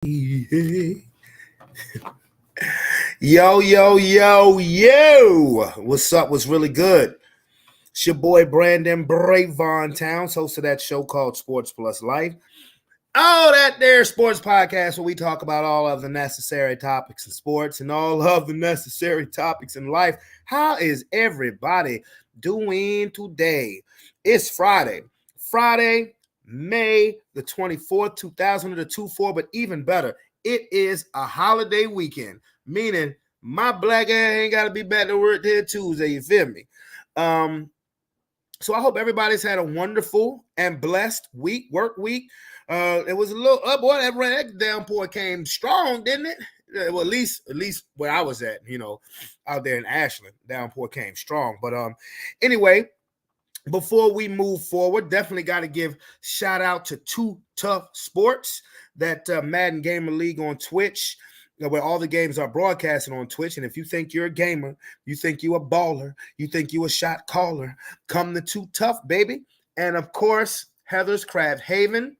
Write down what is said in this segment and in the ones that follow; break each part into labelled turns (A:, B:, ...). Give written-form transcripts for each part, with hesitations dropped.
A: Yo, yo, yo, yo. What's up? What's really good? It's your boy Brandon Bravon Towns, host of that show called Sports Plus Life. Oh, that there sports podcast where we talk about all of the necessary topics in sports and all of the necessary topics in life. How is everybody doing today? It's Friday, May the 24th, 2024, but even better, it is a holiday weekend, meaning my black ass ain't got to be back to work till Tuesday, you feel me? So I hope everybody's had a wonderful and blessed work week. It was a little boy, that downpour came strong, didn't it? Well, at least where I was at, out there in Ashland, downpour came strong. But anyway, before we move forward, definitely got to give shout out to Two Tough Sports, that Madden Gamer League on Twitch, where all the games are broadcasted on Twitch. And if you think you're a gamer, you think you a baller, you think you a shot caller, come to Too Tough, baby. And of course, Heather's Craft Haven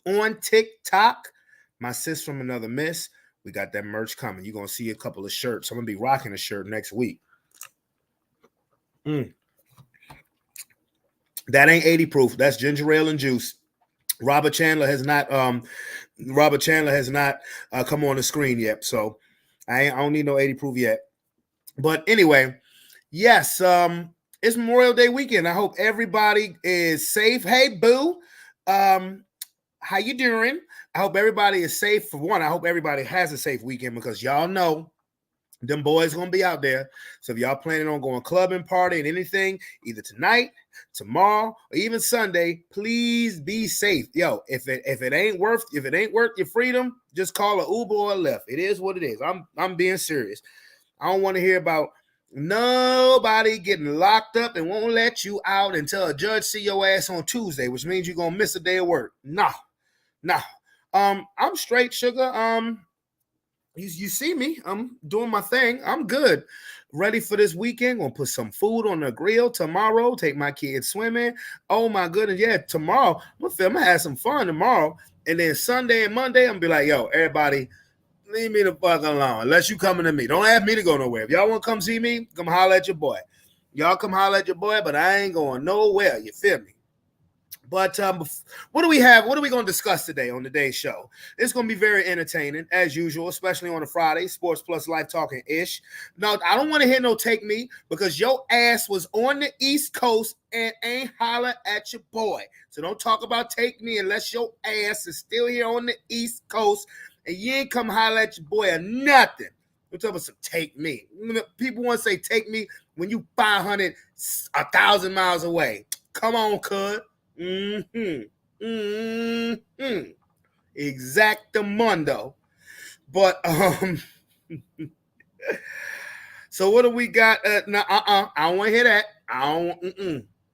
A: on TikTok. My sis from another miss. We got that merch coming. You're going to see a couple of shirts. I'm going to be rocking a shirt next week. That ain't 80 proof. That's ginger ale and juice. Robert Chandler has not come on the screen yet, so I don't need no 80 proof yet. But anyway, yes, it's Memorial Day weekend. I hope everybody is safe. Hey, boo, how you doing? I hope everybody is safe. For one, I hope everybody has a safe weekend, because y'all know them boys gonna be out there. So if y'all planning on going clubbing, partying, anything, either tonight, tomorrow, or even Sunday, please be safe. Yo, if it ain't worth your freedom, just call an Uber or a Lyft. It is what it is. I'm being serious. I don't want to hear about nobody getting locked up and won't let you out until a judge see your ass on Tuesday, which means you're gonna miss a day of work. No. I'm straight, sugar. You see me. I'm doing my thing. I'm good. Ready for this weekend. Gonna put some food on the grill tomorrow. Take my kids swimming. Oh my goodness. Yeah, tomorrow. I'm gonna have some fun tomorrow. And then Sunday and Monday, I'm gonna be like, yo, everybody, leave me the fuck alone. Unless you coming to me. Don't ask me to go nowhere. If y'all want to come see me, come holler at your boy. Y'all come holler at your boy, but I ain't going nowhere. You feel me? But what do we have? What are we going to discuss today on today's show? It's going to be very entertaining, as usual, especially on a Friday, Sports Plus Life talking ish. No, I don't want to hear no take me, because your ass was on the East Coast and ain't holler at your boy. So don't talk about take me unless your ass is still here on the East Coast and you ain't come holler at your boy or nothing. We're talking about some take me. People want to say take me when you 500, 1,000 miles away. Come on, cuz. Exactamundo. But so what do we got? I don't want to hear that. I don't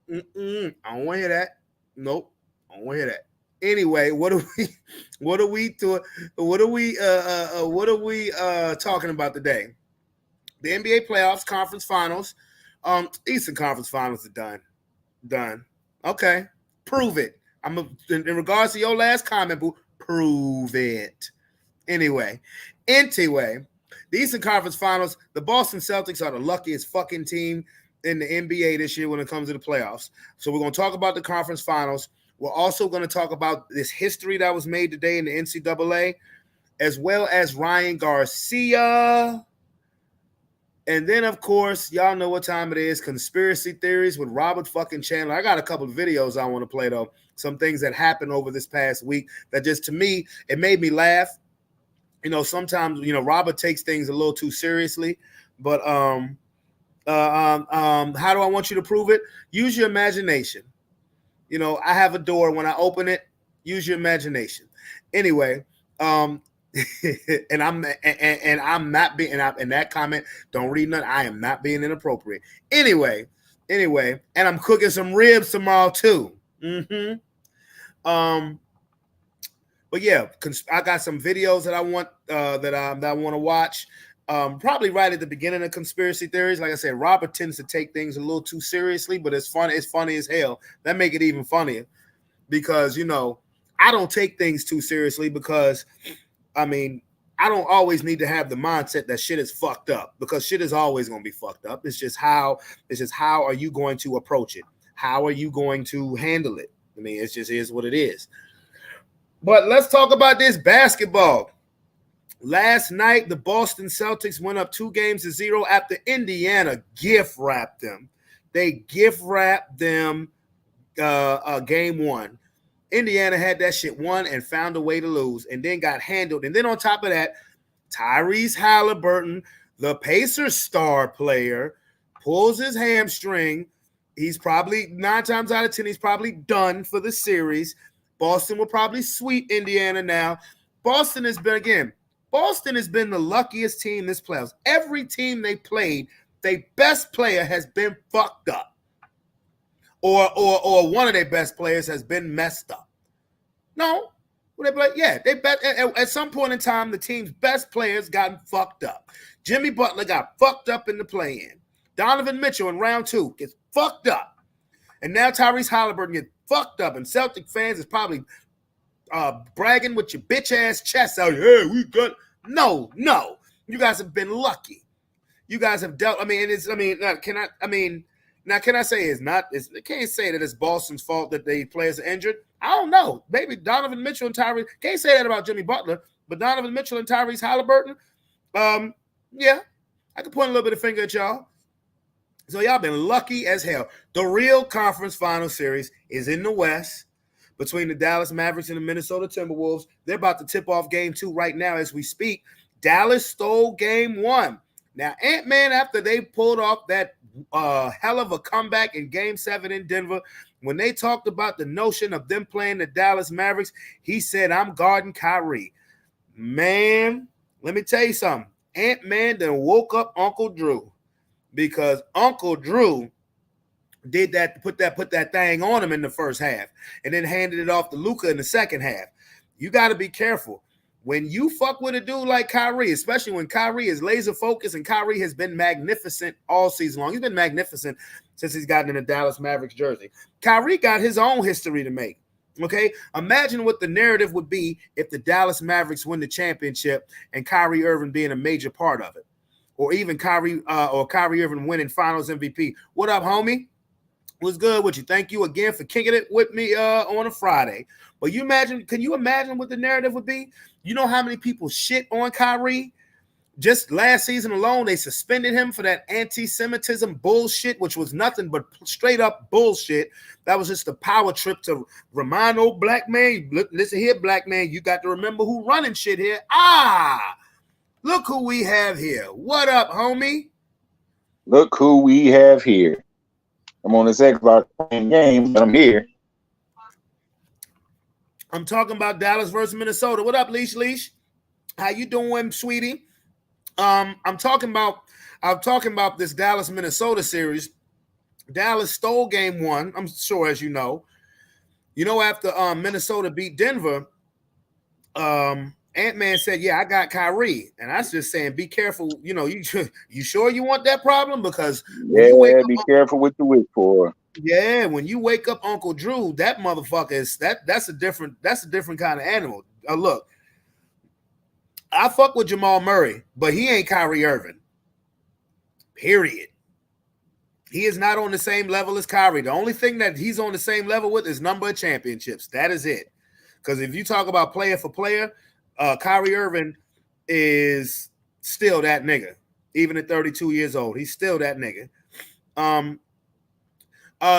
A: want to hear that. Nope. I don't want to hear that. Anyway, what are we talking about today? The NBA playoffs, conference finals. Eastern Conference Finals are done. Okay. Prove it. In regards to your last comment, boo, prove it. Anyway, the Eastern Conference Finals, the Boston Celtics are the luckiest fucking team in the NBA this year when it comes to the playoffs. So we're going to talk about the conference finals. We're also going to talk about this history that was made today in the NCAA, as well as Ryan Garcia. And then, of course, y'all know what time it is. Conspiracy theories with Robert fucking Chandler. I got a couple of videos I want to play, though. Some things that happened over this past week that just, to me, it made me laugh. Sometimes, Robert takes things a little too seriously. But how do I want you to prove it? Use your imagination. I have a door. When I open it, use your imagination. Anyway, and I'm not being in that comment. Don't read nothing. I am not being inappropriate. Anyway, and I'm cooking some ribs tomorrow too. But yeah, I got some videos that I want that I want to watch. Probably right at the beginning of conspiracy theories. Like I said, Robert tends to take things a little too seriously, but it's fun. It's funny as hell. That make it even funnier because I don't take things too seriously because I mean, I don't always need to have the mindset that shit is fucked up, because shit is always going to be fucked up. It's just how are you going to approach it? How are you going to handle it? I mean, it just is what it is. But let's talk about this basketball. Last night, the Boston Celtics went up 2-0 after Indiana gift wrapped them. They gift wrapped them game one. Indiana had that shit won and found a way to lose, and then got handled. And then on top of that, Tyrese Halliburton, the Pacers star player, pulls his hamstring. He's probably 9 times out of 10, he's probably done for the series. Boston will probably sweep Indiana now. Boston has been the luckiest team this playoffs. Every team they played, their best player has been fucked up. Or one of their best players has been messed up. No, they play. Yeah, at some point in time, the team's best players gotten fucked up. Jimmy Butler got fucked up in the play-in. Donovan Mitchell in round 2 gets fucked up, and now Tyrese Halliburton gets fucked up. And Celtic fans is probably bragging with your bitch ass chest out. Hey, we got no. You guys have been lucky. You guys have dealt. Can I say I can't say that it's Boston's fault that the players are injured. I don't know. Maybe Donovan Mitchell and Tyrese. Can't say that about Jimmy Butler, but Donovan Mitchell and Tyrese Halliburton, yeah, I can point a little bit of finger at y'all. So y'all been lucky as hell. The real conference final series is in the West between the Dallas Mavericks and the Minnesota Timberwolves. They're about to tip off game 2 right now as we speak. Dallas stole game 1. Now, Ant-Man, after they pulled off that hell of a comeback in game 7 in Denver, when they talked about the notion of them playing the Dallas Mavericks, he said, I'm guarding Kyrie. Man, let me tell you something. Ant-Man then woke up Uncle Drew, because Uncle Drew did that, put that thing on him in the first half, and then handed it off to Luka in the second half. You got to be careful. When you fuck with a dude like Kyrie, especially when Kyrie is laser focused, and Kyrie has been magnificent all season long. He's been magnificent since he's gotten in a Dallas Mavericks jersey. Kyrie got his own history to make. Okay? Imagine what the narrative would be if the Dallas Mavericks win the championship and Kyrie Irving being a major part of it. Or even Kyrie Irving winning finals MVP. What up, homie? What's good with you? Thank you again for kicking it with me on a Friday. But can you imagine what the narrative would be? You know how many people shit on Kyrie? Just last season alone, they suspended him for that anti-Semitism bullshit, which was nothing but straight up bullshit. That was just a power trip to remind old black man, listen here, black man, you got to remember who running shit here. Look who we have here. What up, homie?
B: Look who we have here. I'm on this Xbox playing game, but I'm here.
A: I'm talking about Dallas versus Minnesota. What up, Leash? How you doing, sweetie? I'm talking about this Dallas Minnesota series. Dallas stole game 1. I'm sure, as you know. After Minnesota beat Denver, Ant-Man said, "Yeah, I got Kyrie," and I was just saying, "Be careful." You sure you want that problem? Because
B: be careful what you wish for.
A: Yeah, when you wake up Uncle Drew, that motherfucker is that's a different kind of animal. Look, I fuck with Jamal Murray, but he ain't Kyrie Irving. Period. He is not on the same level as Kyrie. The only thing that he's on the same level with is number of championships. That is it. Because if you talk about player for player, Kyrie Irving is still that nigga. Even at 32 years old, he's still that nigga.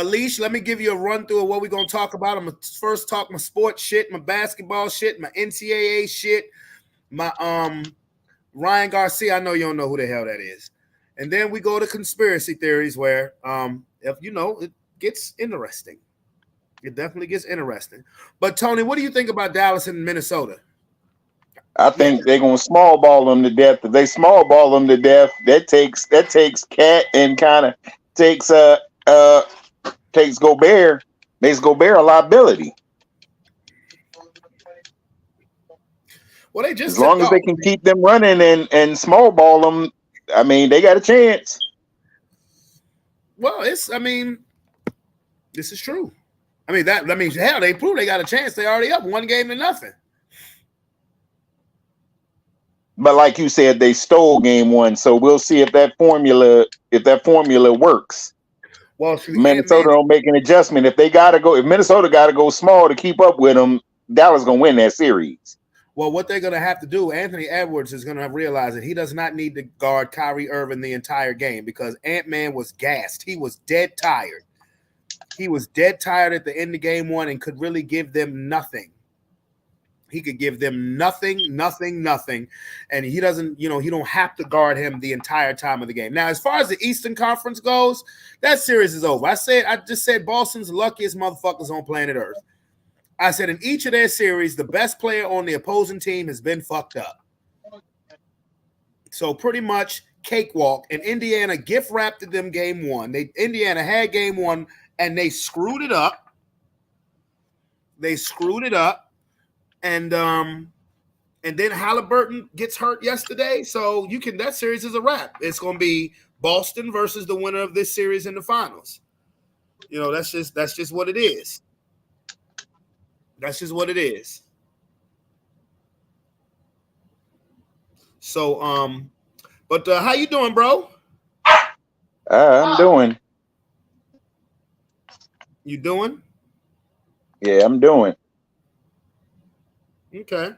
A: Leash, let me give you a run through of what we're going to talk about. I'm going to first talk my sports shit, my basketball shit, my NCAA shit, my Ryan Garcia. I know you don't know who the hell that is. And then we go to conspiracy theories where, it gets interesting. It definitely gets interesting. But, Tony, what do you think about Dallas and Minnesota?
B: I think they're going to small ball them to death. If they small ball them to death, that takes Cat and kind of takes Gobert, makes Gobert a liability.
A: Well, they just
B: as long as they can keep them running and small ball them, I mean, they got a chance.
A: Well, this is true. Hell, they proved they got a chance. They already up 1-0.
B: but like you said, they stole game one, so we'll see if that formula works.
A: Well, see, Ant-Man.
B: Minnesota don't make an adjustment. If Minnesota got to go small to keep up with them, Dallas gonna win that series.
A: Well, what they're going to have to do, Anthony Edwards is going to realize that he does not need to guard Kyrie Irving the entire game because Ant-Man was gassed. He was dead tired. He was dead tired at the end of game one and could really give them nothing. He could give them nothing. And he doesn't, he don't have to guard him the entire time of the game. Now, as far as the Eastern Conference goes, that series is over. I just said Boston's the luckiest motherfuckers on planet Earth. I said in each of their series, the best player on the opposing team has been fucked up. So pretty much cakewalk. And Indiana gift wrapped them game one. Indiana had game one and they screwed it up. And then Halliburton gets hurt yesterday. So that series is a wrap. It's gonna be Boston versus the winner of this series in the finals. That's just what it is. That's just what it is. So, but how you doing, bro?
B: I'm doing.
A: You doing?
B: Yeah, I'm doing.
A: Okay.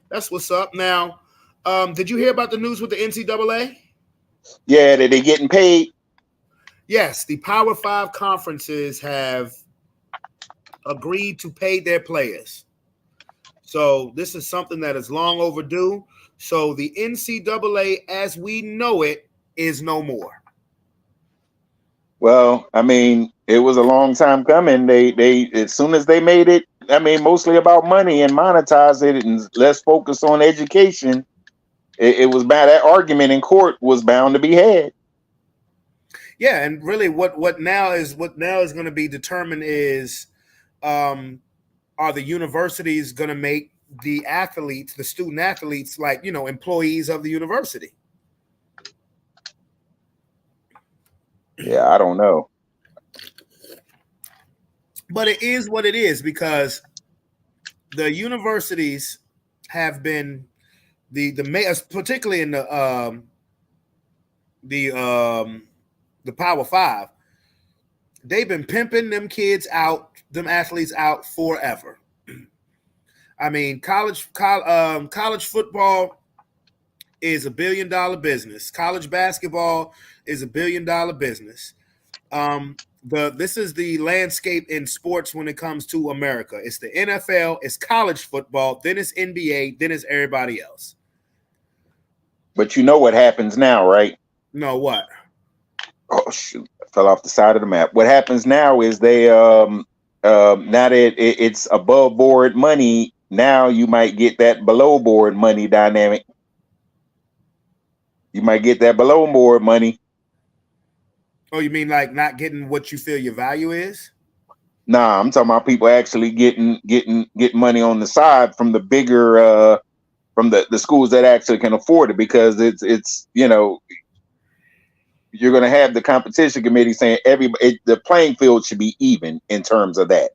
A: That's what's up. Now, did you hear about the news with the NCAA?
B: Yeah, that they getting paid.
A: Yes, the Power 5 conferences have agreed to pay their players. So this is something that is long overdue. So the NCAA, as we know it, is no more.
B: Well, I mean, it was a long time coming. They as soon as they made it, I mean, mostly about money and monetize it and less focus on education. It was bad. That argument in court was bound to be had.
A: Yeah, and really, what now is going to be determined is, are the universities going to make the athletes, the student athletes, like employees of the university?
B: Yeah, I don't know.
A: But it is what it is because the universities have been particularly in the Power 5. They've been pimping them kids out, them athletes out forever. I mean, college football is $1 billion business. College basketball is $1 billion business. This is the landscape in sports when it comes to America. It's the NFL, it's college football, then it's NBA, then it's everybody else.
B: But you know what happens now, right?
A: No, what?
B: Oh shoot! I fell off the side of the map. What happens now is they now that it's above board money. Now you might get that below board money dynamic. You might get that below board money.
A: Oh, you mean like not getting what you feel your value is?
B: Nah, I'm talking about people actually getting money on the side from the bigger from the schools that actually can afford it, because it's you're going to have the competition committee saying the playing field should be even in terms of that,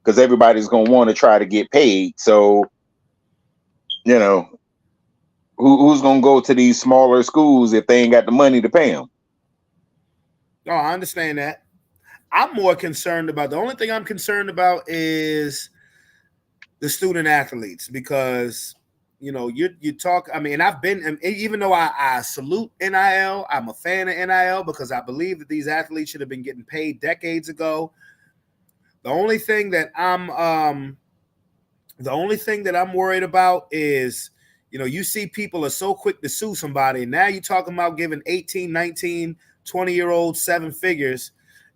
B: because everybody's going to want to try to get paid. So, who's going to go to these smaller schools if they ain't got the money to pay them?
A: Oh, I understand that. I'm more concerned about, the only thing I'm concerned about is the student athletes, because you talk. I mean, I've been, even though I salute NIL, I'm a fan of NIL because I believe that these athletes should have been getting paid decades ago. The only thing that I'm worried about is, you see people are so quick to sue somebody. Now you're talking about giving 18, 19, 20-year-olds 7 figures,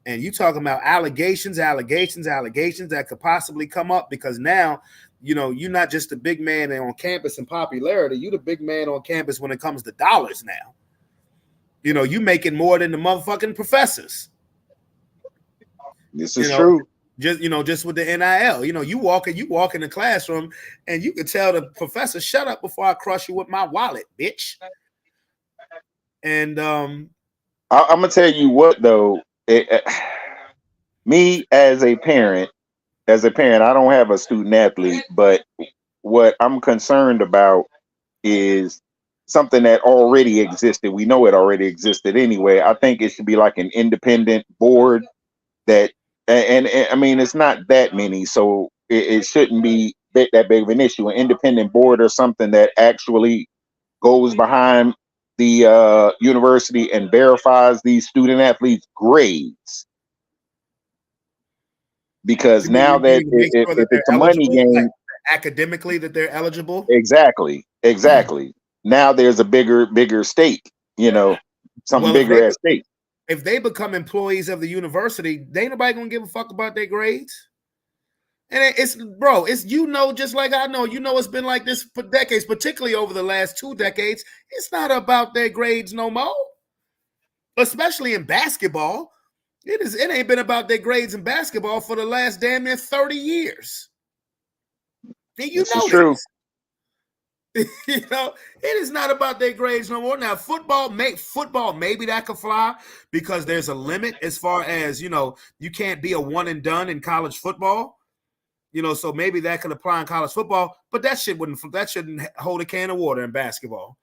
A: and you talking about allegations that could possibly come up, because now you're not just the big man on campus in popularity. You're the big man on campus when it comes to dollars now. You making more than the motherfucking professors.
B: This is true.
A: Just with the NIL. You walk in the classroom and you can tell the professor, "Shut up before I crush you with my wallet, bitch." And
B: I'm gonna tell you what though. Me as a parent, as a parent, I don't have a student athlete, but what I'm concerned about is something that already existed. We know it already existed anyway. I think it should be like an independent board that, and I mean, it's not that many, so it shouldn't be that big of an issue. An independent board or something that actually goes behind the university and verifies these student athletes' grades. Because now
A: You
B: that
A: mean to make sure that
B: if
A: they're
B: it's a money
A: eligible, like
B: game,
A: academically that they're eligible?
B: exactly, exactly. Now there's a bigger stake. Something
A: Well,
B: bigger at stake.
A: if they become employees of the university, they ain't nobody gonna give a fuck about their grades. And it's bro, it's just like I know, it's been like this for decades, particularly over the last 2 decades. It's not about their grades no more, especially in basketball. It ain't been about their grades in basketball for the last damn near 30 years. And you
B: This is
A: know
B: true.
A: this. It is not about their grades no more. Now, football, maybe that could fly because there's a limit as far as, you can't be a one and done in college football. So maybe that could apply in college football, but that shouldn't hold a can of water in basketball.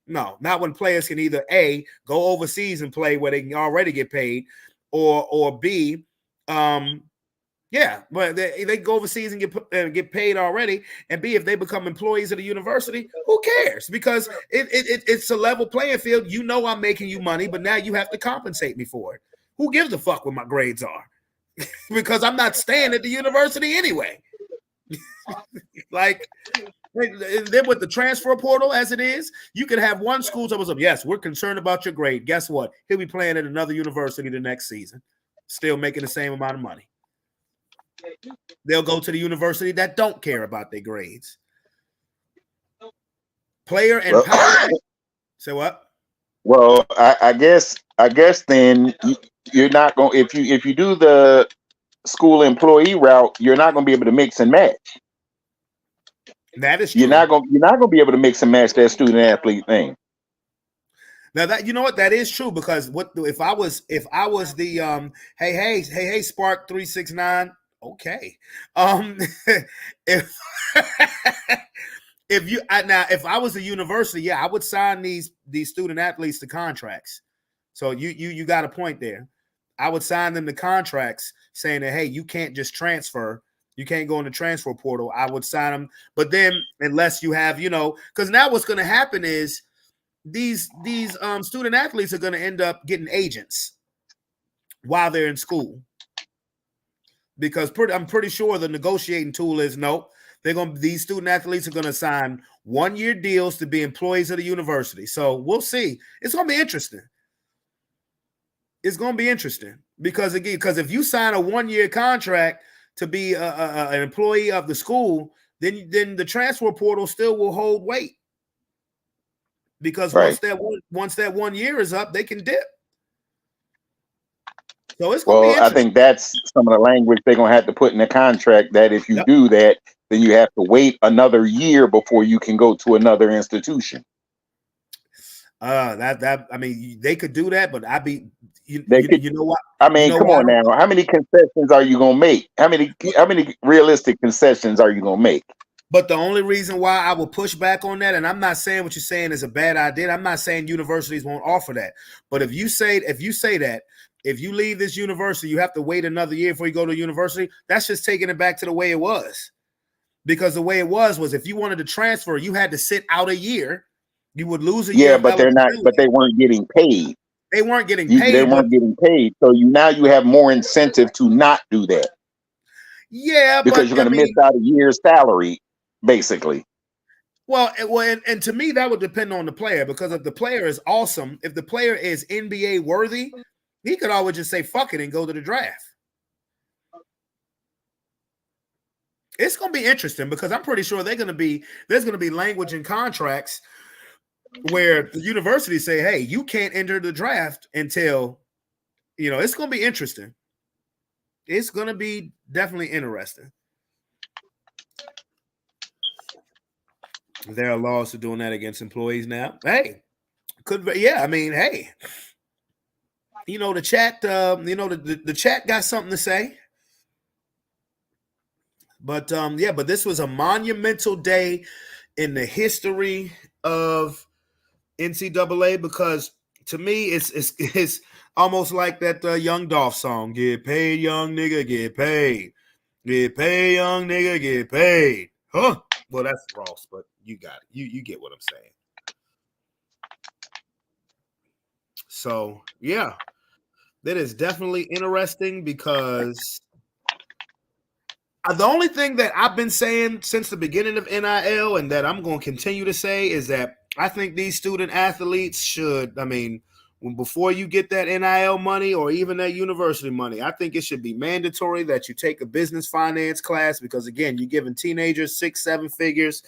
A: No, not when players can either A, go overseas and play where they can already get paid, or B, yeah, but they go overseas and get paid already, and B, if they become employees of the university, who cares? Because it's a level playing field. I'm making you money, but now you have to compensate me for it. Who gives a fuck what my grades are? Because I'm not staying at the university anyway. Like, then with the transfer portal as it is, you could have one school that was up. Yes, we're concerned about your grade. Guess what? He'll be playing at another university the next season, still making the same amount of money. They'll go to the university that don't care about their grades. Player and power. Say what?
B: Well, I guess then you're not going, if you do the school employee route, you're not going to be able to mix and match.
A: That is
B: You're
A: true.
B: not going to be able to mix and match that student athlete thing.
A: Now that what that is true, because if I was the hey Spark 369, okay. If if I was a university, yeah, I would sign these student athletes to contracts. So you got a point there. I would sign them to contracts saying that, hey, you can't just transfer. You can't go in the transfer portal. I would sign them, but then unless you have, because now what's going to happen is these student athletes are going to end up getting agents while they're in school, because I'm pretty sure the negotiating tool is nope. These student athletes are going to sign 1-year deals to be employees of the university. So we'll see. It's going to be interesting. It's going to be interesting because if you sign a 1-year contract to be an employee of the school, then the transfer portal still will hold weight. Because
B: Right.
A: once that 1 year is up, they can dip. So it's going to be
B: Well, I
A: interesting.
B: think that's some of the language they're going to have to put in the contract, that if you
A: Yep.
B: do that, then you have to wait another year before you can go to another institution.
A: I mean, they could do that, but
B: They could.
A: you know what?
B: I
A: You
B: mean,
A: know
B: come
A: why?
B: on now. How many concessions are you going to make? How many realistic concessions are you going to make?
A: But the only reason why I will push back on that, and I'm not saying what you're saying is a bad idea. I'm not saying universities won't offer that. But if you say that, if you leave this university, you have to wait another year before you go to university, that's just taking it back to the way it was. Because the way it was if you wanted to transfer, you had to sit out a year. You would lose a year
B: Yeah,
A: of
B: but they're not. But
A: eligibility.
B: they weren't getting paid.
A: They weren't getting
B: They
A: paid, but
B: weren't getting paid. So now you have more incentive to not do that,
A: yeah,
B: because
A: but
B: you're
A: I
B: going to miss
A: mean,
B: out a year's salary, basically.
A: and to me, that would depend on the player, because if the player is awesome, if the player is NBA worthy, he could always just say fuck it and go to the draft. It's going to be interesting because I'm pretty sure there's going to be language in contracts where the universities say, hey, you can't enter the draft until, it's going to be interesting. It's going to be definitely interesting. There are laws for doing that against employees now. Hey, I mean, hey, the chat, the chat got something to say. But yeah, but this was a monumental day in the history of NCAA because to me it's almost like that Young Dolph song, "Get paid, young nigga, get paid, get paid, young nigga, get paid." Huh? Well, that's Ross, but you got it. You get what I'm saying. So yeah, that is definitely interesting because the only thing that I've been saying since the beginning of NIL and that I'm going to continue to say is that I think these student athletes should, I mean, before you get that NIL money or even that university money, I think it should be mandatory that you take a business finance class because, again, you're giving teenagers 6-7 figures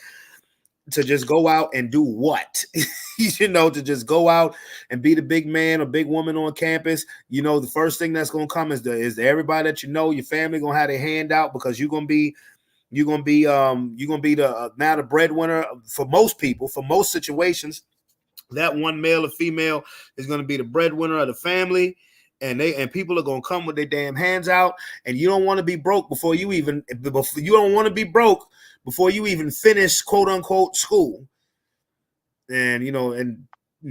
A: to just go out and do what? To just go out and be the big man or big woman on campus. The first thing that's gonna come is everybody that your family gonna have their hand out because you're gonna be the now the breadwinner for most people, for most situations. That one male or female is gonna be the breadwinner of the family. And people are gonna come with their damn hands out, and you don't want to be broke before you don't want to be broke before you even finish quote unquote school. And and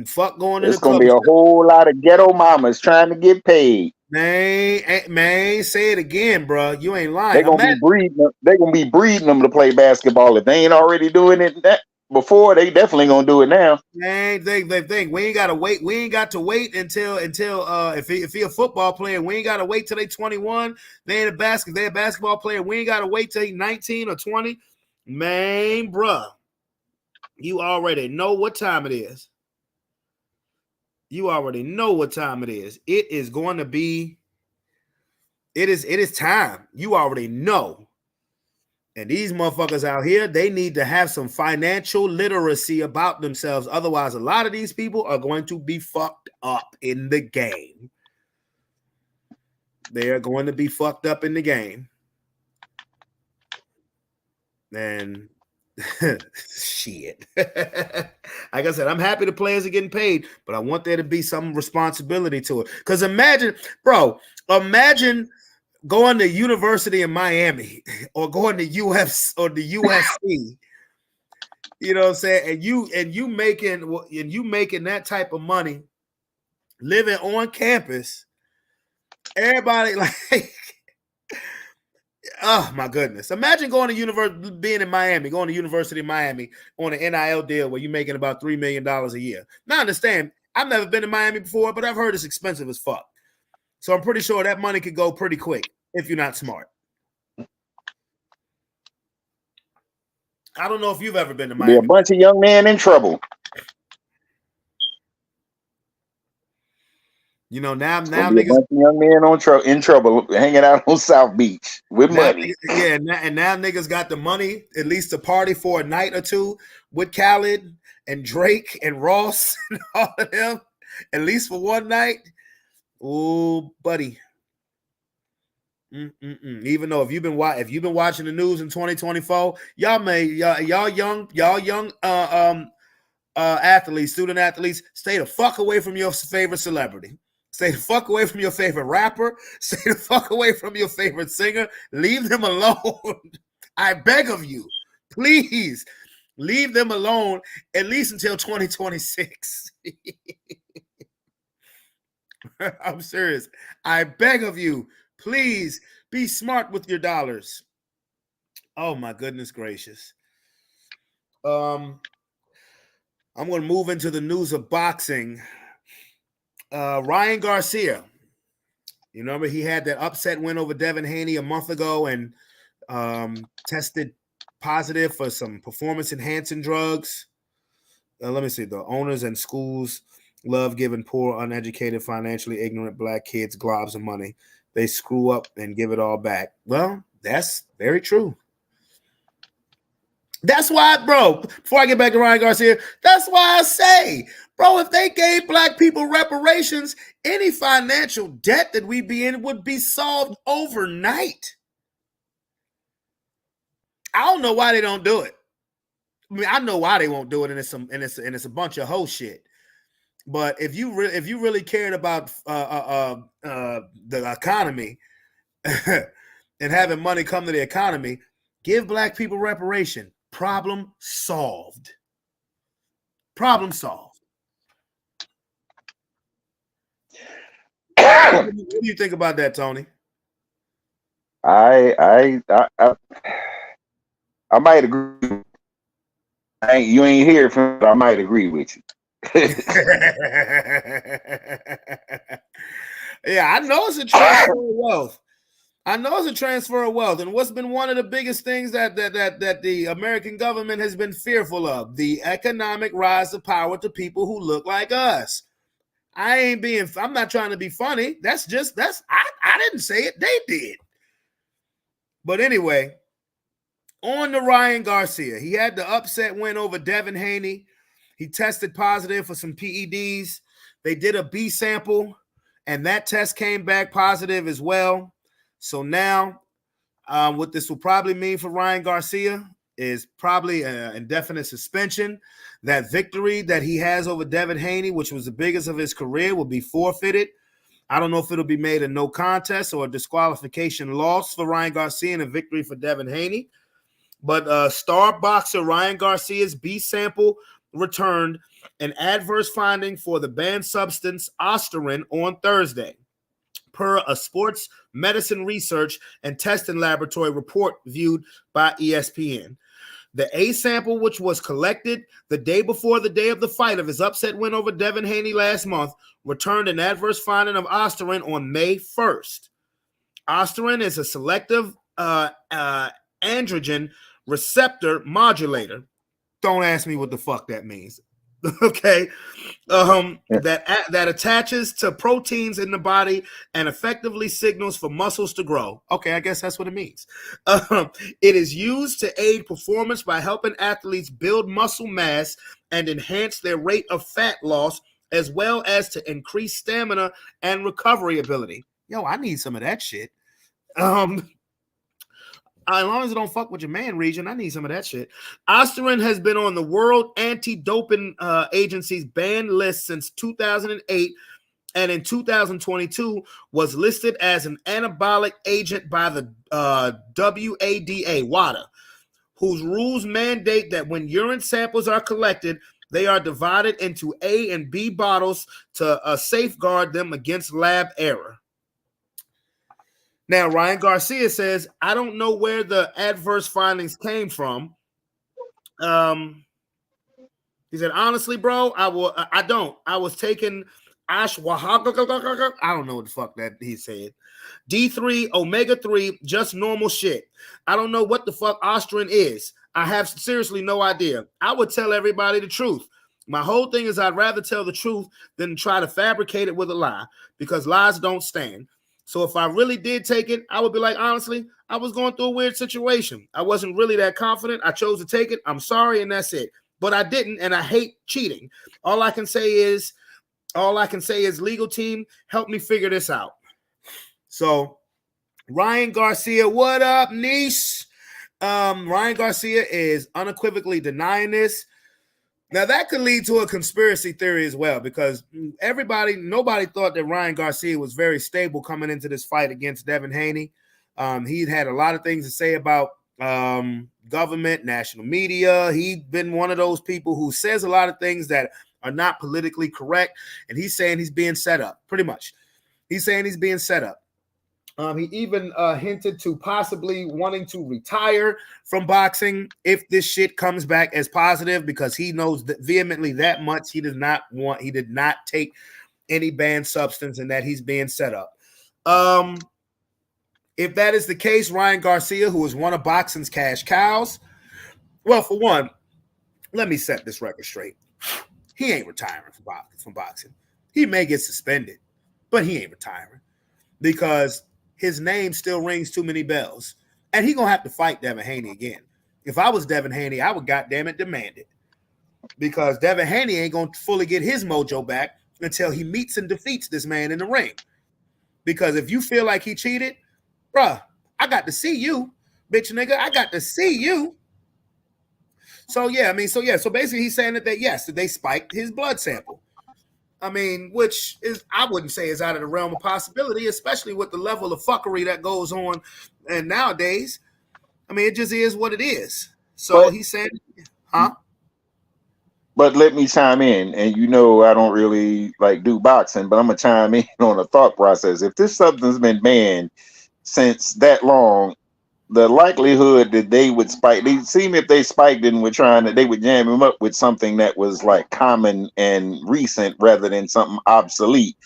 A: fuck going to
B: It's
A: the
B: gonna
A: club.
B: be a whole lot of ghetto mamas trying to get paid.
A: Man, say it again, bro. You ain't lying.
B: They're gonna be
A: Imagine,
B: breeding. They're gonna be breeding them to play basketball. If they ain't already doing it that before, they definitely gonna do it now.
A: man, they think we ain't gotta wait. We ain't got to wait until if he a football player, we ain't gotta wait till they 21. They a basketball player. We ain't gotta wait till he 19 or 20. Man, bruh, you already know what time it is. You already know what time it is. It is going to be. It is time. You already know. And these motherfuckers out here, they need to have some financial literacy about themselves. Otherwise, a lot of these people are going to be fucked up in the game. They are going to be fucked up in the game. And shit. Like I said, I'm happy the players are getting paid, but I want there to be some responsibility to it. Because imagine going to university in Miami or going to UF or the USC. You know what I'm saying? And you making that type of money living on campus. Everybody like oh my goodness. Imagine going to university, being in Miami, going to University of Miami on an NIL deal where you're making about $3 million a year. Now I understand, I've never been to Miami before, but I've heard it's expensive as fuck. So I'm pretty sure that money could go pretty quick if you're not smart. I don't know if you've ever been to Miami.
B: Be a bunch of young men in trouble.
A: Now
B: niggas, be a bunch of young men in trouble, hanging out on South Beach with money.
A: Now niggas got the money at least to party for a night or two with Khaled and Drake and Ross and all of them, at least for one night. Oh, buddy. Even though if you've been watching the news in 2024, y'all young athletes, student athletes, stay the fuck away from your favorite celebrity. Stay the fuck away from your favorite rapper. Stay the fuck away from your favorite singer. Leave them alone. I beg of you, please leave them alone at least until 2026. I'm serious. I beg of you. Please be smart with your dollars. Oh my goodness gracious. I'm going to move into the news of boxing. Ryan Garcia. You remember he had that upset win over Devin Haney a month ago and tested positive for some performance-enhancing drugs. Let me see. The owners and schools love giving poor, uneducated, financially ignorant black kids globs of money. They screw up and give it all back. Well, that's very true. That's why, bro, before I get back to Ryan Garcia, that's why I say, bro, if they gave black people reparations, any financial debt that we be in would be solved overnight. I don't know why they don't do it. I mean, I know why they won't do it, and it's a bunch of hoe shit. But if you really cared about the economy and having money come to the economy, Give black people reparation. Problem solved. Problem solved. What do you think about that, Tony?
B: I, I I I I might agree. You ain't here from. I might agree with you.
A: Yeah, I know it's a transfer of wealth. I know it's a transfer of wealth, and what's been one of the biggest things that the American government has been fearful of, the economic rise of power to people who look like us. I'm not trying to be funny. I didn't say it, they did. But anyway, on to Ryan Garcia. He had the upset win over Devin Haney. He tested positive for some PEDs. They did a B sample, and that test came back positive as well. So now, what this will probably mean for Ryan Garcia is probably an indefinite suspension. That victory that he has over Devin Haney, which was the biggest of his career, will be forfeited. I don't know if it'll be made a no contest or a disqualification loss for Ryan Garcia and a victory for Devin Haney. But star boxer Ryan Garcia's B sample returned an adverse finding for the banned substance Osterin on Thursday, per a sports medicine research and testing laboratory report viewed by ESPN. The A sample, which was collected the day before the day of the fight of his upset win over Devin Haney last month, returned an adverse finding of Osterin on May 1st. Osterin is a selective androgen receptor modulator. Don't ask me what the fuck that means. Okay. That attaches to proteins in the body and effectively signals for muscles to grow. Okay, I guess that's what it means. It is used to aid performance by helping athletes build muscle mass and enhance their rate of fat loss, as well as to increase stamina and recovery ability. Yo, I need some of that shit. As long as it don't fuck with your man region, I need some of that shit. Osterin has been on the World Anti-Doping Agency's banned list since 2008, and in 2022 was listed as an anabolic agent by the WADA, whose rules mandate that when urine samples are collected, they are divided into A and B bottles to safeguard them against lab error. Now, Ryan Garcia says, I don't know where the adverse findings came from. He said, honestly, bro, I don't. I was taking ashwagandha. I don't know what the fuck that he said. D3, omega-3, just normal shit. I don't know what the fuck Osterin is. I have seriously no idea. I would tell everybody the truth. My whole thing is I'd rather tell the truth than try to fabricate it with a lie, because lies don't stand. So if I really did take it, I would be like, honestly, I was going through a weird situation. I wasn't really that confident. I chose to take it. I'm sorry, and that's it. But I didn't, and I hate cheating. All I can say is, legal team, help me figure this out. So, Ryan Garcia, what up, niece? Ryan Garcia is unequivocally denying this. Now, that could lead to a conspiracy theory as well, because nobody thought that Ryan Garcia was very stable coming into this fight against Devin Haney. He'd had a lot of things to say about government, national media. He'd been one of those people who says a lot of things that are not politically correct, and he's saying he's being set up, pretty much. He's saying he's being set up. He even hinted to possibly wanting to retire from boxing if this shit comes back as positive, because he knows that vehemently that much he did not take any banned substance, and that he's being set up. If that is the case, Ryan Garcia, who is one of boxing's cash cows, well, for one, let me set this record straight. He ain't retiring from boxing. He may get suspended, but he ain't retiring, because his name still rings too many bells. And he going to have to fight Devin Haney again. If I was Devin Haney, I would goddamn it demand it. Because Devin Haney ain't going to fully get his mojo back until he meets and defeats this man in the ring. Because if you feel like he cheated, bruh, I got to see you, bitch nigga. I got to see you. So basically he's saying that they spiked his blood sample. I mean, which is, I wouldn't say is out of the realm of possibility, especially with the level of fuckery that goes on and nowadays. I mean, it just is what it is. So
B: But
A: he said, huh?
B: but let me chime in, and I don't really like do boxing, but I'm gonna chime in on the thought process. If this something's been banned since that long, the likelihood that they would spike, they seem if they spiked and were trying to, they would jam him up with something that was like common and recent rather than something obsolete.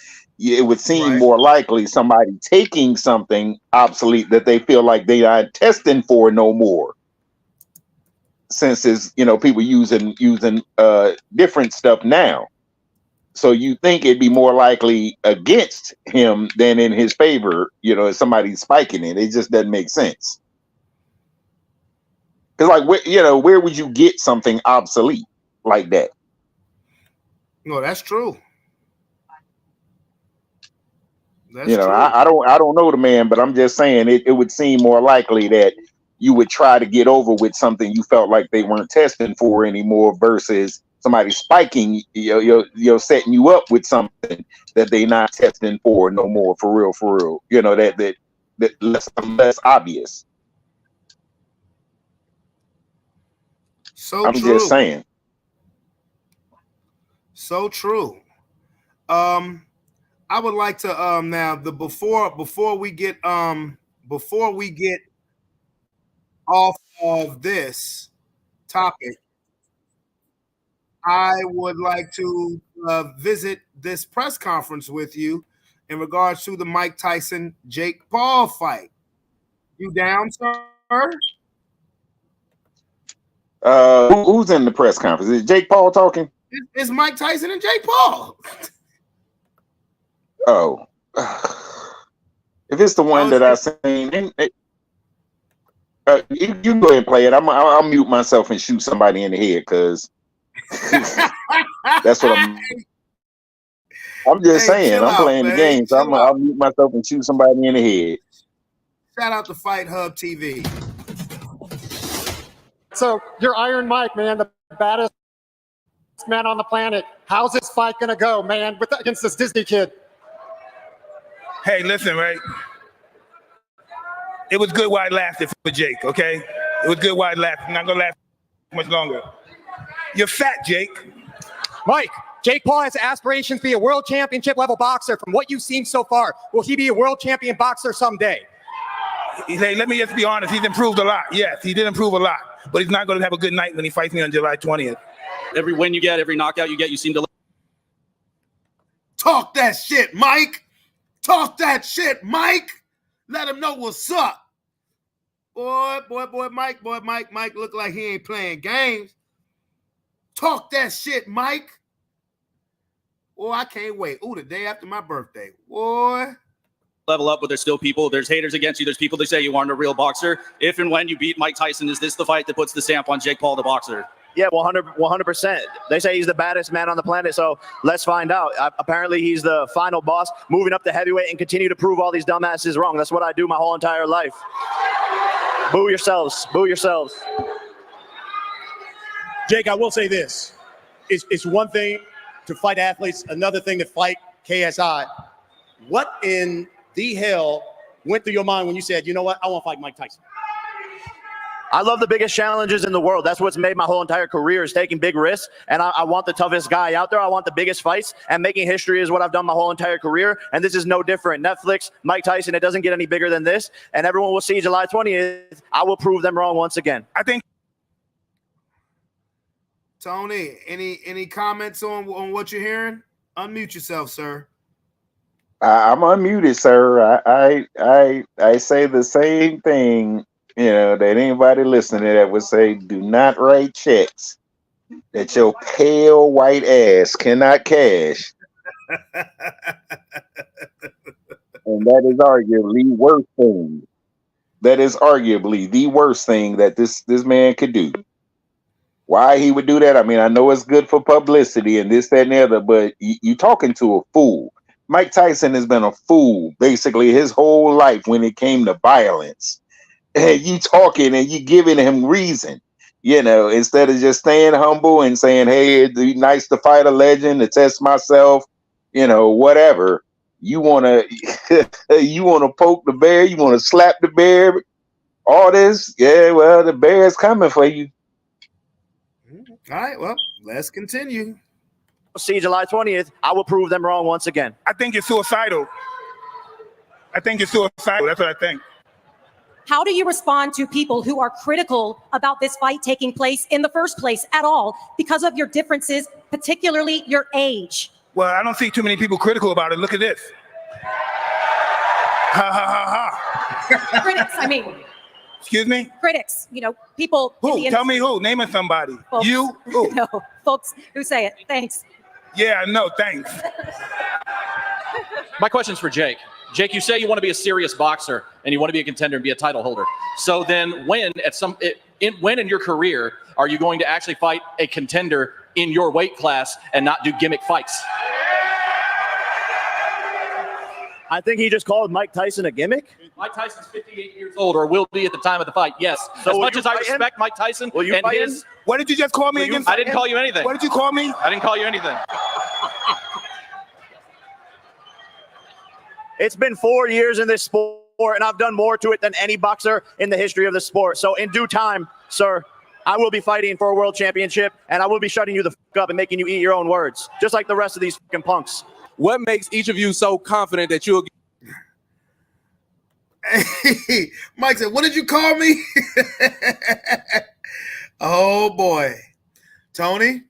B: It would seem
A: Right.
B: more likely somebody taking something obsolete that they feel like they aren't testing for no more. Since it's people using different stuff now, so you think it'd be more likely against him than in his favor. If somebody's spiking it just doesn't make sense. Because where would you get something obsolete like that?
A: No, that's true. That's true.
B: I don't know the man, but I'm just saying it would seem more likely that you would try to get over with something you felt like they weren't testing for anymore versus somebody spiking, setting you up with something that they not testing for no more, for real, for real. That less obvious.
A: So
B: I'm
A: true.
B: just saying.
A: So true. I would like to now before we get off of this topic, I would like to visit this press conference with you in regards to the Mike Tyson Jake Paul fight. You down, sir?
B: Who's in the press conference? Is Jake Paul talking?
A: It's Mike Tyson and Jake Paul.
B: Oh, if it's the one that I seen, you go ahead and play it. I'll mute myself and shoot somebody in the head because that's what I'm just saying. I'm playing the game, so I'll mute myself and shoot somebody in the head.
A: Shout out to Fight Hub TV.
C: So you're Iron Mike, man, the baddest man on the planet. How's this fight gonna go, man, against this Disney kid?
D: Hey, listen, right? It was good while it lasted for Jake, okay? It was good while it lasted. Not gonna last much longer. You're fat, Jake.
C: Mike, Jake Paul has aspirations to be a world championship level boxer. From what you've seen so far, will he be a world champion boxer someday?
D: Hey, let me just be honest. He's improved a lot. Yes, he did improve a lot. But he's not going to have a good night when he fights me on July 20th.
E: Every win you get, every knockout you get, you seem to...
A: Talk that shit, Mike. Talk that shit, Mike. Let him know what's up. Mike look like he ain't playing games. Talk that shit, Mike. Oh, I can't wait. Ooh, the day after my birthday. Boy.
E: Level up, but there's still people. There's haters against you. There's people that say you aren't a real boxer. If and when you beat Mike Tyson, is this the fight that puts the stamp on Jake Paul, the boxer?
F: Yeah, 100%. They say he's the baddest man on the planet, so let's find out. Apparently, he's the final boss, moving up to heavyweight and continue to prove all these dumbasses wrong. That's what I do my whole entire life. Boo yourselves. Boo yourselves.
G: Jake, I will say this. It's one thing to fight athletes, another thing to fight KSI. What in the hell went through your mind when you said, you know what, I want to fight Mike Tyson?
F: I love the biggest challenges in the world. That's what's made my whole entire career, is taking big risks. And I want the toughest guy out there. I want the biggest fights. And making history is what I've done my whole entire career. And this is no different. Netflix, Mike Tyson, it doesn't get any bigger than this. And everyone will see July 20th. I will prove them wrong once again.
D: I think.
A: Tony, any comments on what you're hearing? Unmute yourself, sir.
B: I'm unmuted, sir. I say the same thing, that anybody listening to that would say, do not write checks that your pale white ass cannot cash. And that is arguably the worst thing. That is arguably the worst thing that this man could do. Why he would do that? I mean, I know it's good for publicity and this, that, and the other, but you talking to a fool. Mike Tyson has been a fool basically his whole life when it came to violence. And you talking and you giving him reason, instead of just staying humble and saying, hey, it'd be nice to fight a legend, to test myself, whatever. You want to poke the bear, you want to slap the bear All this, yeah. Well, the bear's coming for you.
A: All right, well, let's continue.
F: See July 20th, I will prove them wrong once again.
D: I think you're suicidal. That's what I think.
H: How do you respond to people who are critical about this fight taking place in the first place at all because of your differences, particularly your age?
D: Well, I don't see too many people critical about it. Look at this. Ha ha ha ha.
H: Critics, I mean.
D: Excuse me?
H: Critics, people.
D: Who? Tell me who. Name it somebody.
H: Folks.
D: You? Who?
H: No, folks who say it. Thanks.
D: Yeah, no, thanks.
E: My question's for Jake. Jake, you say you want to be a serious boxer and you want to be a contender and be a title holder. So then when in your career are you going to actually fight a contender in your weight class and not do gimmick fights?
F: I think he just called Mike Tyson a gimmick.
E: Mike Tyson's 58 years old, or will be at the time of the fight. Yes.
F: So
E: as
F: will
E: much
F: you
E: as I
F: fight him?
E: respect Mike Tyson
F: Will you
E: and
F: fight
E: his,
F: him?
D: What did you just call me again?
E: I didn't call you anything.
D: What did you call me?
E: I didn't call you anything.
F: It's been 4 years in this sport, and I've done more to it than any boxer in the history of the sport. So in due time, sir, I will be fighting for a world championship, and I will be shutting you the fuck up and making you eat your own words, just like the rest of these fucking punks.
I: What makes each of you so confident that you'll?
A: Hey, Mike said, "What did you call me?" Oh boy, Tony.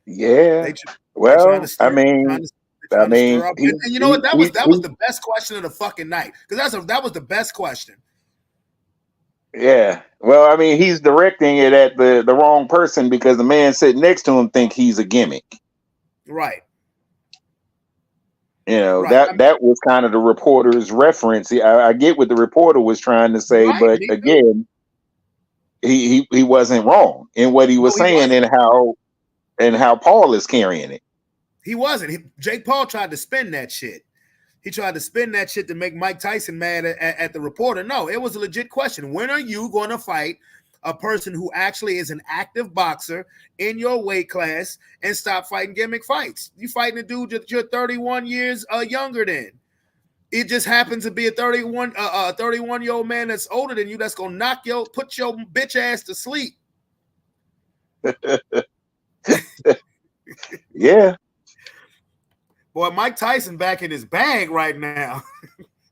B: Yeah.
A: They
B: Well,
A: trying to stir-
B: I mean,
A: trying to stir up. And you know what? That was the best question of the fucking night, because that was the best question.
B: Yeah. Well, I mean, he's directing it at the wrong person because the man sitting next to him think he's a gimmick.
A: Right.
B: You know,
A: Right.
B: that was kind of the reporter's reference. I get what the reporter was trying to say,
A: Right,
B: but
A: me too.
B: again, he wasn't wrong in what he was
A: No, he
B: saying and how Paul is carrying it.
A: He wasn't. Jake Paul tried to spin that shit. He tried to spin that shit to make Mike Tyson mad at the reporter. No, it was a legit question. When are you going to fight a person who actually is an active boxer in your weight class and stop fighting gimmick fights? You fighting a dude that you're 31 years younger than. It just happens to be a 31-year-old man that's older than you that's going to put your bitch ass to sleep.
B: Yeah.
A: Boy, Mike Tyson back in his bag right now.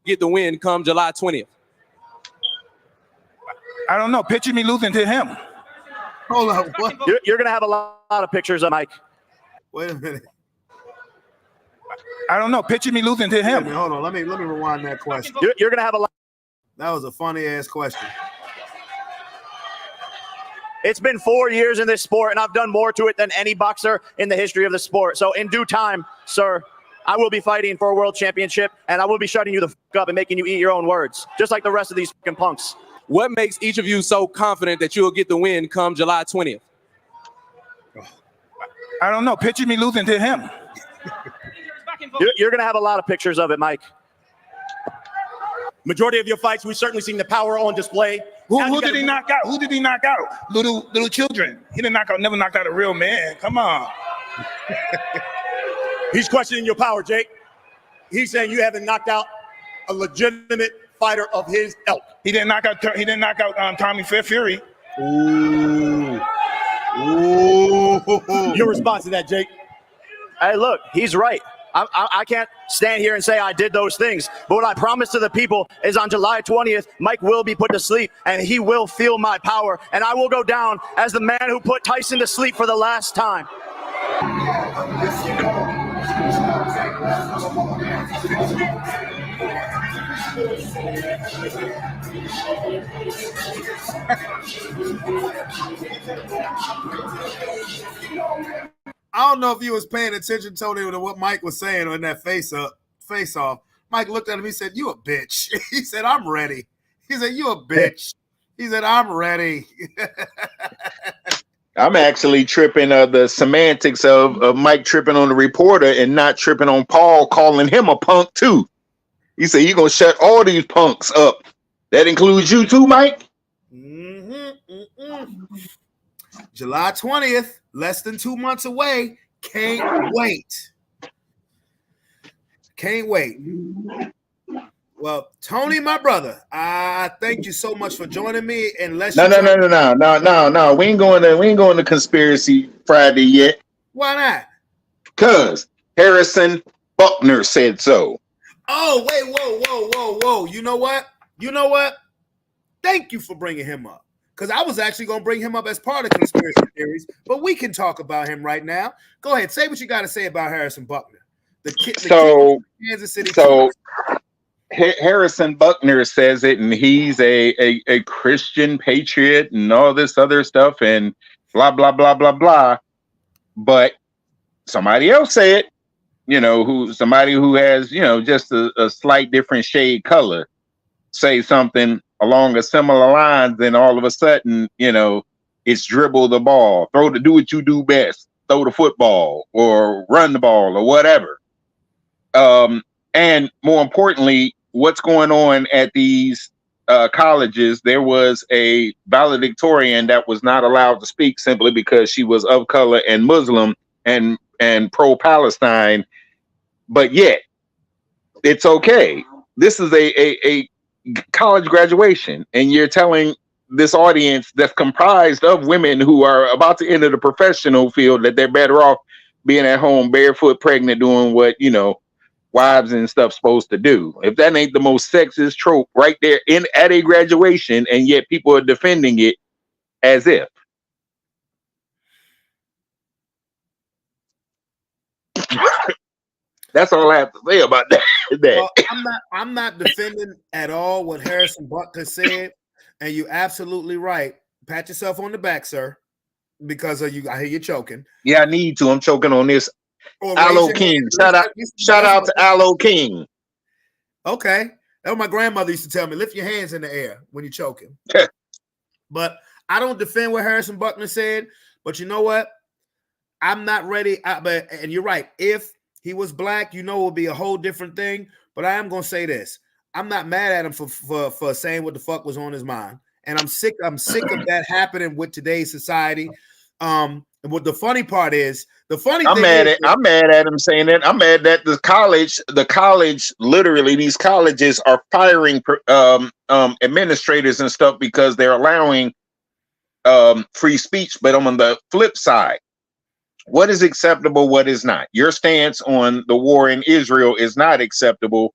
I: Get the win come July 20th.
D: I don't know. Picture me losing to him.
A: Hold on. What?
F: You're going to have a lot of pictures of Mike.
A: Wait a minute.
D: I don't know. Picture me losing to him.
A: Hold on. Let me rewind that question.
F: You're going to have a lot.
A: That was a funny ass question.
F: It's been 4 years in this sport, and I've done more to it than any boxer in the history of the sport. So in due time, sir, I will be fighting for a world championship, and I will be shutting you the fuck up and making you eat your own words, just like the rest of these fucking punks.
I: What makes each of you so confident that you'll get the win come July 20th?
D: I don't know. Picture me losing to him.
F: You're going to have a lot of pictures of it, Mike.
G: Majority of your fights, we've certainly seen the power on display.
D: Who did he knock out? Who did he knock out? Little children. He didn't never knock out a real man. Come on.
G: He's questioning your power, Jake. He's saying you haven't knocked out a legitimate fighter of his ilk.
D: He didn't knock out Tommy Fury.
A: Ooh.
G: Your response to that, Jake?
F: Hey, look, he's right. I can't stand here and say I did those things. But what I promise to the people is on July 20th, Mike will be put to sleep, and he will feel my power. And I will go down as the man who put Tyson to sleep for the last time.
A: I don't know if you was paying attention, Tony, to what Mike was saying on that face off. Mike looked at him. He said, "You a bitch." He said, "I'm ready." He said, "You a bitch." He said, "I'm ready."
B: I'm actually tripping the semantics of Mike tripping on the reporter and not tripping on Paul calling him a punk too. He said, "You're going to shut all these punks up." That includes you too, Mike?
A: July 20th, less than 2 months away. Can't wait. Can't wait. Well, Tony, my brother, I thank you so much for joining me. Unless
B: No,
A: you
B: no,
A: try,
B: no, no, no, no, no, no. We ain't going to conspiracy Friday yet.
A: why not?
B: Cause Harrison Buckner said so.
A: Oh, wait, whoa. You know what? Thank you for bringing him up. Because I was actually going to bring him up as part of conspiracy theories, but we can talk about him right now. Go ahead. Say what you got to say about Harrison Buckner. The kid from Kansas City.
B: So Harrison Buckner says it, and he's a Christian patriot and all this other stuff and blah, blah, blah, blah, blah. But somebody else said, somebody who has, just a slight different shade color say something along a similar lines, then all of a sudden, it's dribble the ball, do what you do best, throw the football or run the ball or whatever. And more importantly, what's going on at these colleges? There was a valedictorian that was not allowed to speak simply because she was of color and Muslim and pro-Palestine, but yet it's okay. This is a college graduation, and you're telling this audience that's comprised of women who are about to enter the professional field that they're better off being at home barefoot, pregnant, doing what wives and stuff supposed to do. If that ain't the most sexist trope right there at a graduation, and yet people are defending it as if. That's all I have to say about that.
A: Well, I'm not defending at all what Harrison Buckner said, and you're absolutely right. Pat yourself on the back, sir, because of you. I hear you choking.
B: Yeah, I need to. I'm choking on this. Aloe King. Shout out to Aloe King.
A: Okay. That what my grandmother used to tell me. Lift your hands in the air when you're choking. But I don't defend what Harrison Buckner said. But you know what? I'm not ready. And you're right. If he was black, it would be a whole different thing. But I am going to say this. I'm not mad at him for saying what the fuck was on his mind. And I'm sick of that happening with today's society. And what the funny part is, I'm mad
B: at him saying that. I'm mad that the college, literally, these colleges are firing administrators and stuff because they're allowing free speech. But on the flip side, what is acceptable, what is not? Your stance on the war in Israel is not acceptable,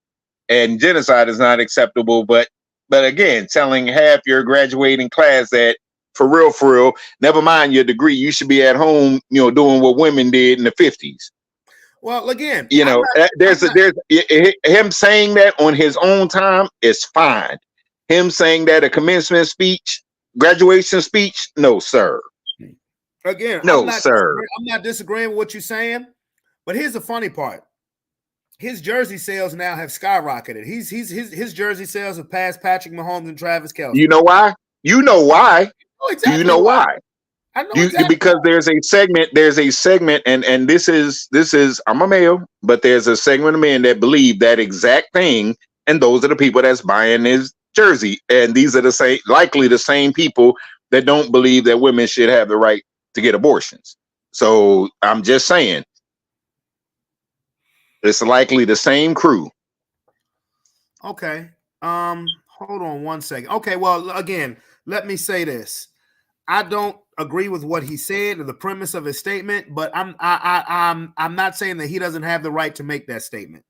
B: and genocide is not acceptable. But again, telling half your graduating class that for real, never mind your degree, you should be at home, doing what women did in the 50s.
A: Well, again,
B: there's him saying that on his own time is fine. Him saying that a commencement speech, graduation speech, no, sir.
A: Again,
B: no, sir.
A: I'm not disagreeing with what you're saying, but here's the funny part. His jersey sales now have skyrocketed. His jersey sales have passed Patrick Mahomes and Travis Kelce.
B: You know why?
A: Oh, exactly.
B: You know why?
A: I know exactly
B: because
A: why.
B: there's a segment, and this is I'm a male, but there's a segment of men that believe that exact thing, and those are the people that's buying his jersey, and these are likely the same people that don't believe that women should have the right to get abortions. So I'm just saying, it's likely the same crew.
A: Okay. Hold on one second. Okay. Well, again, let me say this. I don't agree with what he said or the premise of his statement, but I'm not saying that he doesn't have the right to make that statement.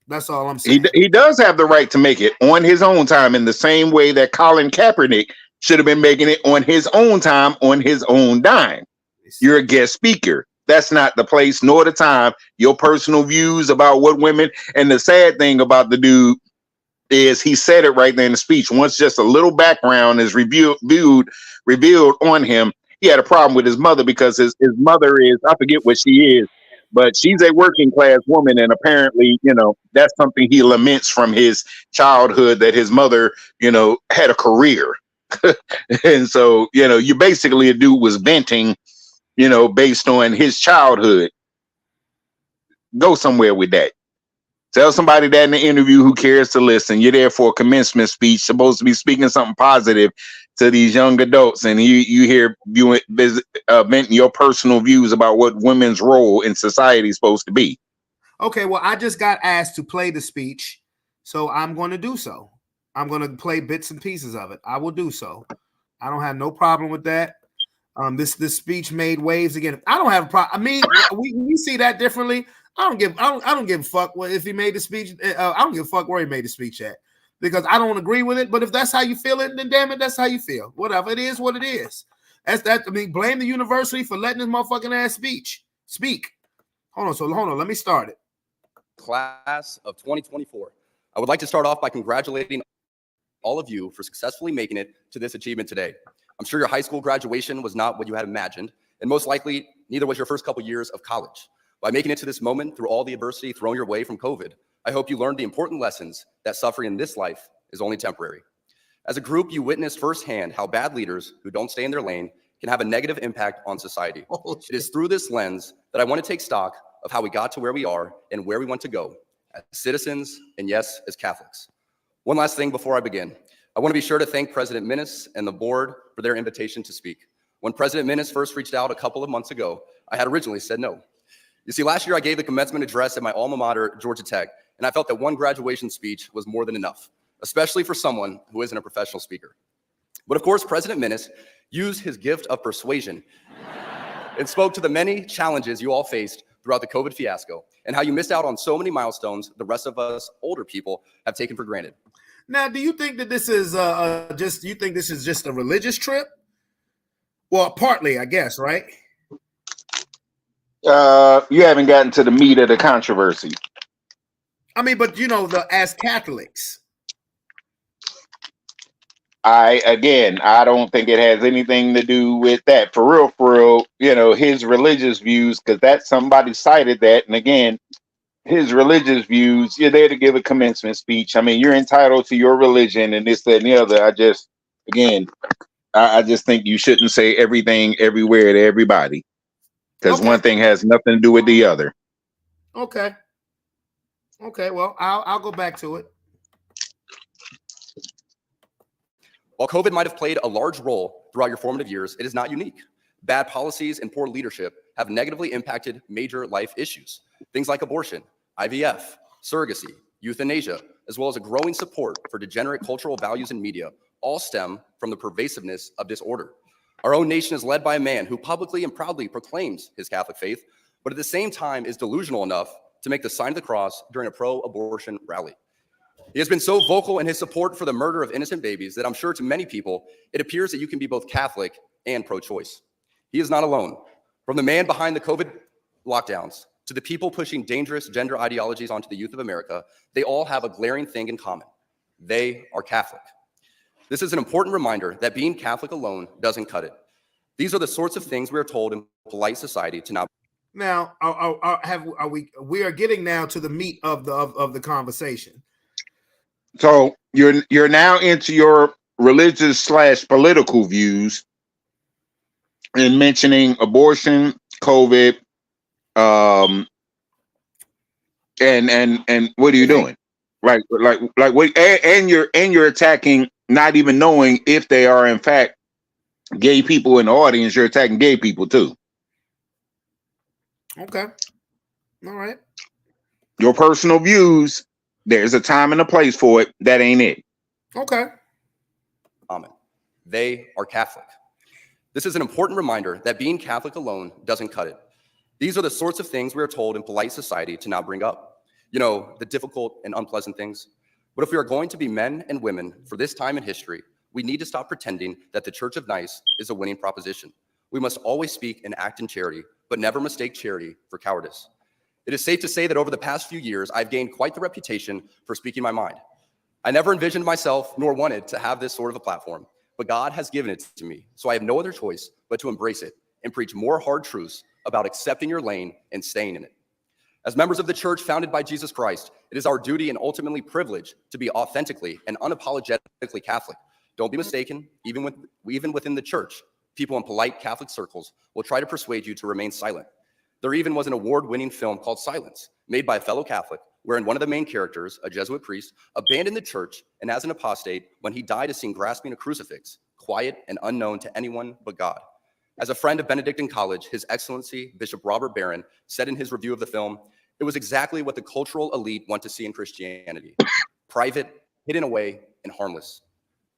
A: That's all I'm saying.
B: He does have the right to make it on his own time, in the same way that Colin Kaepernick should have been making it on his own time, on his own dime. You're a guest speaker. That's not the place nor the time. Your personal views about what women, and the sad thing about the dude is he said it right there in the speech. Once just a little background is revealed on him, he had a problem with his mother because his mother is, I forget what she is, but she's a working class woman, and apparently, that's something he laments from his childhood, that his mother, had a career. And so, you basically, a dude was venting, based on his childhood. Go somewhere with that. Tell somebody that in the interview who cares to listen. You're there for a commencement speech, supposed to be speaking something positive to these young adults, and you hear venting your personal views about what women's role in society is supposed to be.
A: Okay, well, I just got asked to play the speech, So I'm going to do so. I'm going to play bits and pieces of it. I will do so. I don't have no problem with that. This speech made waves again. I don't have a problem. I mean, we see that differently. I don't give a fuck if he made the speech. I don't give a fuck where he made the speech at, because I don't agree with it. But if that's how you feel it, then damn it, that's how you feel. Whatever it is, what it is. That's that. I mean, blame the university for letting this motherfucking ass speak. Hold on. Let me start it.
J: Class of 2024. I would like to start off by congratulating all of you for successfully making it to this achievement today. I'm sure your high school graduation was not what you had imagined, and most likely neither was your first couple years of college. By making it to this moment through all the adversity thrown your way from COVID, I hope you learned the important lessons that suffering in this life is only temporary. As a group, you witnessed firsthand how bad leaders who don't stay in their lane can have a negative impact on society. It is through this lens that I want to take stock of how we got to where we are and where we want to go as citizens and, yes, as Catholics. One last thing before I begin. I want to be sure to thank President Minnis and the board for their invitation to speak. When President Minnis first reached out a couple of months ago, I had originally said no. You see, last year I gave the commencement address at my alma mater, Georgia Tech, and I felt that one graduation speech was more than enough, especially for someone who isn't a professional speaker. But of course, President Minnis used his gift of persuasion and spoke to the many challenges you all faced throughout the COVID fiasco and how you missed out on so many milestones the rest of us older people have taken for granted.
A: Now, do you think that this is just a religious trip? Well, partly, I guess, right?
B: You haven't gotten to the meat of the controversy.
A: I mean, but as Catholics,
B: I don't think it has anything to do with that. For real, his religious views, because that's somebody cited that. And again, his religious views, you're there to give a commencement speech. I mean, you're entitled to your religion and this, that, and the other. I just think you shouldn't say everything everywhere to everybody, because one thing has nothing to do with the other.
A: Okay. Well, I'll go back to it.
J: While COVID might have played a large role throughout your formative years, it is not unique. Bad policies and poor leadership have negatively impacted major life issues. Things like abortion, IVF, surrogacy, euthanasia, as well as a growing support for degenerate cultural values in media, all stem from the pervasiveness of disorder. Our own nation is led by a man who publicly and proudly proclaims his Catholic faith, but at the same time is delusional enough to make the sign of the cross during a pro-abortion rally. He has been so vocal in his support for the murder of innocent babies that I'm sure to many people, it appears that you can be both Catholic and pro-choice. He is not alone. From the man behind the COVID lockdowns to the people pushing dangerous gender ideologies onto the youth of America, they all have a glaring thing in common. They are Catholic. This is an important reminder that being Catholic alone doesn't cut it. These are the sorts of things we are told in polite society to not.
A: Now, we are getting now to the meat of the conversation.
B: So you're now into your religious / political views and mentioning abortion, COVID, and what are you doing? Right, like what? And you're attacking, not even knowing if they are in fact gay people in the audience. You're attacking gay people too.
A: Okay, all right.
B: Your personal views. There's a time and a place for it. That ain't it.
A: Okay.
J: Amen. They are Catholic. This is an important reminder that being Catholic alone doesn't cut it. These are the sorts of things we are told in polite society to not bring up. The difficult and unpleasant things. But if we are going to be men and women for this time in history, we need to stop pretending that the Church of Nice is a winning proposition. We must always speak and act in charity, but never mistake charity for cowardice. It is safe to say that over the past few years, I've gained quite the reputation for speaking my mind. I never envisioned myself nor wanted to have this sort of a platform, but God has given it to me, so I have no other choice but to embrace it and preach more hard truths about accepting your lane and staying in it. As members of the church founded by Jesus Christ, it is our duty and ultimately privilege to be authentically and unapologetically Catholic. Don't be mistaken, even within the church, people in polite Catholic circles will try to persuade you to remain silent. There even was an award-winning film called Silence, made by a fellow Catholic, wherein one of the main characters, a Jesuit priest, abandoned the church and as an apostate, when he died, is seen grasping a crucifix, quiet and unknown to anyone but God. As a friend of Benedictine College, His Excellency Bishop Robert Barron said in his review of the film, it was exactly what the cultural elite want to see in Christianity. private, hidden away, and harmless.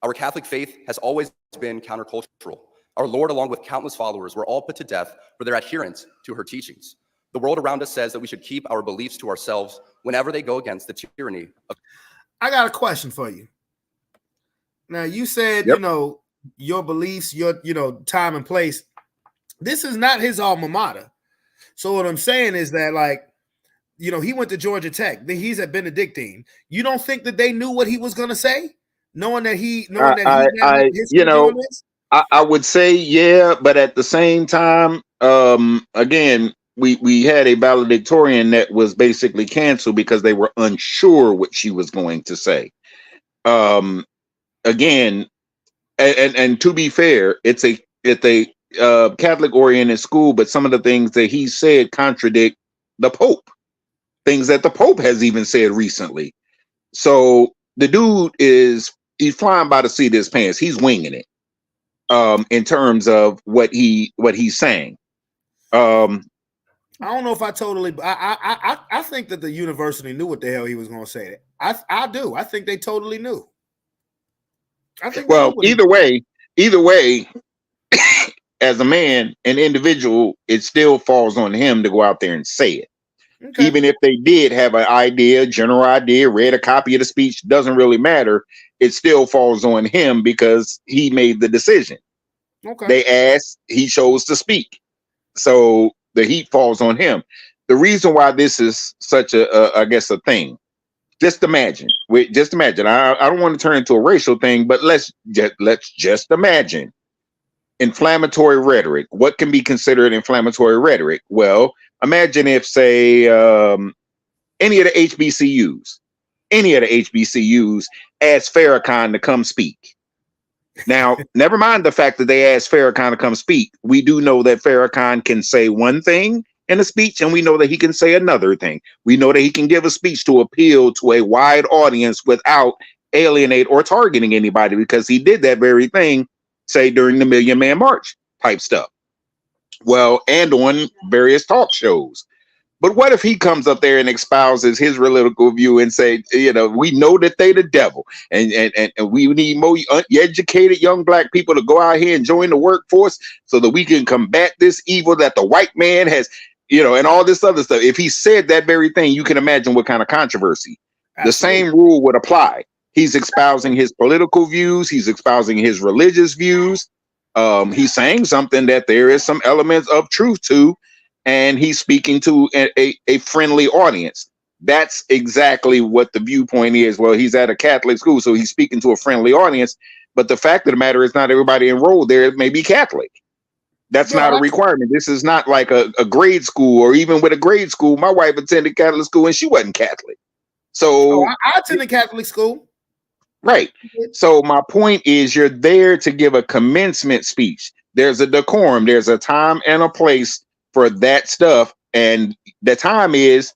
J: Our Catholic faith has always been countercultural. Our Lord, along with countless followers, were all put to death for their adherence to her teachings. The world around us says that we should keep our beliefs to ourselves whenever they go against the tyranny of.
A: I got a question for you. Now, you said,
B: Yep.
A: you know, your beliefs, your, you know, time and place. This is not his alma mater. So what I'm saying is that, like, you know, he went to Georgia Tech. He's a Benedictine. You don't think that they knew what he was going to say, knowing that he had history doing this?
B: I would say, yeah, but at the same time, again, we had a valedictorian that was basically canceled because they were unsure what she was going to say. Again, and to be fair, it's a Catholic oriented school, but some of the things that he said contradict the Pope, things that the Pope has even said recently. So the dude he's flying by the seat of his pants. He's winging it. In terms of what he's saying.
A: I don't know if I totally. I think that the university knew what the hell he was going to say. I do. I think they totally knew. I think.
B: Well, either way, as a man, an individual, it still falls on him to go out there and say it. Okay. Even if they did have an idea, general idea, read a copy of the speech, doesn't really matter. It still falls on him because he made the decision. Okay. They asked, he chose to speak. So the heat falls on him. The reason why this is such I guess, a thing, just imagine. I don't want to turn into a racial thing, but let's just imagine inflammatory rhetoric. What can be considered inflammatory rhetoric? Well, imagine if, say, any of the HBCUs asked Farrakhan to come speak. Now, never mind the fact that they asked Farrakhan to come speak. We do know that Farrakhan can say one thing in a speech, and we know that he can say another thing. We know that he can give a speech to appeal to a wide audience without alienate or targeting anybody, because he did that very thing, say, during the Million Man March type stuff. Well, and on various talk shows. But what if he comes up there and espouses his political view and say, you know, we know that they the devil, and we need more educated young black people to go out here and join the workforce so that we can combat this evil that the white man has, you know, and all this other stuff. If he said that very thing, you can imagine what kind of controversy. Absolutely. The same rule would apply. He's espousing his political views. He's espousing his religious views. He's saying something that there is some elements of truth to, and he's speaking to a friendly audience. That's exactly what the viewpoint is. Well, he's at a Catholic school, so he's speaking to a friendly audience. But the fact of the matter is, not everybody enrolled there may be Catholic. That's not a requirement. This is not like a grade school, or even with a grade school. My wife attended Catholic school and she wasn't Catholic. So
A: I attended Catholic school.
B: Right. So my point is, you're there to give a commencement speech. There's a decorum. There's a time and a place for that stuff. And the time is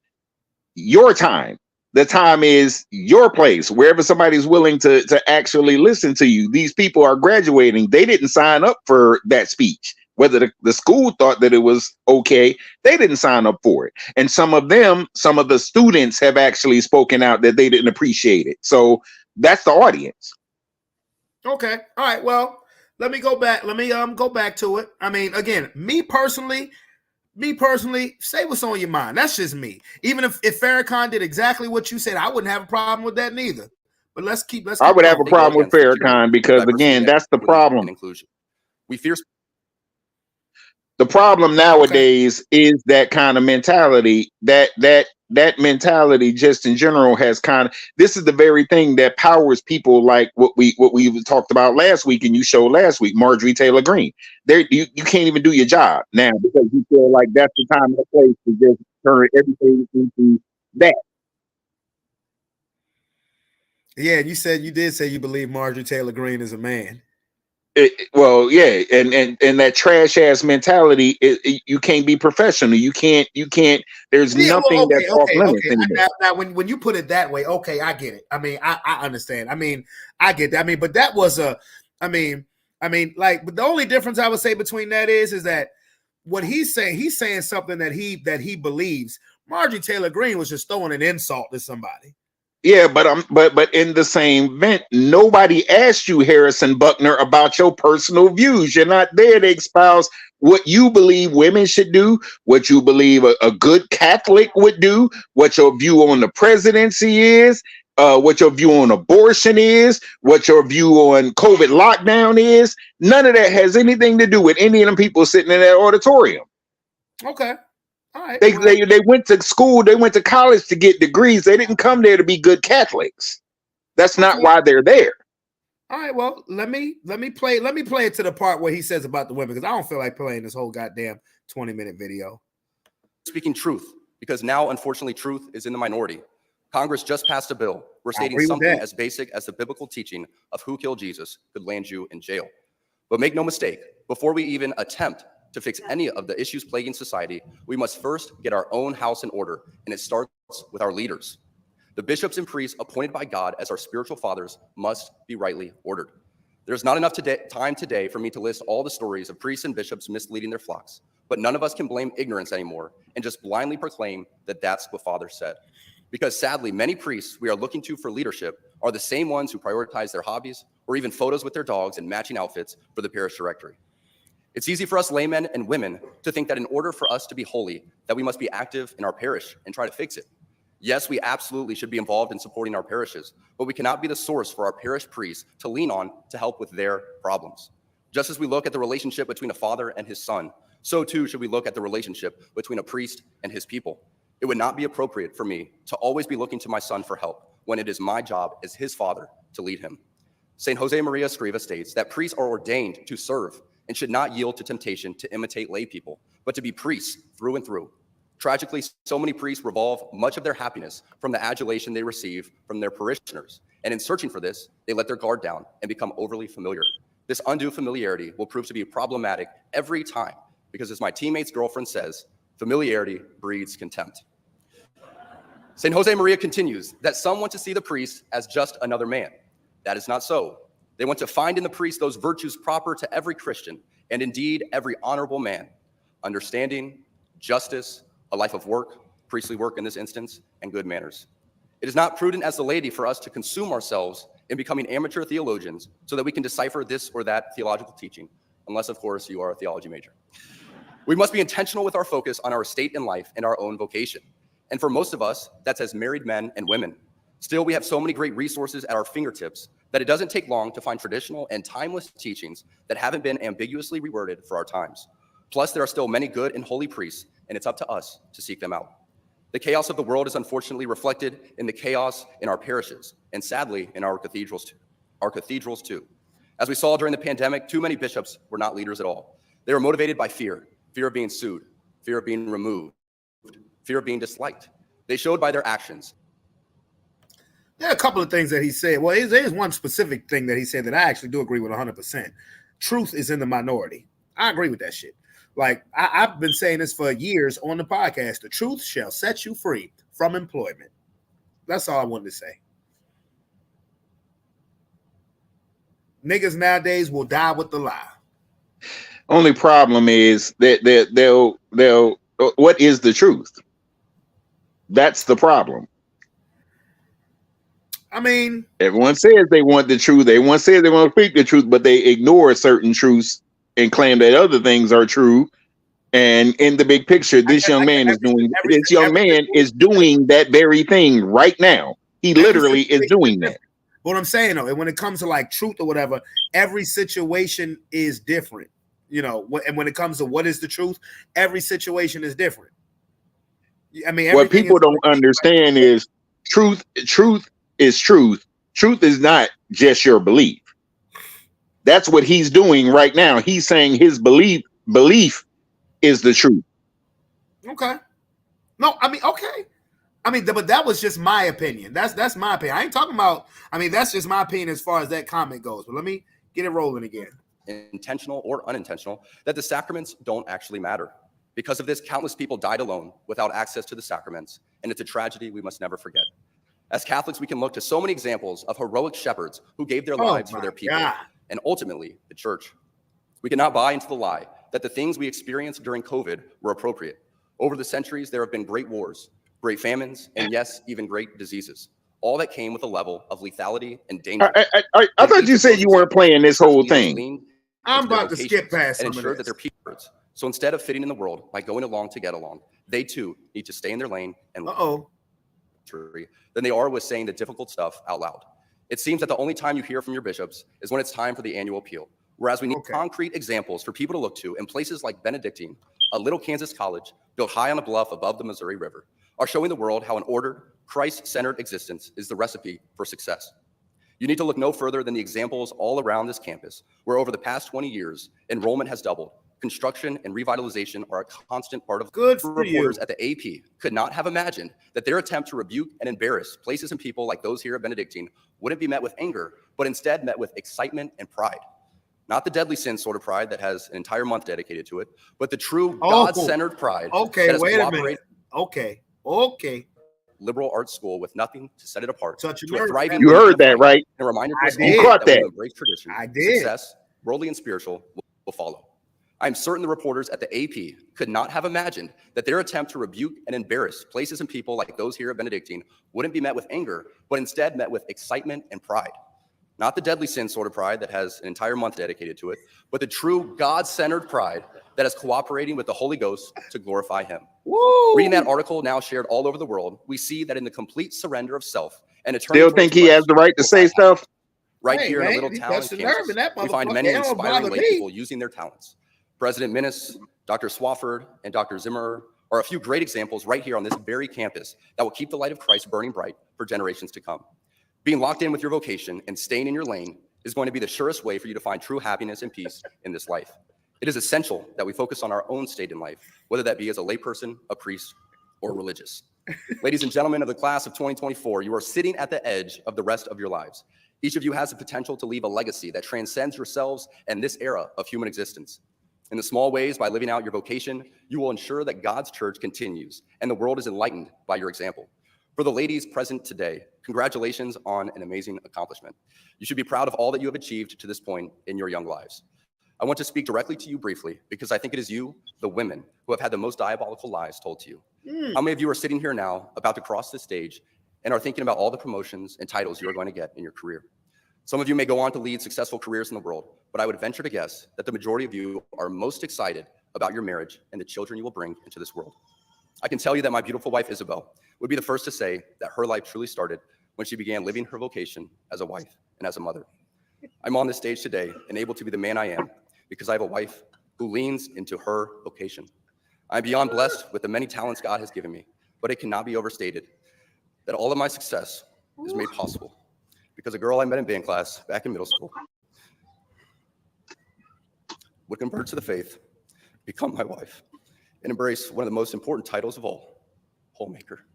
B: your time. The time is your place, wherever somebody's willing to actually listen to you. These people are graduating. They didn't sign up for that speech. Whether the school thought that it was okay, they didn't sign up for it. And some of the students have actually spoken out that they didn't appreciate it. So that's the audience.
A: Okay. All right. Well, let me go back. Let me go back to it. I mean, again, me personally, say what's on your mind. That's just me. Even if Farrakhan did exactly what you said, I wouldn't have a problem with that neither. But let's keep
B: I would have a problem with Farrakhan because, again, that's the problem.
J: Inclusion. We fear.
B: The problem nowadays is that kind of mentality. That mentality, just in general, has kind of. This is the very thing that powers people like what we talked about last week, and you showed last week, Marjorie Taylor Greene. There, you can't even do your job now because you feel like that's the time and the place to just turn everything into that.
A: Yeah, you did say you believe Marjorie Taylor Greene is a man.
B: Well, yeah, and that trash ass mentality, you can't be professional. You can't. There's nothing that's off limits anymore.
A: Now, when you put it that way, okay, I get it. I mean, I understand. I mean, I get that. I mean, but that was but the only difference I would say between that is that what he's saying something that he believes. Marjorie Taylor Greene was just throwing an insult to somebody.
B: Yeah, but in the same event, nobody asked you, Harrison Buckner, about your personal views. You're not there to espouse what you believe women should do, what you believe a good Catholic would do, what your view on the presidency is, what your view on abortion is, what your view on COVID lockdown is. None of that has anything to do with any of them people sitting in that auditorium.
A: Okay. All right.
B: They went to school, they went to college to get degrees. They didn't come there to be good Catholics. That's not why they're there.
A: All right. Well, let me play it to the part where he says about the women, because I don't feel like playing this whole goddamn 20-minute video.
J: Speaking truth, because now, unfortunately, truth is in the minority. Congress just passed a bill. We're stating something as basic as the biblical teaching of who killed Jesus could land you in jail. But make no mistake, before we even attempt to fix any of the issues plaguing society, we must first get our own house in order, and it starts with our leaders. The bishops and priests appointed by God as our spiritual fathers must be rightly ordered. There's not enough time today for me to list all the stories of priests and bishops misleading their flocks, but none of us can blame ignorance anymore and just blindly proclaim that that's what Father said. Because sadly, many priests we are looking to for leadership are the same ones who prioritize their hobbies or even photos with their dogs and matching outfits for the parish directory. It's easy for us laymen and women to think that in order for us to be holy, that we must be active in our parish and try to fix it. Yes, we absolutely should be involved in supporting our parishes, but we cannot be the source for our parish priests to lean on to help with their problems. Just as we look at the relationship between a father and his son, so too should we look at the relationship between a priest and his people. It would not be appropriate for me to always be looking to my son for help when it is my job as his father to lead him. St. Jose Maria Escriva states that priests are ordained to serve and should not yield to temptation to imitate lay people, but to be priests through and through. Tragically, so many priests revolve much of their happiness from the adulation they receive from their parishioners. And in searching for this, they let their guard down and become overly familiar. This undue familiarity will prove to be problematic every time, because as my teammate's girlfriend says, familiarity breeds contempt. St. Jose Maria continues that some want to see the priest as just another man. That is not so. They want to find in the priest those virtues proper to every Christian, and indeed every honorable man: understanding, justice, a life of work, priestly work in this instance, and good manners. It is not prudent as the laity for us to consume ourselves in becoming amateur theologians so that we can decipher this or that theological teaching, unless, of course, you are a theology major. We must be intentional with our focus on our state in life and our own vocation. And for most of us, that's as married men and women. Still, we have so many great resources at our fingertips that it doesn't take long to find traditional and timeless teachings that haven't been ambiguously reworded for our times. Plus, there are still many good and holy priests, and it's up to us to seek them out. The chaos of the world is unfortunately reflected in the chaos in our parishes, and sadly, in our cathedrals too. As we saw during the pandemic, too many bishops were not leaders at all. They were motivated by fear of being sued, fear of being removed, fear of being disliked. They showed by their actions.
A: There are a couple of things that he said. Well, there's one specific thing that he said that I actually do agree with 100%. Truth is in the minority. I agree with that shit. Like, I've been saying this for years on the podcast. The truth shall set you free from employment. That's all I wanted to say. Niggas nowadays will die with the lie.
B: Only problem is that they'll what is the truth? That's the problem.
A: I mean,
B: everyone says they want the truth. Everyone says they want to speak the truth, but they ignore certain truths and claim that other things are true. And in the big picture, this young man is doing that very thing right now. He literally is doing that.
A: What I'm saying, though, and when it comes to like truth or whatever, every situation is different. You know, and when it comes to what is the truth, every situation is different. I mean,
B: what people don't understand is truth is truth. Truth is not just your belief. That's what he's doing right now. He's saying his belief is the truth.
A: Okay. No, I mean, okay. I mean, but that was just my opinion. That's my opinion. I ain't talking about, I mean, that's just my opinion as far as that comment goes. But let me get it rolling again.
J: Intentional or unintentional, that the sacraments don't actually matter. Because of this, countless people died alone without access to the sacraments, and it's a tragedy we must never forget. As Catholics, we can look to so many examples of heroic shepherds who gave their lives for their people, and ultimately, the church. We cannot buy into the lie that the things we experienced during COVID were appropriate. Over the centuries, there have been great wars, great famines, and yes, even great diseases. all that came with a level of lethality and danger.
B: I thought you said you weren't playing this whole thing.
A: I'm about to skip past
J: and
A: some
J: ensure
A: of
J: that
A: this.
J: they're peers. So instead of fitting in the world by going along to get along, they too need to stay in their lane and than they are with saying the difficult stuff out loud. It seems that the only time you hear from your bishops is when it's time for the annual appeal, whereas we need concrete examples for people to look to in places like Benedictine, a little Kansas college built high on a bluff above the Missouri River, are showing the world how an ordered, Christ-centered existence is the recipe for success. You need to look no further than the examples all around this campus, where over the past 20 years, enrollment has doubled. Construction and revitalization are a constant part of reporters at the AP could not have imagined that their attempt to rebuke and embarrass places and people like those here at Benedictine wouldn't be met with anger, but instead met with excitement and pride. Not the deadly sin sort of pride that has an entire month dedicated to it, but the true God-centered pride.
A: Okay, wait a minute. Okay.
J: Liberal arts school with nothing to set it apart.
A: Such a
J: to a thriving
B: you heard that, right?
J: And a reminder
B: I did. You caught that.
J: Embrace tradition.
A: I did.
J: Success, worldly and spiritual, will follow. I'm certain the reporters at the AP could not have imagined that their attempt to rebuke and embarrass places and people like those here at Benedictine wouldn't be met with anger, but instead met with excitement and pride. Not the deadly sin sort of pride that has an entire month dedicated to it, but the true God-centered pride that is cooperating with the Holy Ghost to glorify him.
A: Woo!
J: Reading that article now shared all over the world, we see that in the complete surrender of self and eternity.
B: Still think he has the right to say stuff?
J: Right here in a little town in Kansas, we find many inspiring lay people using their talents. President Minnis, Dr. Swafford, and Dr. Zimmerer are a few great examples right here on this very campus that will keep the light of Christ burning bright for generations to come. Being locked in with your vocation and staying in your lane is going to be the surest way for you to find true happiness and peace in this life. It is essential that we focus on our own state in life, whether that be as a layperson, a priest, or religious. Ladies and gentlemen of the class of 2024, you are sitting at the edge of the rest of your lives. Each of you has the potential to leave a legacy that transcends yourselves and this era of human existence. In the small ways, by living out your vocation, you will ensure that God's church continues and the world is enlightened by your example. For the ladies present today, congratulations on an amazing accomplishment. You should be proud of all that you have achieved to this point in your young lives. I want to speak directly to you briefly because I think it is you, the women, who have had the most diabolical lies told to you. How many of you are sitting here now about to cross this stage and are thinking about all the promotions and titles you are going to get in your career? Some of you may go on to lead successful careers in the world, but I would venture to guess that the majority of you are most excited about your marriage and the children you will bring into this world. I can tell you that my beautiful wife, Isabel, would be the first to say that her life truly started when she began living her vocation as a wife and as a mother. I'm on this stage today and able to be the man I am because I have a wife who leans into her vocation. I'm beyond blessed with the many talents God has given me, but it cannot be overstated that all of my success is made possible because a girl I met in band class back in middle school would convert to the faith, become my wife, and embrace one of the most important titles of all, homemaker.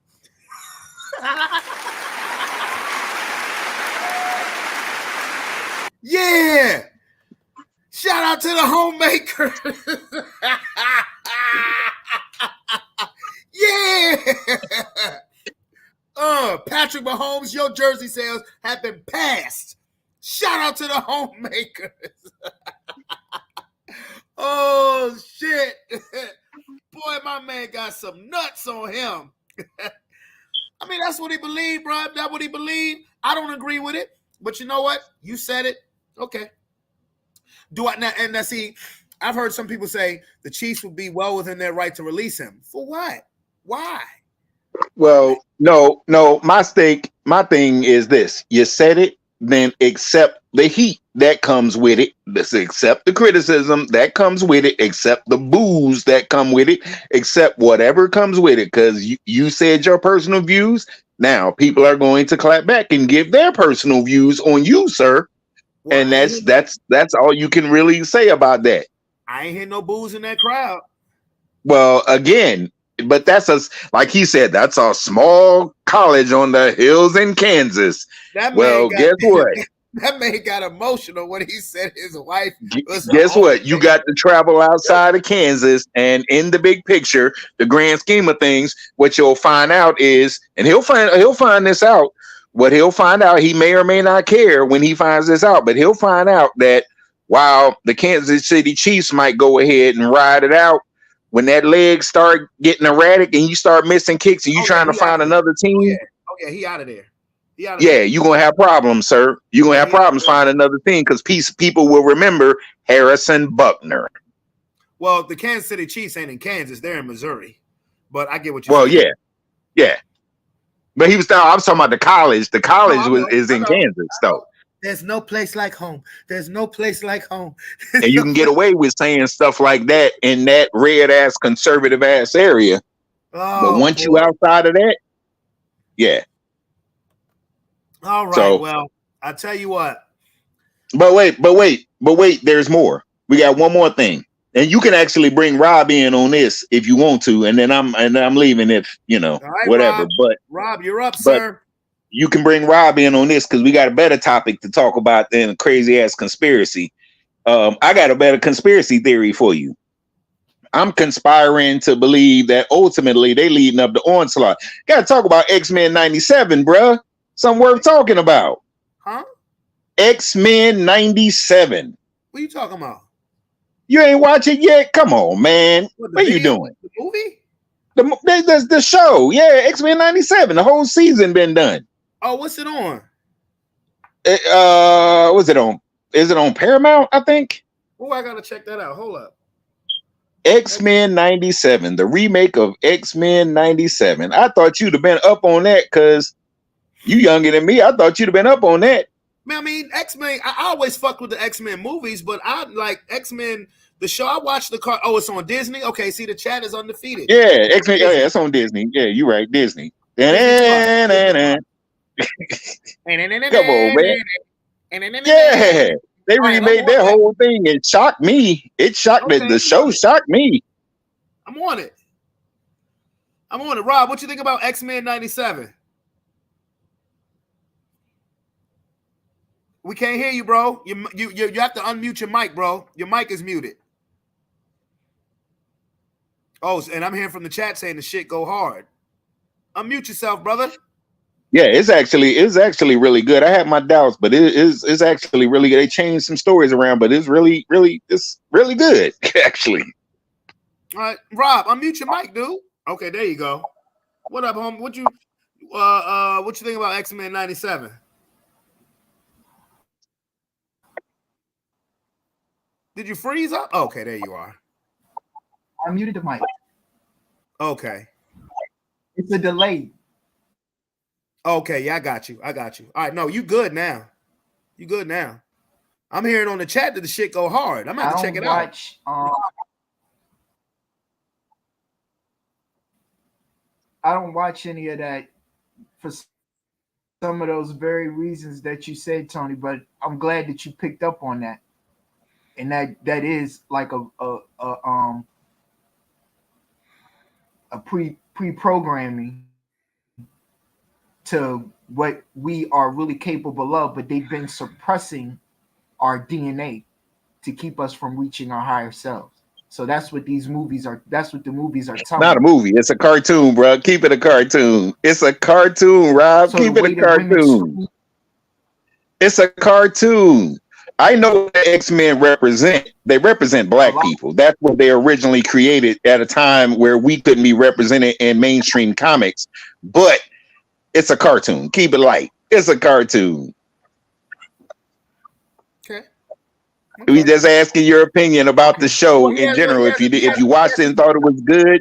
A: Yeah! Shout out to the homemaker. Yeah! Patrick Mahomes, your jersey sales have been passed. Shout out to the homemakers. Oh, shit. Boy, my man got some nuts on him. I mean, that's what he believed, bro. That's what he believed. I don't agree with it. But you know what? You said it. Okay. Do I now? And now, see, I've heard some people say the Chiefs would be well within their right to release him. For what? Why?
B: Well, no. My thing is this: you said it, then accept the heat that comes with it. Let's accept the criticism that comes with it. Accept the boos that come with it. Accept whatever comes with it, because you said your personal views. Now people are going to clap back and give their personal views on you, sir. Well, and that's all you can really say about that.
A: I ain't hear no boos in that crowd.
B: Well, again, but that's like he said, that's a small college on the hills in Kansas. Guess what?
A: That man got emotional when he said his wife was.
B: Guess what? You got to travel outside of Kansas, and in the big picture, the grand scheme of things, what you'll find out is, and he'll find this out. What he'll find out, he may or may not care when he finds this out, but he'll find out that while the Kansas City Chiefs might go ahead and ride it out, when that leg start getting erratic and you start missing kicks and you trying to find another team.
A: Oh yeah, he out of there.
B: Yeah, you're gonna have problems, sir. You're gonna have problems finding another thing because people will remember Harrison Buckner.
A: Well, the Kansas City Chiefs ain't in Kansas; they're in Missouri. But I get what you're saying.
B: Well, yeah. But he was down. I was talking about the college. The college is in Kansas, though.
A: There's no place like home. There's no place like home.
B: And you can get away with saying stuff like that in that red ass conservative ass area. But once you outside of that, yeah.
A: All right. Well, I tell you what.
B: But wait. There's more. We got one more thing, and you can actually bring Rob in on this if you want to, and then I'm leaving if whatever.
A: Rob.
B: But
A: Rob, you're up, sir.
B: You can bring Rob in on this because we got a better topic to talk about than a crazy ass conspiracy. I got a better conspiracy theory for you. I'm conspiring to believe that ultimately they leading up to onslaught. Got to talk about X-Men 97, bruh. Something worth talking about.
A: Huh?
B: X-Men 97.
A: What are you talking about?
B: You ain't watch it yet? Come on, man. What are you doing?
A: The movie?
B: The show. Yeah, X-Men 97. The whole season been done.
A: Oh, what's it on?
B: What's it on? Is it on Paramount, I think?
A: Oh, I gotta check that out. Hold up.
B: X-Men 97, the remake of X-Men 97. I thought you'd have been up on that because you younger than me. I thought you'd have been up on that.
A: Man, I mean, X-Men, I always fucked with the X-Men movies, but I like X-Men, the show. I watched the car. Oh, it's on Disney? Okay, see, the chat is undefeated.
B: Yeah, X-Men, yeah, it's on Disney. Yeah, you're right, Disney. Come on, man. Yeah, they remade that whole thing. It shocked me. It shocked the show shocked me.
A: I'm on it. Rob, what you think about X-Men 97? We can't hear you, bro. You have to unmute your mic, bro. Your mic is muted. Oh, and I'm hearing from the chat saying the shit go hard. Unmute yourself, brother.
B: Yeah, it's actually really good. I had my doubts, but it's actually really good. They changed some stories around, but it's really good, actually.
A: All right, Rob, unmute your mic, dude. Okay, there you go. What up, home? What you think about X-Men 97? Did you freeze up? Okay, there you are.
K: I muted the mic.
A: Okay.
K: It's a delay.
A: Okay, yeah, I got you. All right, no, you good now. I'm hearing on the chat that the shit go hard. I'm gonna have to check it out.
K: I don't watch any of that for some of those very reasons that you said, Tony, but I'm glad that you picked up on that. And that is like a pre-programming to what we are really capable of, but they've been suppressing our DNA to keep us from reaching our higher selves. So that's what these movies are. That's what the movies are telling.
B: Not a movie. It's a cartoon, bro. Keep it a cartoon. It's a cartoon, Rob. Keep it a cartoon. It's a cartoon. I know what the X-Men represent. They represent black people. That's what they originally created at a time where we couldn't be represented in mainstream comics. But it's a cartoon. Keep it light. It's a cartoon.
A: Okay.
B: We just asking your opinion about the show in general. If you watched it and thought it was good.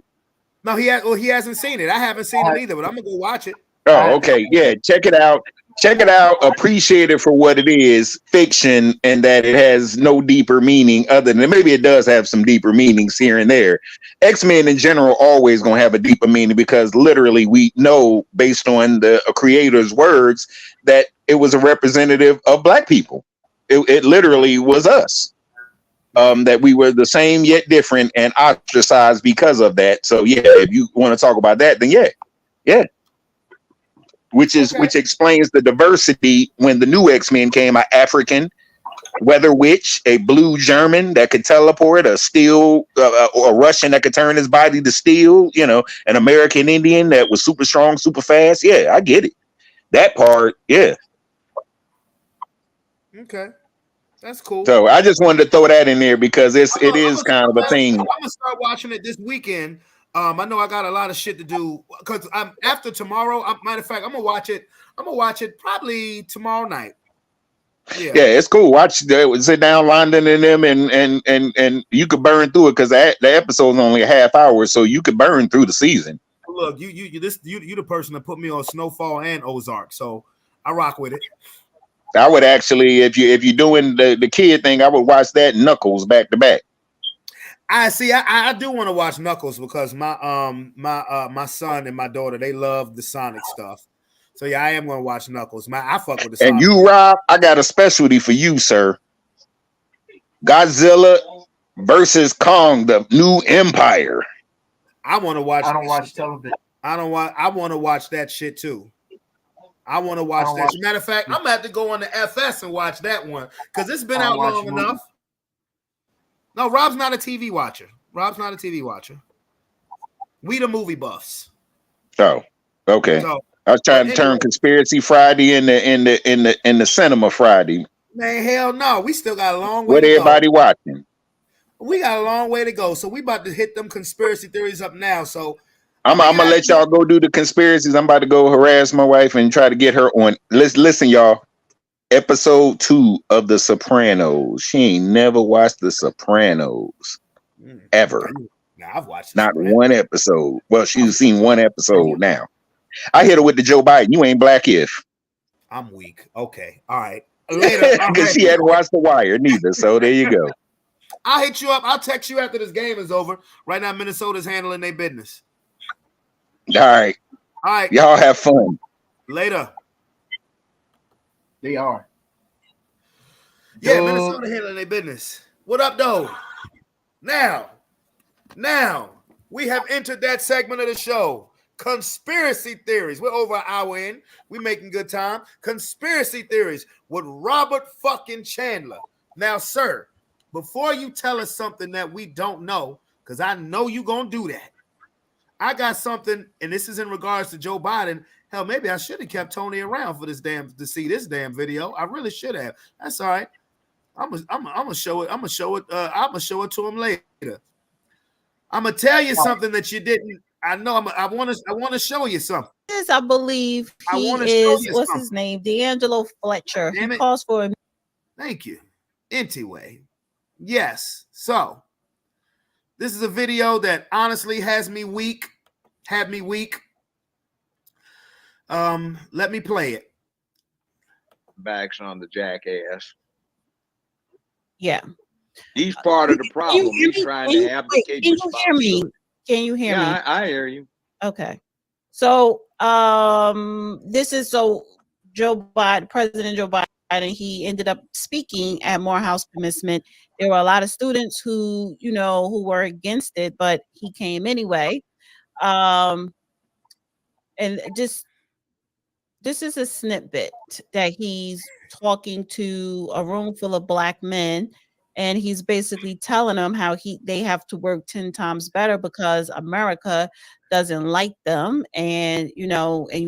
A: No, he hasn't seen it. I haven't seen it either, but I'm gonna go watch it.
B: Oh, okay. Yeah, check it out. Check it out. Appreciate it for what it is, fiction, and that it has no deeper meaning other than maybe it does have some deeper meanings here and there. X-Men in general always gonna have a deeper meaning because literally we know based on the creator's words that it was a representative of black people. It literally was us. That we were the same yet different and ostracized because of that. So yeah, if you want to talk about that, then yeah. Which explains the diversity when the new X-Men came, an African weather witch, a blue German that could teleport, a steel or a Russian that could turn his body to steel, an American Indian that was super strong, super fast. Yeah, I get it. That part, yeah.
A: Okay. That's cool.
B: So I just wanted to throw that in there because it is kind of a thing.
A: I'm gonna start watching it this weekend. I know I got a lot of shit to do because I'm after tomorrow. Matter of fact, I'm gonna watch it. I'm gonna watch it probably tomorrow night.
B: Yeah, it's cool. Watch, sit down, London and them, and you could burn through it because the episode's only a half hour, so you could burn through the season.
A: Look, you the person that put me on Snowfall and Ozark, so I rock with it.
B: I would actually, if you're doing the kid thing, I would watch that Knuckles back to back.
A: I see. I do want to watch Knuckles because my son and my daughter, they love the Sonic stuff. So yeah, I am gonna watch Knuckles. I fuck with the Sonic.
B: And you, Rob, I got a specialty for you, sir. Godzilla versus Kong, the new Empire.
A: I want to watch.
K: I don't watch television.
A: I want to watch that shit too. I want to watch that. Matter of fact, I'm gonna have to go on the FS and watch that one because it's been out long enough. No, Rob's not a TV watcher. We the movie buffs.
B: Oh, okay.
A: So,
B: I was trying to turn Conspiracy Friday in the Cinema Friday.
A: Man, hell no. We still got a long way
B: What
A: to
B: everybody
A: go.
B: watching?
A: We got a long way to go. So we about to hit them conspiracy theories up now. So
B: I'm gonna let y'all go do the conspiracies. I'm about to go harass my wife and try to get her on. Listen, y'all. Episode 2 of The Sopranos. She ain't never watched The Sopranos ever.
A: Now I've watched
B: not one episode. Well, she's seen one episode now. I hit her with the Joe Biden. You ain't black if.
A: I'm weak. Okay. All right. Later.
B: Because she hadn't watched The Wire neither. So there you go.
A: I'll hit you up. I'll text you after this game is over. Right now, Minnesota's handling their business.
B: All right.
A: All right.
B: Y'all have fun.
A: Later.
K: They are.
A: Yeah, Minnesota handling their business. What up, though? Now, we have entered that segment of the show. Conspiracy theories. We're over an hour in. We're making good time. Conspiracy theories with Robert fucking Chandler. Now, sir, before you tell us something that we don't know, because I know you're going to do that, I got something, and this is in regards to Joe Biden. Hell, maybe I should have kept Tony around for to see this damn video. I really should have. That's all right. I'm gonna show it. I'm gonna show it to him later. I'm gonna tell you something that you didn't. I know. I want to show you something.
L: Yes, I believe he is. What's his name? D'Angelo Fletcher. He calls for him.
A: Thank you. Anyway, yes. So this is a video that honestly had me weak. Let me play it.
M: Backs on the jackass.
L: Yeah.
M: He's part of the problem. He's trying to abdicate.
L: Can you hear me? Can you hear me?
M: Yeah, I hear you.
L: Okay. So this is Joe Biden, President Joe Biden, he ended up speaking at Morehouse commencement. There were a lot of students who were against it, but he came anyway. And this is a snippet that he's talking to a room full of black men, and he's basically telling them how they have to work 10 times better because America doesn't like them, and you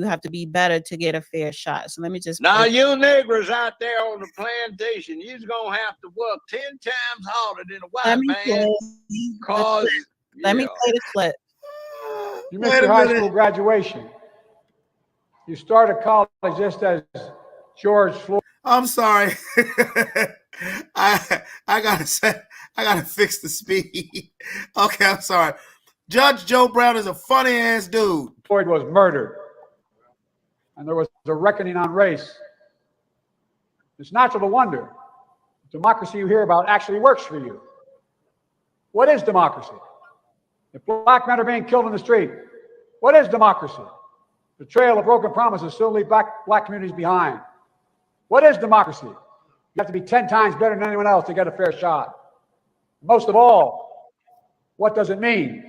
L: have to be better to get a fair shot. So let me just
M: now you niggers out there on the plantation, you're gonna have to work 10 times harder than a white man.
L: Let me play the clip.
N: You missed your high school graduation. You started college just as George Floyd.
A: I'm sorry. I gotta fix the speed. Okay, I'm sorry. Judge Joe Brown is a funny ass dude.
N: Floyd was murdered, and there was a reckoning on race. It's natural to wonder. Democracy you hear about actually works for you. What is democracy? If black men are being killed in the street, what is democracy? The trail of broken promises still leave black communities behind. What is democracy? You have to be 10 times better than anyone else to get a fair shot. Most of all, what does it mean?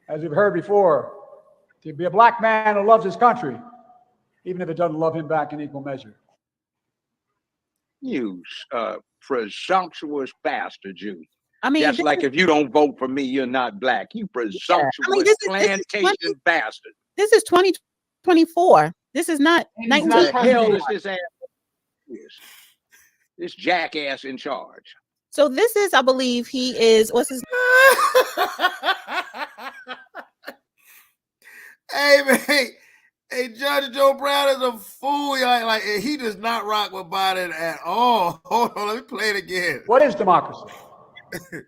N: As we've heard before, to be a black man who loves his country, even if it doesn't love him back in equal measure.
M: You presumptuous bastard, you.
L: I mean,
M: just like if you don't vote for me, you're not black. You presumptuous plantation bastard.
L: This is 2024. This is not 19.
M: What the hell is this ass? This jackass in charge.
L: So this is, I believe, he is. What's his?
A: Hey man, hey Judge Joe Brown is a fool. Like he does not rock with Biden at all. Hold on, let me play it again.
N: What is democracy?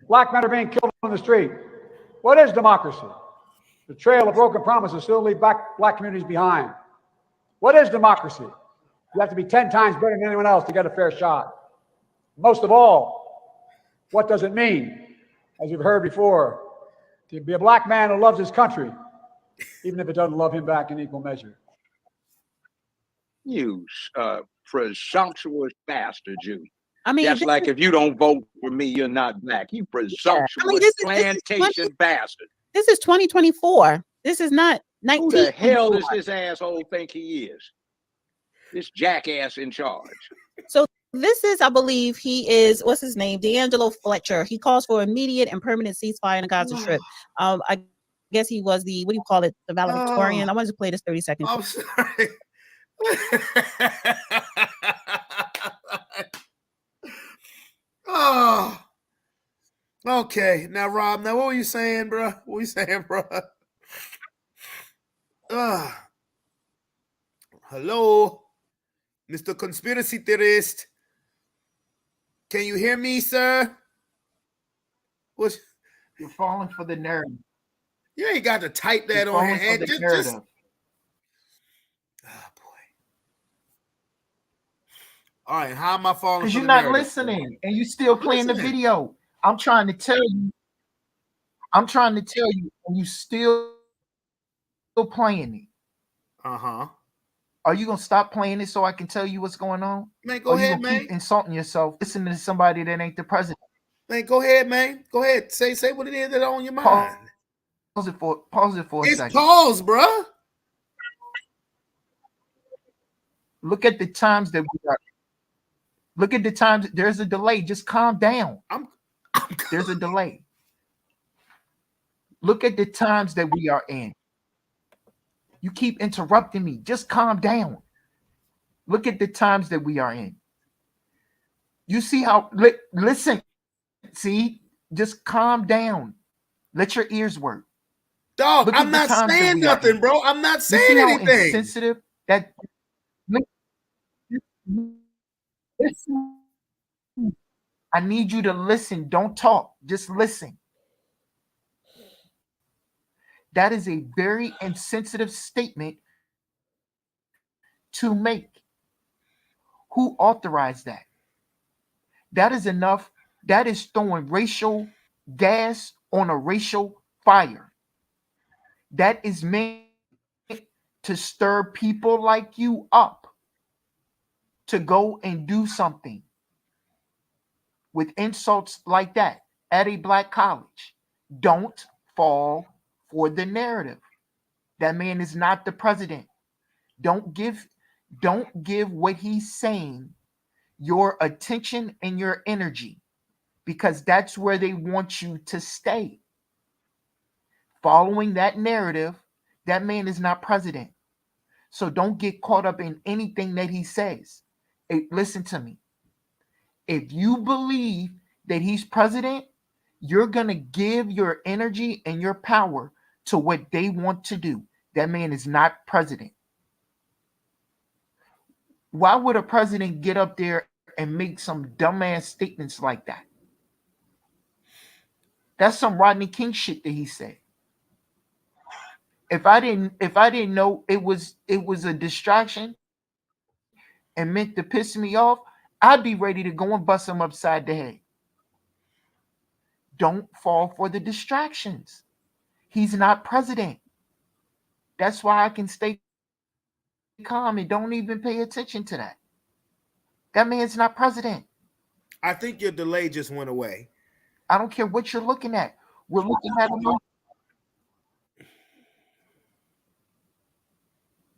N: Black men are being killed on the street. What is democracy? The trail of broken promises still leave black communities behind. What is democracy? You have to be 10 times better than anyone else to get a fair shot. Most of all, what does it mean, as you've heard before, to be a black man who loves his country, even if it doesn't love him back in equal measure?
M: You presumptuous bastard, you.
L: I mean,
M: that's like if you don't vote for me, you're not black. You presumptuous plantation bastard.
L: This is 2024. This is not 19.
M: Who the hell does this asshole think he is? This jackass in charge.
L: So this is, I believe, he is, what's his name? D'Angelo Fletcher. He calls for immediate and permanent ceasefire in the Gaza Strip. I guess he was the, what do you call it? The valedictorian. I wanted to play this 30 seconds.
A: I'm sorry. Oh, okay. Now, Rob, now what were you saying, bro? What were you saying, bro? Hello, Mr. Conspiracy Theorist. Can you hear me, sir?
K: You're falling for the narrative.
A: You ain't got to type that on your hand. Just... Oh, boy. All right, how am I falling?
K: Because you're not listening and you still playing the video. I'm trying to tell you. I'm trying to tell you, and you still playing it.
A: Uh-huh.
K: Are you gonna stop playing it so I can tell you what's going on?
A: Man, go ahead, man.
K: Keep insulting yourself, listening to somebody that ain't the president.
A: Man, go ahead, man. Go ahead. Say what it is that's on your mind.
K: Pause it for a second.
A: It's pause, bro.
K: Look at the times that we are. Look at the times. There's a delay. Just calm down. There's a delay. Look at the times that we are in. You keep interrupting me. Just calm down. Look at the times that we are in. You see how, listen, see, just calm down. Let your ears work.
A: Dog, I'm not saying nothing, bro. I'm not saying anything.
K: Insensitive that. Listen. I need you to listen. Don't talk. Just listen. That is a very insensitive statement to make. Who authorized that? That is enough. That is throwing racial gas on a racial fire. That is meant to stir people like you up to go and do something with insults like that at a black college. Don't fall for the narrative. That man is not the president. Don't give what he's saying your attention and your energy, because that's where they want you to stay. Following that narrative, that man is not president. So don't get caught up in anything that he says. Listen to me. If you believe that he's president, you're going to give your energy and your power to what they want to do. That man is not president. Why would a president get up there and make some dumbass statements like that? That's some Rodney King shit that he said. If I didn't know it was a distraction and meant to piss me off, I'd be ready to go and bust him upside the head. Don't fall for the distractions. He's not president. That's why I can stay calm and don't even pay attention to that. That man's not president.
A: I think your delay just went away.
K: I don't care what you're looking at. We're looking at a movie.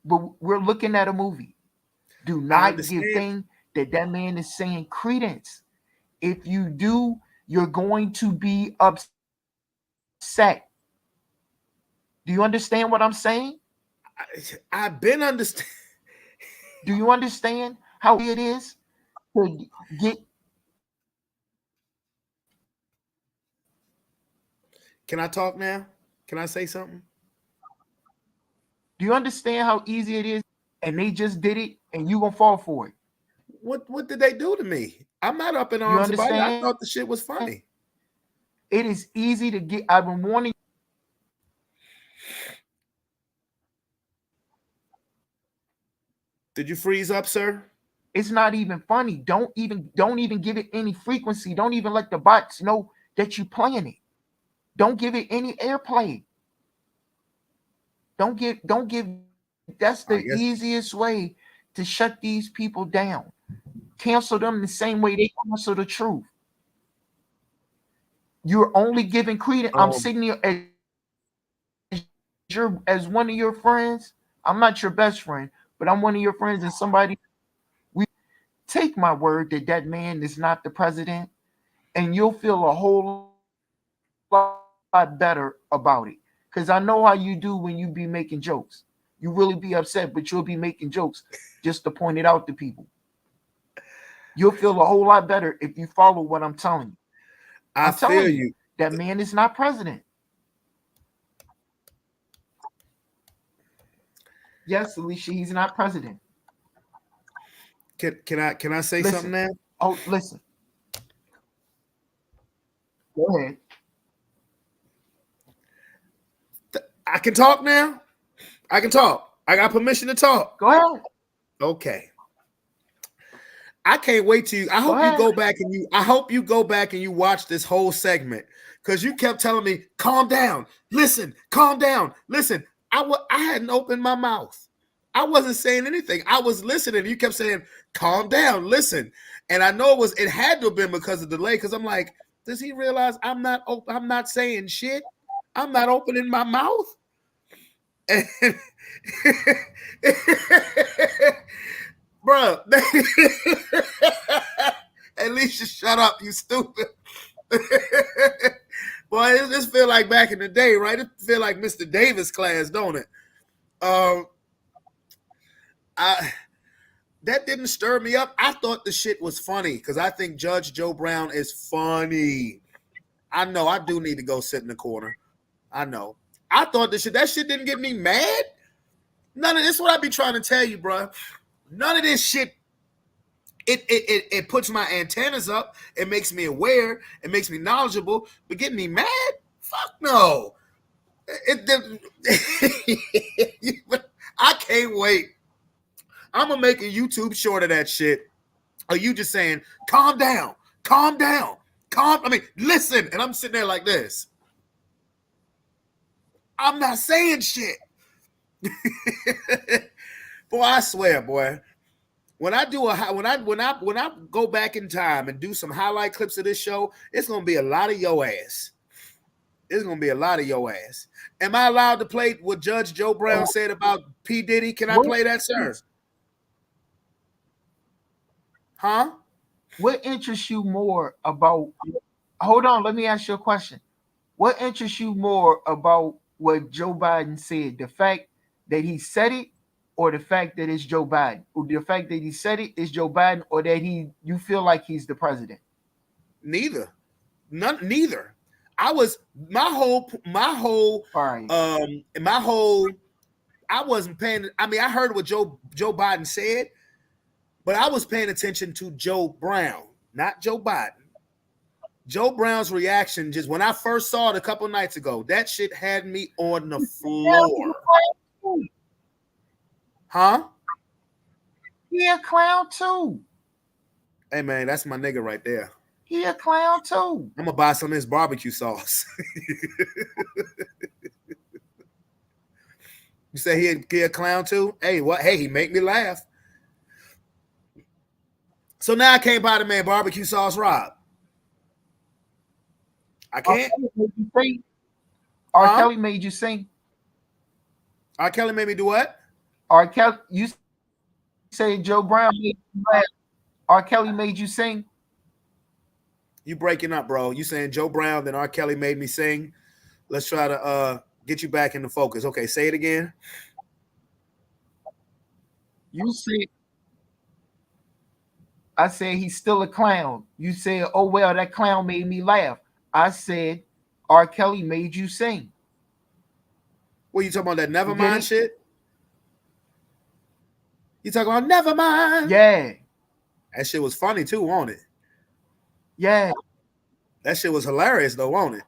K: But we're looking at a movie. Do not give thing that man is saying credence. If you do, you're going to be upset. Do you understand what I'm saying?
A: I've been understanding.
K: Do you understand how it is to get?
A: Can I talk now? Can I say something?
K: Do you understand how easy it is? And they just did it, and you gonna fall for it.
A: What did they do to me? I'm not up in
K: You
A: arms about it. I
K: understand?
A: thought the shit was funny.
K: It is easy to get. I've been warning.
A: Did you freeze up, sir?
K: It's not even funny. Don't even give it any frequency. Don't even let the bots know that you playing it. Don't give it any airplay. Don't give. That's the easiest way to shut these people down. Cancel them the same way they cancel the truth. You're only giving credence. I'm sitting here as one of your friends. I'm not your best friend, but I'm one of your friends and somebody. We take my word that that man is not the president, and you'll feel a whole lot better about it. Because I know how you do when you be making jokes. You really be upset, but you'll be making jokes just to point it out to people. You'll feel a whole lot better if you follow what I'm telling you. I'm telling you, that man is not president. Yes, Alicia, he's not president.
A: Can I say something now?
K: Oh, listen. Go ahead.
A: I can talk now. I can talk. I got permission to talk.
K: Go ahead.
A: Okay. I can't wait to you. I hope you go back and you watch this whole segment, because you kept telling me, calm down, listen, calm down, listen. I hadn't opened my mouth. I wasn't saying anything. I was listening. You kept saying, calm down, listen. And I know it had to have been because of the delay, because I'm like, does he realize I'm not saying shit? I'm not opening my mouth. And bro, at least you shut up, you stupid. Boy, this feel like back in the day, right? It feel like Mr. Davis class, don't it? That didn't stir me up. I thought the shit was funny because I think Judge Joe Brown is funny. I know I do need to go sit in the corner. I know. I thought that shit didn't get me mad. None of this what I be trying to tell you, bro. None of this shit. It puts my antennas up. It makes me aware. It makes me knowledgeable. But getting me mad? Fuck no. I can't wait. I'm gonna make a YouTube short of that shit. Are you just saying, calm down, calm down, listen, and I'm sitting there like this. I'm not saying shit. Boy, I swear, boy. When I go back in time and do some highlight clips of this show, it's gonna be a lot of your ass. It's gonna be a lot of your ass. Am I allowed to play what Judge Joe Brown said about P. Diddy? Can I play that, sir? Huh?
K: What interests you more about? Hold on, let me ask you a question. What interests you more about what Joe Biden said? The fact that he said it, or the fact that it's Joe Biden? Or the fact that he said it is Joe Biden, or that you feel like he's the president?
A: Neither. Neither. I was my whole I wasn't paying. I mean, I heard what Joe Biden said, but I was paying attention to Joe Brown, not Joe Biden. Joe Brown's reaction, just when I first saw it a couple nights ago, that shit had me on the floor. Huh?
K: He a clown too.
A: Hey man, that's my nigga right there.
K: He a clown too.
A: I'm gonna buy some of his barbecue sauce. You say he a clown too? Hey, what? Hey, he make me laugh. So now I can't buy the man barbecue sauce, Rob. I can't.
K: R. Kelly made you sing.
A: R. Kelly made me do what?
K: R. Kelly, you say Joe Brown made you laugh. R. Kelly made you sing.
A: You breaking up, bro. You saying Joe Brown, then R. Kelly made me sing. Let's try to get you back into focus. Okay, say it again.
K: You said, I said he's still a clown. You said, oh well, that clown made me laugh. I said, R. Kelly made you sing.
A: What you talking about? That Nevermind shit? You talking about never mind?
K: Yeah.
A: That shit was funny too, wasn't it?
K: Yeah.
A: That shit was hilarious though, wasn't it?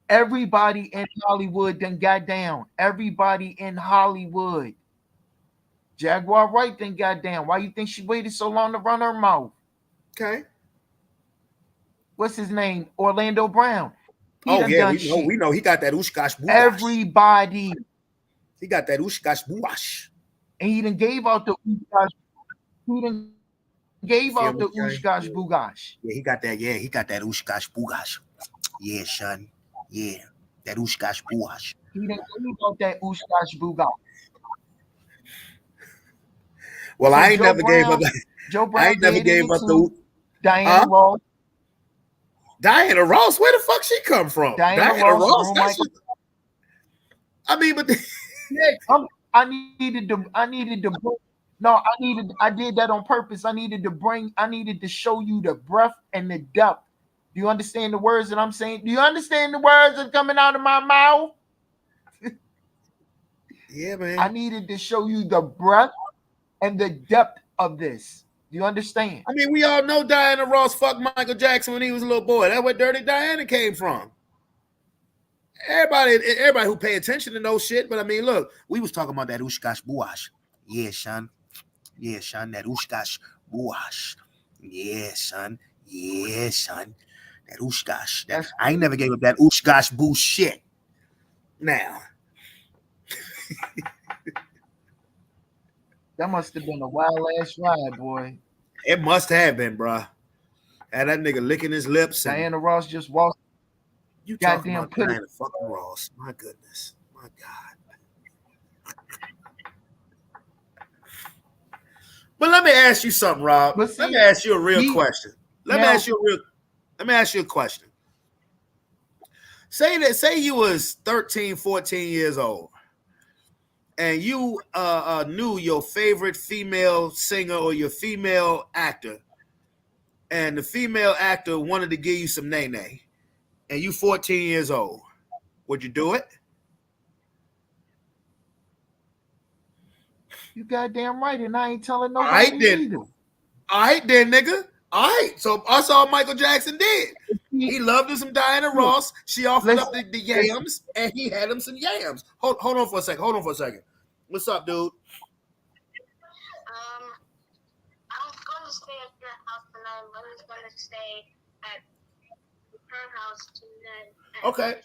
K: Everybody in Hollywood then got down. Everybody in Hollywood. Jaguar Wright then got down. Why you think she waited so long to run her mouth?
A: Okay.
K: What's his name? Orlando Brown.
A: He we know he got that ushkash boogash.
K: Everybody.
A: He got that ushkash boogash.
K: And he done gave out the ushkash. He done gave out the ushkash boogash.
A: Yeah, he got that. Yeah, he got that ushkash boogash. Yeah, son. Yeah, that ushkash boogash.
K: He done gave out that ushkash boogash.
A: Well,
K: So
A: I ain't
K: Joe
A: never gave
K: Brown-
A: up.
K: Joe Brown
A: I ain't never
K: did
A: gave
K: it
A: up
K: to
A: the
K: Diana Ross.
A: Diana Ross. Where the fuck she come from?
K: Diana Ross.
A: That's just, I mean, but
K: Yeah, I needed to. No, I did that on purpose. I needed to show you the breadth and the depth. Do you understand the words that I'm saying? Do you understand the words that are coming out of my mouth?
A: Yeah, man.
K: I needed to show you the breadth and the depth of this. Do you understand?
A: I mean, we all know Diana Ross fucked Michael Jackson when he was a little boy. That's where Dirty Diana came from. Everybody who pay attention to no shit. But I mean, look, we was talking about that ushkash buash. Yeah, son. Yeah, son. That ushkash buash. Yeah, son. Yeah, son. That ushkash. I ain't never gave up that ushkash boo shit. Now.
K: That must have been a wild ass ride, boy.
A: It must have been, bruh. Had that nigga licking his lips.
K: Diana Ross just walked.
A: You talking about Diana fucking Ross? My goodness, my God. But let me ask you something, Rob. Let me ask you a real question. Let me ask you a question. Say you was 13, 14 years old, and you knew your favorite female singer or your female actor, and the female actor wanted to give you some nay-nay, and you 14 years old. Would you do it?
K: You goddamn right, and I ain't telling nobody
A: All right, then.
K: either.
A: All right, then, nigga. All right. So that's all Michael Jackson did. He loved him some Diana Ross. She offered up the yams, and he had him some yams. Hold on for a second. What's up, dude?
O: I'm going to stay at your house tonight. Mommy's going to stay at her house tonight.
A: Okay.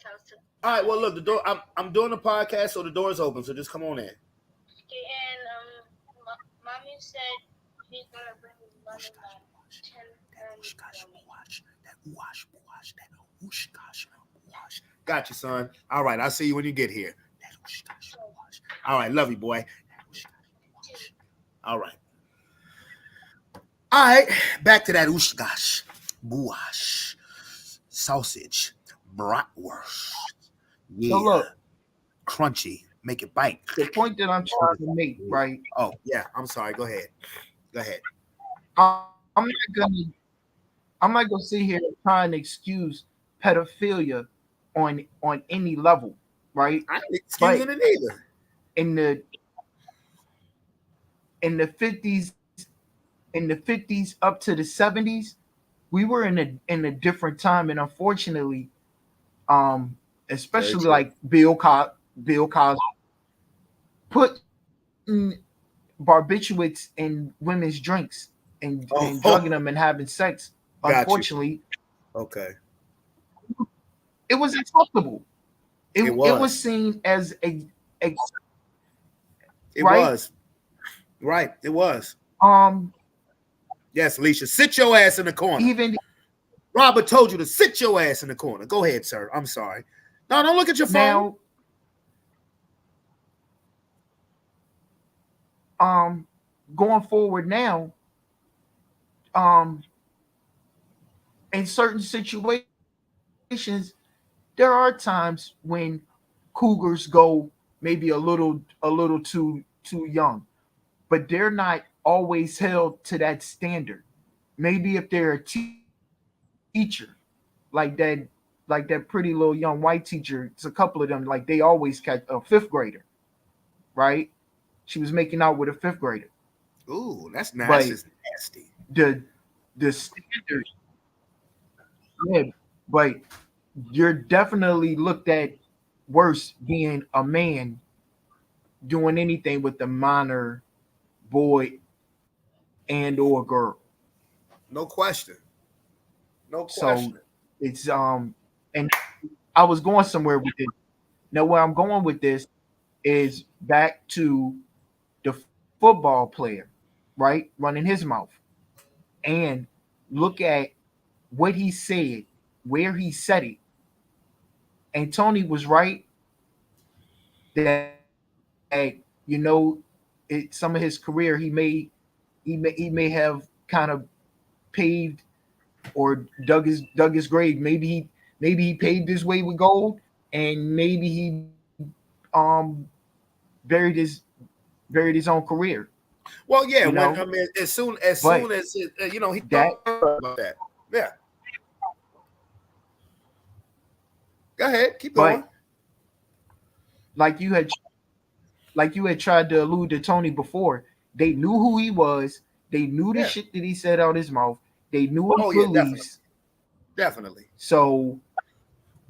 A: All right. Well, look, the door. I'm doing a podcast, so the door's open. So just come on in.
O: Okay, and mommy said she's gonna bring me money at 10:30.
A: Got you, son. All right. I'll see you when you get here. All right. Love you, boy. All right. All right. Back to that ushkash, buash, sausage, bratwurst. Yeah.
K: So look,
A: crunchy. Make it bite.
K: the point that I'm trying to make, right?
A: Oh, yeah. I'm sorry. Go ahead.
K: I'm not gonna sit here and try and excuse pedophilia on any level, right?
A: I ain't excusing it either.
K: In the 50s up to the 70s, we were in a different time, and unfortunately, especially like Bill Cosby put barbiturates in women's drinks and drugging them and having sex. Unfortunately,
A: okay,
K: it was acceptable. It
A: was.
K: was seen as a
A: it
K: right?
A: was right. It was. Yes, Alicia, sit your ass in the corner.
K: Even
A: Robert told you to sit your ass in the corner. Go ahead, sir. I'm sorry. No, don't look at your phone.
K: Now, going forward now, in certain situations, there are times when cougars go maybe a little too young, but they're not always held to that standard. Maybe if they're a teacher, like that pretty little young white teacher, it's a couple of them, like they always catch a fifth grader, right? She was making out with a 5th grader.
A: Ooh, that's nice.
K: But
A: That's just nasty.
K: The standard, yeah, but you're definitely looked at worse being a man doing anything with a minor boy and or girl.
A: No question. No
K: So
A: question.
K: it's and I was going somewhere with it. Now where I'm going with this is back to the football player, right? Running his mouth. And look at what he said, where he said it. And Tony was right that some of his career he may have kind of paved or dug his grave. Maybe he paved his way with gold, and maybe he buried his own career.
A: Well, yeah.
K: You
A: When
K: know,
A: I mean, as soon
K: but
A: as it, he
K: that
A: talked about that. Yeah. Go ahead. Keep going.
K: but like you had tried to allude to Tony before, they knew who he was. They knew the
A: Yeah.
K: shit that he said out his mouth. They knew his
A: Oh yeah, definitely.
K: beliefs.
A: Definitely.
K: So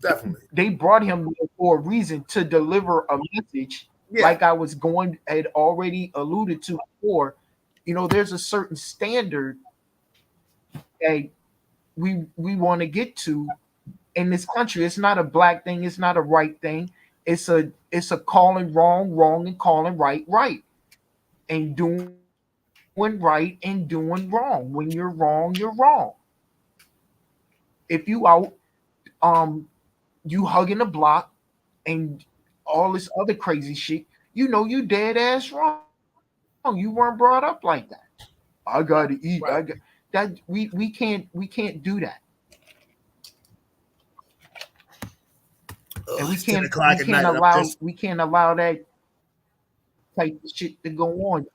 A: Definitely.
K: they brought him there for a reason to deliver a message.
A: Yeah.
K: Like I had already alluded to before. There's a certain standard that we want to get to in this country. It's not a black thing. It's not a right thing. It's a calling wrong and calling right, and doing right and doing wrong. When you're wrong, you're wrong. If you out, you hugging the block and all this other crazy shit, you dead ass wrong. You weren't brought up like that. I gotta eat.
A: Right.
K: That. We can't do that. And
A: It's 10 o'clock at night.
K: we can't allow that type of shit to go on.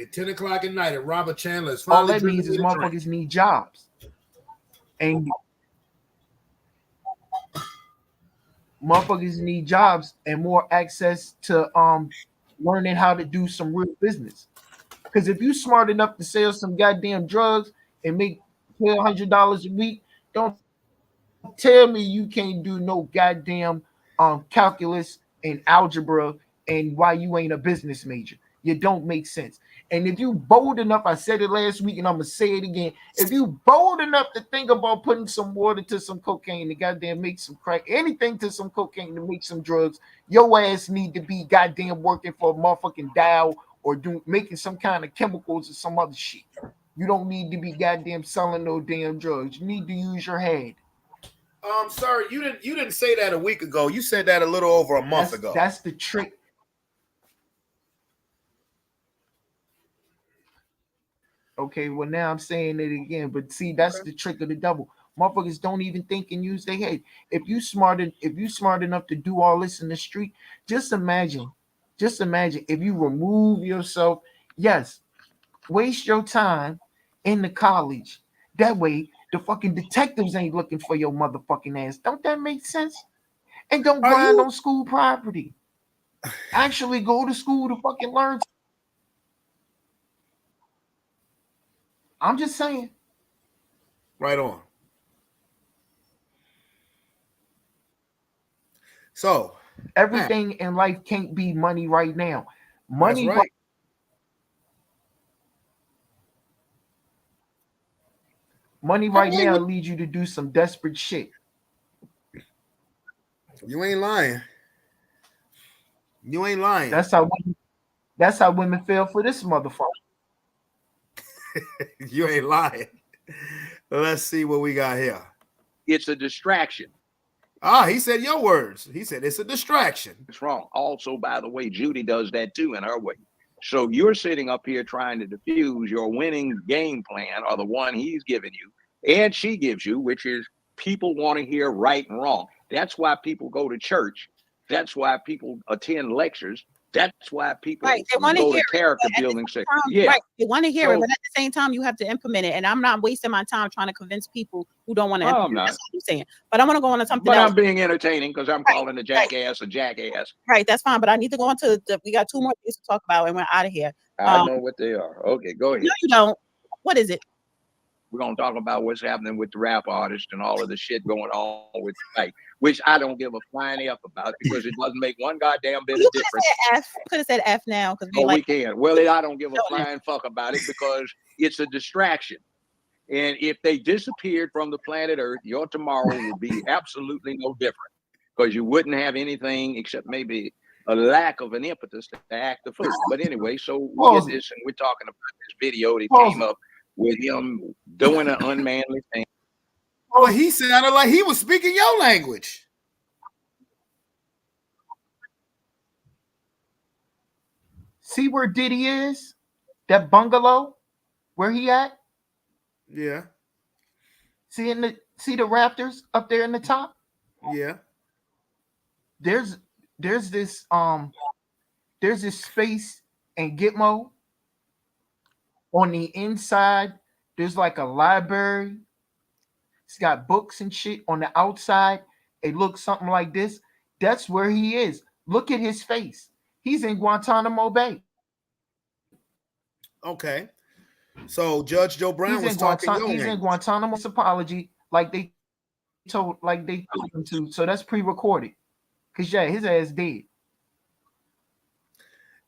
A: At 10 o'clock at night, and Robert Chandler is
K: All
A: finally
K: that means is
A: drinking a drink.
K: motherfuckers need jobs, and motherfuckers need jobs and more access to learning how to do some real business. Because if you smart enough to sell some goddamn drugs and make $1,200 a week, don't tell me you can't do no goddamn calculus and algebra and why you ain't a business major. You don't make sense. And if you bold enough, I said it last week and I'm gonna say it again. If you bold enough to think about putting some water to some cocaine to goddamn make some crack, anything to some cocaine to make some drugs, your ass need to be goddamn working for a motherfucking Dow or making some kind of chemicals or some other shit. You don't need to be goddamn selling no damn drugs. You need to use your head.
A: Sir, you didn't say that a week ago. You said that a little over a month ago.
K: That's the trick. Okay, well now I'm saying it again, but see, that's the trick of the devil. Motherfuckers don't even think and use their head. If you smart enough to do all this in the street, just imagine if you remove yourself. Yes, waste your time in the college. That way, the fucking detectives ain't looking for your motherfucking ass. Don't that make sense? And don't grind on school property. Actually, go to school to fucking learn. I'm just saying.
A: Right on. So
K: everything in life can't be money right now. Money
A: that's right.
K: Money right now leads you to do some desperate shit.
A: You ain't lying. You ain't lying.
K: That's how women feel for this motherfucker.
A: You ain't lying. Let's see what we got here.
M: It's a distraction.
A: He said your words. He said it's a distraction.
M: It's wrong. Also, by the way, Judy does that too in her way. So you're sitting up here trying to diffuse your winning game plan, or the one he's given you, and she gives you, which is people want to hear right and wrong. That's why people go to church. That's why people attend lectures. That's why people
L: Right, they want to
M: go
L: hear
M: to character building. Yeah,
L: right, they want to hear it,
M: So-
L: but at the same time, you have to implement it. And I'm not wasting my time trying to convince people who don't want to
M: Oh,
L: implement
M: I'm
L: it.
M: not.
L: That's what I'm saying. But I want to go on to something
M: But
L: else.
M: I'm being entertaining because I'm calling the jackass a jackass.
L: Right, that's fine. But I need to go on to we got 2 more things to talk about, and we're out of here.
M: I know what they are. Okay, go ahead.
L: No, you don't. What is it?
M: We're gonna talk about what's happening with the rap artists and all of the shit going on with the fight, which I don't give a flying F about because it doesn't make one goddamn bit
L: You
M: of difference.
L: could have said F now because
M: Oh, we can. Well, I don't give a flying fuck about it because it's a distraction. And if they disappeared from the planet Earth, your tomorrow would be absolutely no different because you wouldn't have anything except maybe a lack of an impetus to act the fool. But anyway, so we get this, and we're talking about this video that came up with him doing an unmanly thing.
A: Oh, he sounded like he was speaking your language.
K: See where Diddy is? That bungalow? Where he at?
A: Yeah.
K: See the rafters up there in the top?
A: Yeah.
K: There's this space in Gitmo. On the inside, there's like a library. It's got books and shit. On the outside, it looks something like this. That's where he is. Look at his face. He's in Guantanamo Bay.
A: Okay. So Judge Joe Brown was talking your
K: He's in
A: language.
K: Guantanamo's apology, like they told him to. So that's pre-recorded. Cause yeah, his ass dead.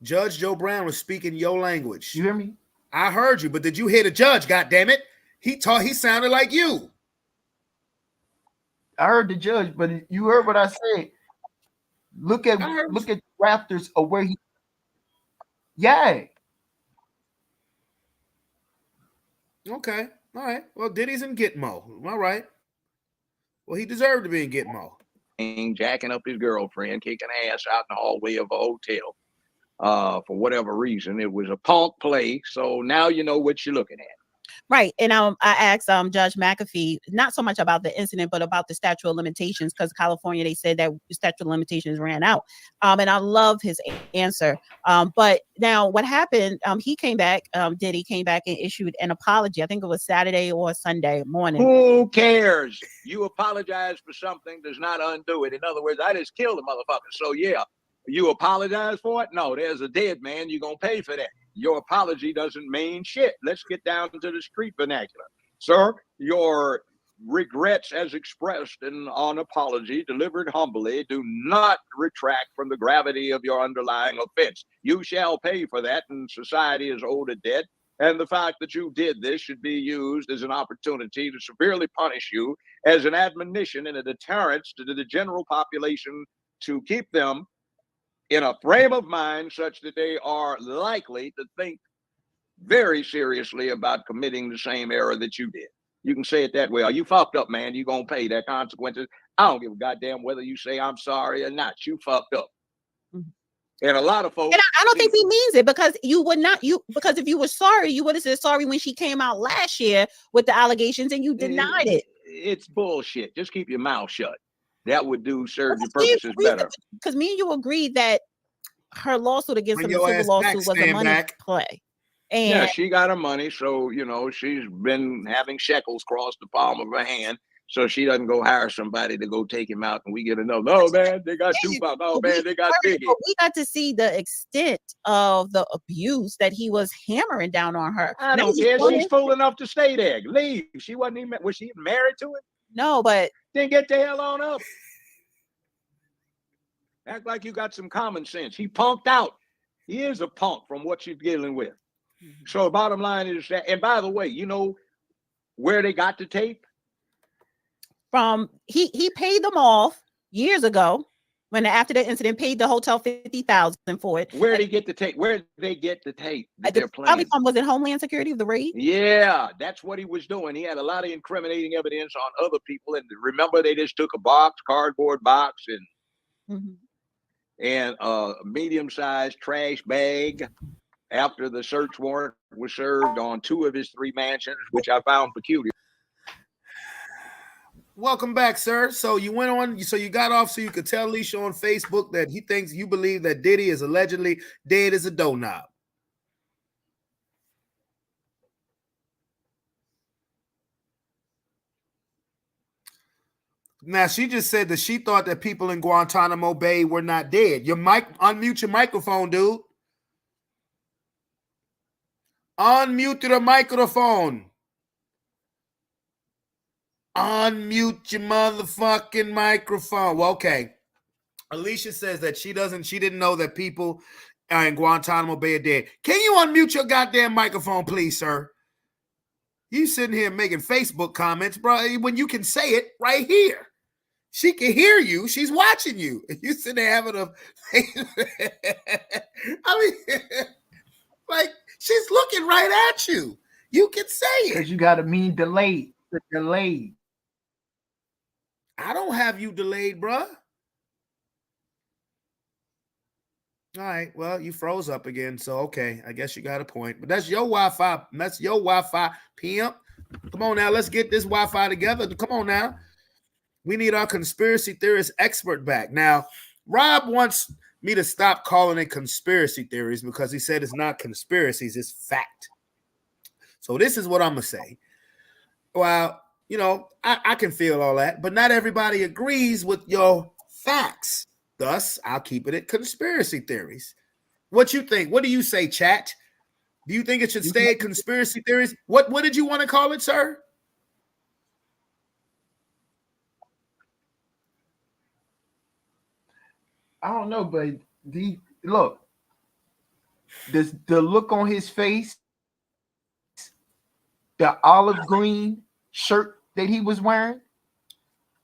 A: Judge Joe Brown was speaking your language.
K: You hear me?
A: I heard you, but did you hear the judge? God damn it! He sounded like you.
K: I heard the judge, but you heard what I said. Look at the rafters of where he. Yeah.
A: Okay. All right. Well, Diddy's in Gitmo. All right. Well, he deserved to be in Gitmo.
M: Jacking up his girlfriend, kicking ass out in the hallway of a hotel. For whatever reason, it was a punk play. So now you know what you're looking at.
L: Right. And I asked Judge McAfee, not so much about the incident, but about the statute of limitations, because California, they said that the statute of limitations ran out. And I love his answer. But now what happened, he came back, Diddy came back and issued an apology. I think it was Saturday or Sunday morning.
M: Who cares? You apologize for something does not undo it. In other words, I just killed a motherfucker. So yeah, you apologize for it? No, there's a dead man. You're going to pay for that. Your apology doesn't mean shit. Let's get down to the street vernacular. Sir, your regrets as expressed in an apology delivered humbly do not retract from the gravity of your underlying offense. You shall pay for that, and society is owed a debt. And the fact that you did this should be used as an opportunity to severely punish you as an admonition and a deterrence to the general population to keep them in a frame of mind such that they are likely to think very seriously about committing the same error that you did. You can say it that way. You fucked up, man. You're going to pay that consequences. I don't give a goddamn whether you say I'm sorry or not. You fucked up. And a lot of folks.
L: And I don't think he means it, because because if you were sorry, you would have said sorry when she came out last year with the allegations and you denied it.
M: It's bullshit. Just keep your mouth shut. That would serve your purposes better.
L: Because me and you agreed that her lawsuit against him, the civil lawsuit, was a money play. And
M: yeah, she got her money, so she's been having shekels cross the palm of her hand, so she doesn't go hire somebody to go take him out, and we get another. Oh man, they got Tupac. Oh man, they got Biggie.
L: We got to see the extent of the abuse that he was hammering down on her.
M: I don't care. She's fool enough to stay there. Leave. She wasn't even. Was she even married to him?
L: No, but
M: then get the hell on up. Act like you got some common sense. He punked out. He is a punk from what she's dealing with. So bottom line is that, and by the way, you know where they got the tape?
L: From he paid them off years ago when after the incident paid the hotel $50,000 for it.
M: Where did they get the tape? Where did they get the tape that they're playing?
L: Probably was it Homeland Security of the raid?
M: Yeah, that's what he was doing. He had a lot of incriminating evidence on other people, and remember they just took a cardboard box, and a medium-sized trash bag after the search warrant was served on 2 of his 3 mansions, which I found peculiar.
A: welcome back, sir. So you went on, so you got off so you could tell Alicia on Facebook that you believe that Diddy is allegedly dead as a doorknob. Now, she just said that she thought that people in Guantanamo Bay were not dead. Unmute your microphone, dude. Unmute the microphone. Unmute your motherfucking microphone. Well, okay. Alicia says that she didn't know that people in Guantanamo Bay are dead. Can you unmute your goddamn microphone, please, sir? You sitting here making Facebook comments, bro, when you can say it right here. She can hear you. She's watching you. You sitting there having a I mean, like, she's looking right at you. You can say it.
K: Because you got to mean delayed. Delayed.
A: I don't have you delayed, bro. All right. Well, you froze up again. So, okay. I guess you got a point. But that's your Wi-Fi. That's your Wi-Fi, pimp. Come on now. Let's get this Wi-Fi together. Come on now. We need our conspiracy theorist expert back. Now, Rob wants me to stop calling it conspiracy theories because he said it's not conspiracies, it's fact. So this is what I'm going to say. Well, you know, I can feel all that, but not everybody agrees with your facts. Thus, I'll keep it at conspiracy theories. What you think? What do you say, chat? Do you think it should stay at conspiracy theories? What did you want to call it, sir?
K: I don't know, but the look on his face, the olive green shirt that he was wearing,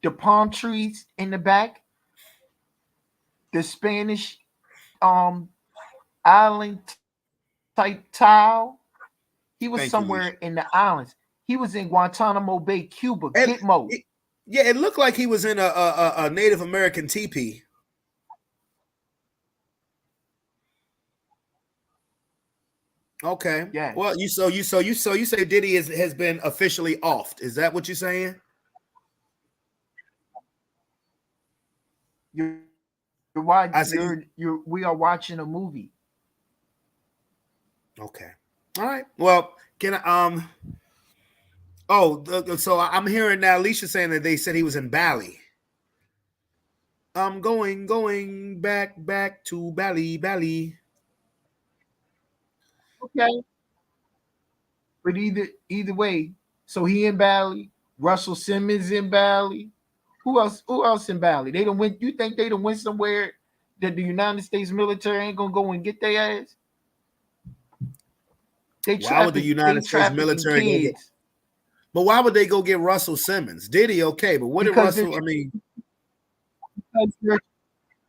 K: the palm trees in the back, the Spanish island type tile. He was somewhere in the islands. He was in Guantanamo Bay, Cuba. Gitmo.
A: Yeah, it looked like he was in a Native American teepee. Okay.
K: Yeah.
A: Well, you say Diddy has been officially offed. Is that what you're saying?
K: You're watching. We are watching a movie.
A: Okay. All right. Well, can I so I'm hearing now Alicia saying that they said he was in Bali. I'm going back to Bali.
K: Okay. But either way, so he in Bali, Russell Simmons in Bali. Who else in Bali? They don't win. You think they don't win somewhere that the United States military ain't gonna go and get their ass?
A: Why would the United States military go get? But why would they go get Russell Simmons? Diddy, okay, but what did Russell? I mean,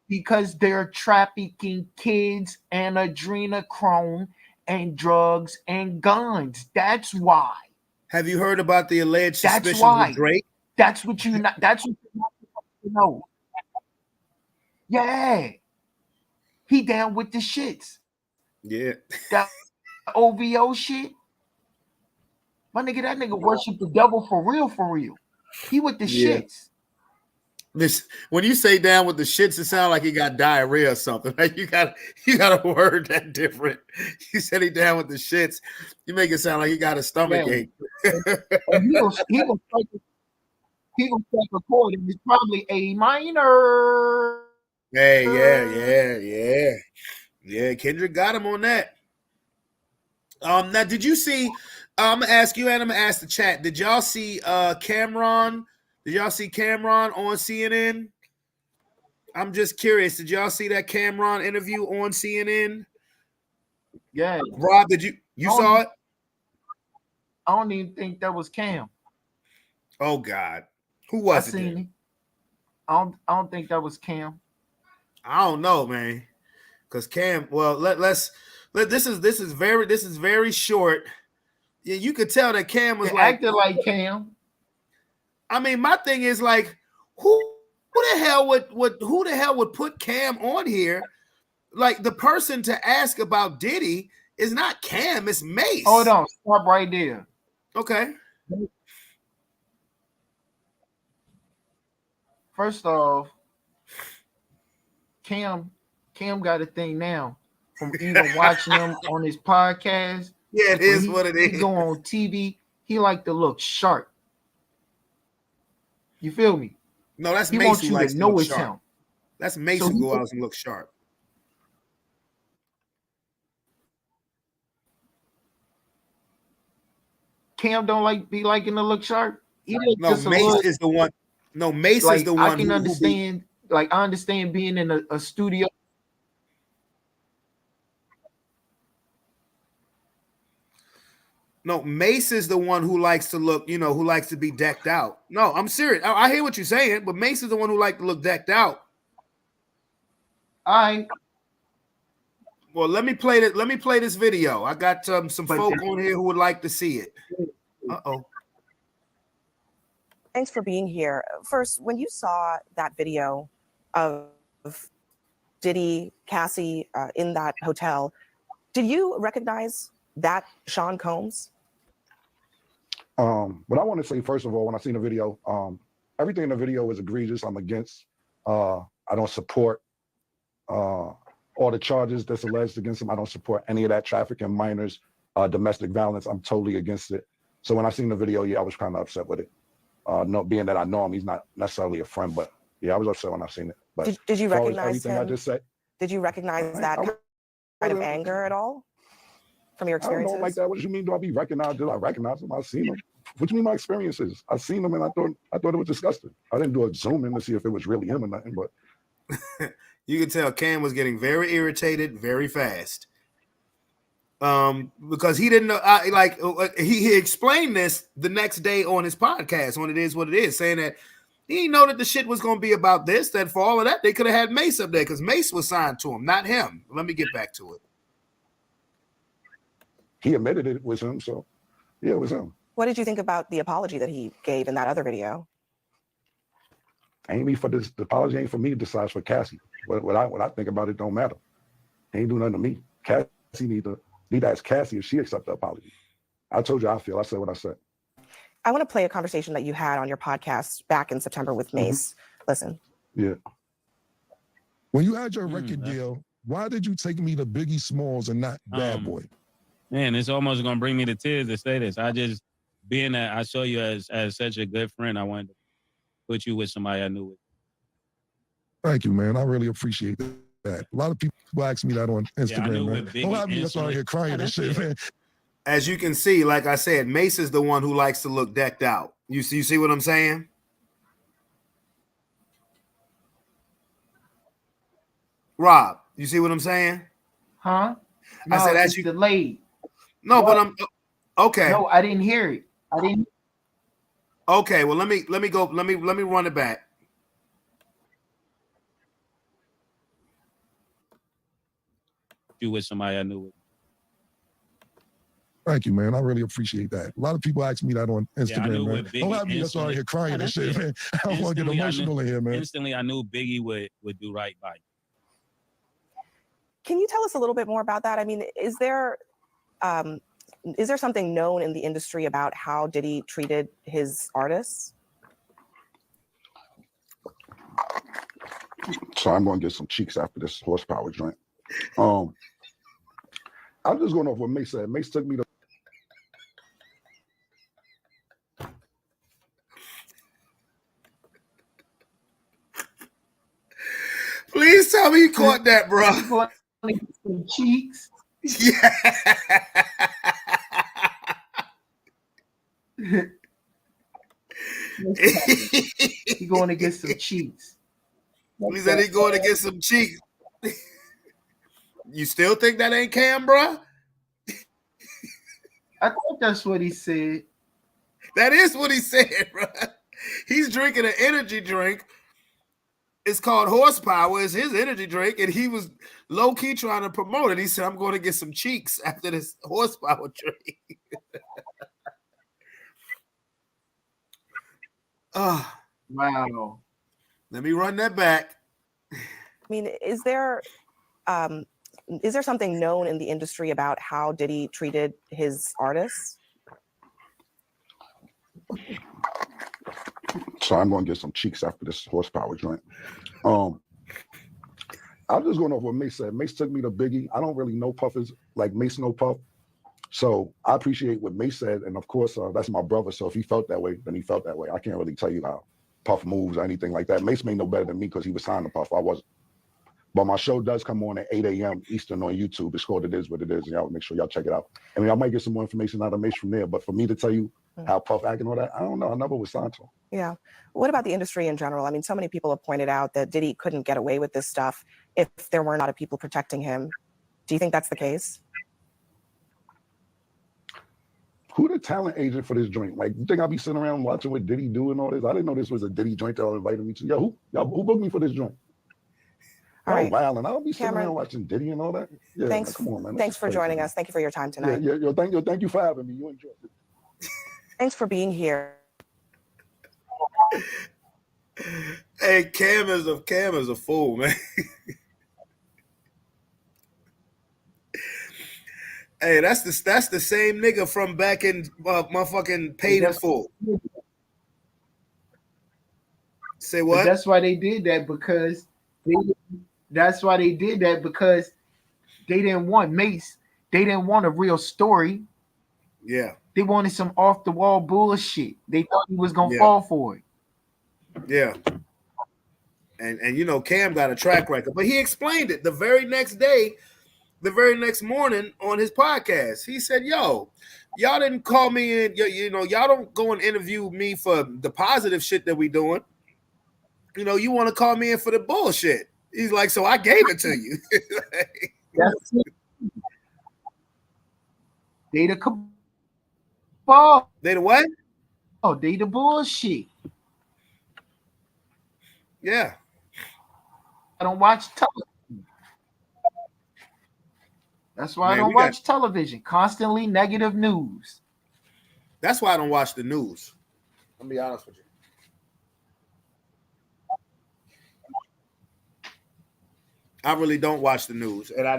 K: because they're trafficking kids and adrenochrome and drugs and guns. That's why.
A: Have you heard about the alleged suspicions with Drake?
K: That's what you not. That's what you not supposed to know. Yeah, he down with the shits.
A: Yeah,
K: that OVO shit. My nigga, that nigga worship the devil for real, for real. He with the shits.
A: This when you say down with the shits, it sounds like he got diarrhea or something. Like you got a word that different. You said he down with the shits. You make it sound like he got a stomach ache.
K: And he will strike a chord, and it's probably A minor.
A: Hey, yeah. Kendrick got him on that. Now did you see? I'm gonna ask you and I'm gonna ask the chat. Did y'all see Cameron? Did y'all see Cameron on CNN? I'm just curious. Did y'all see that Cameron interview on CNN?
K: Yeah.
A: Rob, did you saw it?
K: I don't even think that was Cam.
A: Oh God. Who was it?
K: I seen it. I don't think that was Cam.
A: I don't know, man. Because Cam, well, this is very short. Yeah, you could tell that Cam was
K: acting like Cam.
A: I mean, my thing is like, who the hell would put Cam on here? Like the person to ask about Diddy is not Cam, it's Mace.
K: Hold on, stop right there.
A: Okay.
K: First off, Cam got a thing now from even watching him on his podcast.
A: Yeah, it is what it
K: He
A: is.
K: go on TV. He like to look sharp. You feel me?
A: No, that's
K: He
A: Mace
K: wants
A: who
K: you
A: likes
K: to
A: to
K: know
A: look
K: it's
A: sharp.
K: him.
A: That's Mace
K: So
A: who
K: he-
A: go out and look sharp.
K: Cam don't like be liking to look sharp. He look
A: No,
K: just a
A: Mace
K: little,
A: is the one. No, Mace is
K: like
A: the
K: I
A: one
K: can
A: who be.
K: understand. Like I understand being in a studio.
A: No, Mace is the one who likes to look, who likes to be decked out. No, I'm serious. I hear what you're saying, but Mace is the one who like to look decked out. Well, let me play it. Let me play this video. I got some folk on here who would like to see it. Uh-oh.
P: Thanks for being here. First, when you saw that video of Diddy, Cassie in that hotel, did you recognize that Sean Combs?
Q: But I want to say, first of all, when I seen the video, everything in the video is egregious. I'm against. I don't support all the charges that's alleged against him. I don't support any of that trafficking, minors, domestic violence. I'm totally against it. So when I seen the video, yeah, I was kind of upset with it. Being that I know him, he's not necessarily a friend, but yeah, I was upset when I seen it. But
P: Did you
Q: as far as
P: recognize
Q: everything
P: him?
Q: I just said?
P: Did you recognize that kind of anger at all from your
Q: I don't know
P: experiences?
Q: him like that. What do you mean? Do I be recognized? Did I recognize him? I seen him. What do you mean my experiences? I seen him and I thought it was disgusting. I didn't do a zoom in to see if it was really him or nothing, but
A: You could tell Cam was getting very irritated very fast. Because he didn't know, he explained this the next day on his podcast on It Is What It Is, saying that he didn't know that the shit was going to be about this, that for all of that, they could have had Mace up there because Mace was signed to him, not him. Let me get back to it.
Q: he admitted it was him, so yeah, it was him.
P: What did you think about the apology that he gave in that other video?
Q: Ain't me for this. The apology ain't for me to decide, for Cassie. What I think about it don't matter. He ain't do nothing to me. Cassie need to ask Cassie if she accept the apology. I told you how I feel. I said what I said.
P: I want to play a conversation that you had on your podcast back in September with Mace. Listen.
Q: Yeah.
R: When you had your record deal, why did you take me to Biggie Smalls and not Bad Boy?
S: Man, it's almost gonna bring me to tears to say this. I just, being that I saw you as such a good friend, I wanted to put you with somebody I knew with.
R: Thank you, man. I really appreciate that. A lot of people ask me that on Instagram, man. Don't have me just out here crying and shit, man.
A: As you can see, like I said, Mace is the one who likes to look decked out. You see what I'm saying? Rob, you see what I'm saying?
K: Huh?
A: I said, as
K: it's
A: you
K: delayed.
A: No,
K: What?
A: but I'm okay.
K: No, I didn't hear it. I didn't.
A: Okay, well, let me go. Let me run it back.
S: You with somebody I knew with.
R: Thank you, man. I really appreciate that. A lot of people ask me that on Instagram,
S: knew
R: man.
S: with Biggie
R: Don't have me just out here crying and shit, man. I don't want to get emotional in here, man.
S: Instantly, I knew Biggie would do right by you.
P: Can you tell us a little bit more about that? I mean, is there something known in the industry about how Diddy treated his artists?
Q: So I'm going to get some cheeks after this horsepower joint. I'm just going off what Mace said. Mace took me to.
A: Please tell me you caught that, bro.
K: Some cheeks.
A: Yeah.
K: He going to get some cheeks.
A: He said he going to get some cheeks. You still think that ain't Cam, bro?
K: I think that's what he said.
A: That is what he said, bro. He's drinking an energy drink. It's called Horsepower. It's his energy drink, and he was low-key trying to promote it. He said, I'm going to get some cheeks after this Horsepower drink.
K: Wow.
A: Let me run that back.
P: I mean, is there something known in the industry about how Diddy treated his artists?
Q: So I'm going to get some cheeks after this horsepower joint. I'm just going off what Mace said. Mace took me to Biggie. I don't really know Puffers like Mace know Puff. So I appreciate what Mace said. And of course, that's my brother. So if he felt that way, then he felt that way. I can't really tell you how Puff moves or anything like that. Mace may know better than me because he was signed to Puff. I wasn't. But my show does come on at 8 a.m. Eastern on YouTube. It's called It Is What It Is. And y'all make sure y'all check it out. I mean, I might get some more information out of Mace from there. But for me to tell you how Puff act and all that, I don't know. I never was signed to him.
P: Yeah. What about the industry in general? I mean, so many people have pointed out that Diddy couldn't get away with this stuff if there were not people protecting him. Do you think that's the case?
Q: Who the talent agent for this joint? Like, you think I'll be sitting around watching what Diddy do and all this? I didn't know this was a Diddy joint that y'all invited me to. Yo, who booked me for this joint?
P: All right.
Q: Wow, and I'll be sitting
P: Cameron,
Q: around watching Diddy and all that. Yeah,
P: thanks.
Q: like, come on, man.
P: Thanks for joining us. Thank you for your time tonight.
Q: Yeah, thank you for having me. You enjoyed it.
P: Thanks for being here.
A: Hey, Cam is a fool, man. Hey, that's the same nigga from back in motherfucking Paid in Full. Say what?
K: But that's why they did that because they didn't want Mace. They didn't want a real story.
A: Yeah.
K: They wanted some off the wall bullshit. They thought he was gonna fall for it.
A: Yeah. And you know, Cam got a track record, but he explained it the very next day. The very next morning on his podcast, he said, yo, y'all didn't call me in. You know, y'all don't go and interview me for the positive shit that we doing. You know, you want to call me in for the bullshit. He's like, so I gave it to you.
K: That's it. They the cabal.
A: They the what?
K: Oh, they the bullshit.
A: Yeah.
K: I don't watch television. That's why I don't watch television. Constantly negative news.
A: That's why I don't watch the news. I'll be honest with you. I really don't watch the news, and I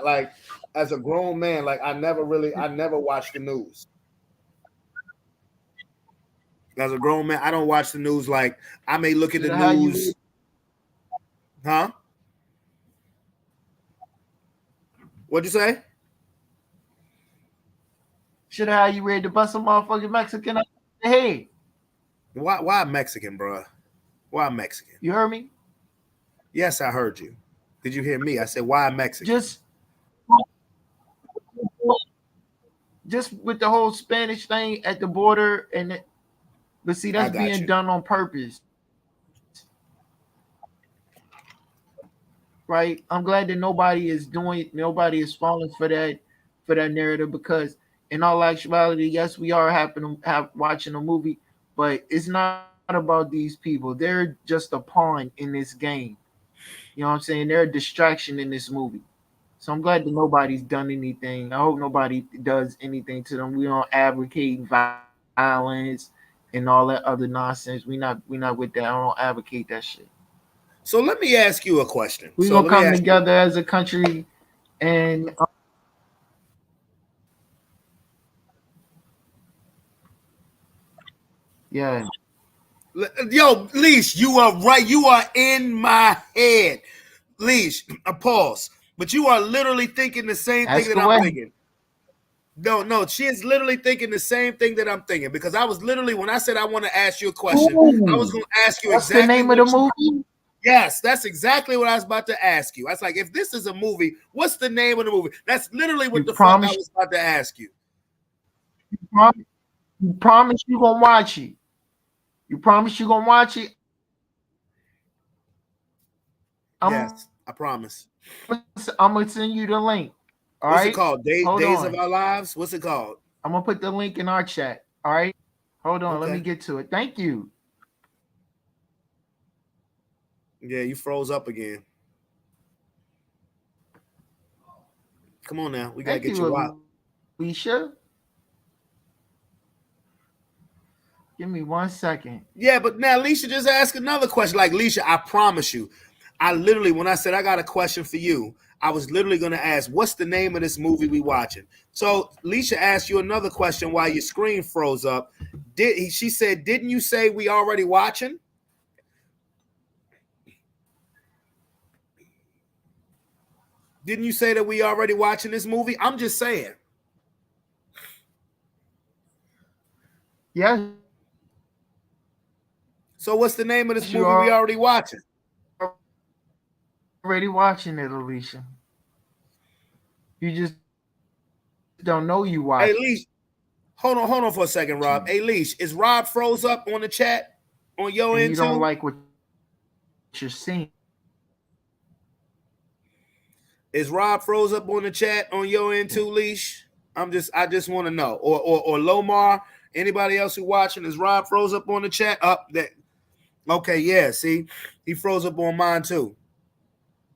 A: like as a grown man, like I never watch the news. As a grown man, I don't watch the news. Like I may look at the news, huh? What'd you say?
K: Should have had you ready to bust a motherfucking Mexican up the head.
A: Why Mexican, bro? Why Mexican?
K: You heard me?
A: Yes, I heard you. Did you hear me? I said, why Mexican?
K: Just with the whole Spanish thing at the border, but see, that's being done on purpose. Right? I'm glad that nobody is falling for that narrative, because in all actuality, yes, we are watching a movie, but it's not about these people. They're just a pawn in this game. You know what I'm saying? They're a distraction in this movie. So I'm glad that nobody's done anything. I hope nobody does anything to them. We don't advocate violence and all that other nonsense. We not with that. I don't advocate that shit.
A: So let me ask you a question.
K: We're gonna come together as a country and yeah.
A: Yo, Leash, you are right. You are in my head. Leash, a pause. But you are literally thinking the same thing that I'm thinking. No, she is literally thinking the same thing that I'm thinking, because I was literally, when I said I want to ask you a question, I was going to ask you exactly
K: the name of the movie.
A: Yes, that's exactly what I was about to ask you. I was like, if this is a movie, what's the name of the movie? That's literally what fuck I was about to ask you.
K: You promise you gonna watch it. You promise you gonna watch it.
A: Yes, I promise.
K: I'm gonna send you the link. All
A: What's
K: right?
A: it called? Days of Our Lives? What's it called?
K: I'm gonna put the link in our chat. All right. Hold on, let me get to it. Thank you.
A: Yeah, you froze up again. Come on now. We gotta get you out.
K: Alicia. Give me 1 second.
A: Yeah, but now Alicia just asked another question. Like, Alicia, I promise you. I literally, when I said I got a question for you, I was literally going to ask, what's the name of this movie we watching? So Leisha asked you another question while your screen froze up. She said, didn't you say we already watching? Didn't you say that we already watching this movie? I'm just saying.
K: Yeah.
A: So what's the name of this movie we already watching?
K: Already watching it, Alicia. You just don't know you watch.
A: Hey, Leash, hold on for a second, Rob. Hey, Leash, is Rob froze up on the chat on your end
K: you
A: too?
K: don't like what you're seeing.
A: Is Rob froze up on the chat on your end too, Leash? I just want to know. Or Lomar, anybody else who watching, is Rob froze up on the chat? Up that. Okay, yeah. See, he froze up on mine too.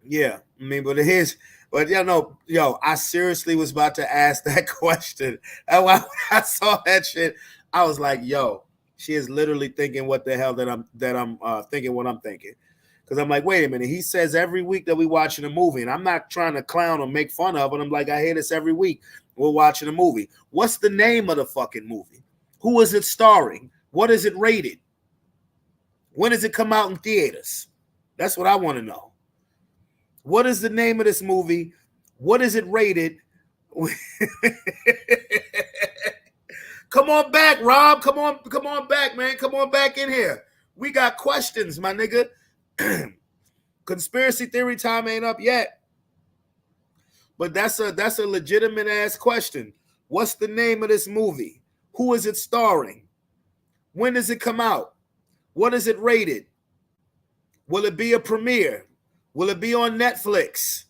A: Yeah, I mean, but I seriously was about to ask that question. And when I saw that shit, I was like, yo, she is literally thinking what the hell that I'm thinking what I'm thinking. Because I'm like, wait a minute. He says every week that we watching a movie, and I'm not trying to clown or make fun of it. I'm like, I hear this every week. We're watching a movie. What's the name of the fucking movie? Who is it starring? What is it rated? When does it come out in theaters? That's what I want to know. What is the name of this movie? What is it rated? Come on back, Rob. Come on back, man. Come on back in here. We got questions, my nigga. Conspiracy theory time ain't up yet. But that's a legitimate ass question. What's the name of this movie? Who is it starring? When does it come out? What is it rated? Will it be a premiere? Will it be on Netflix?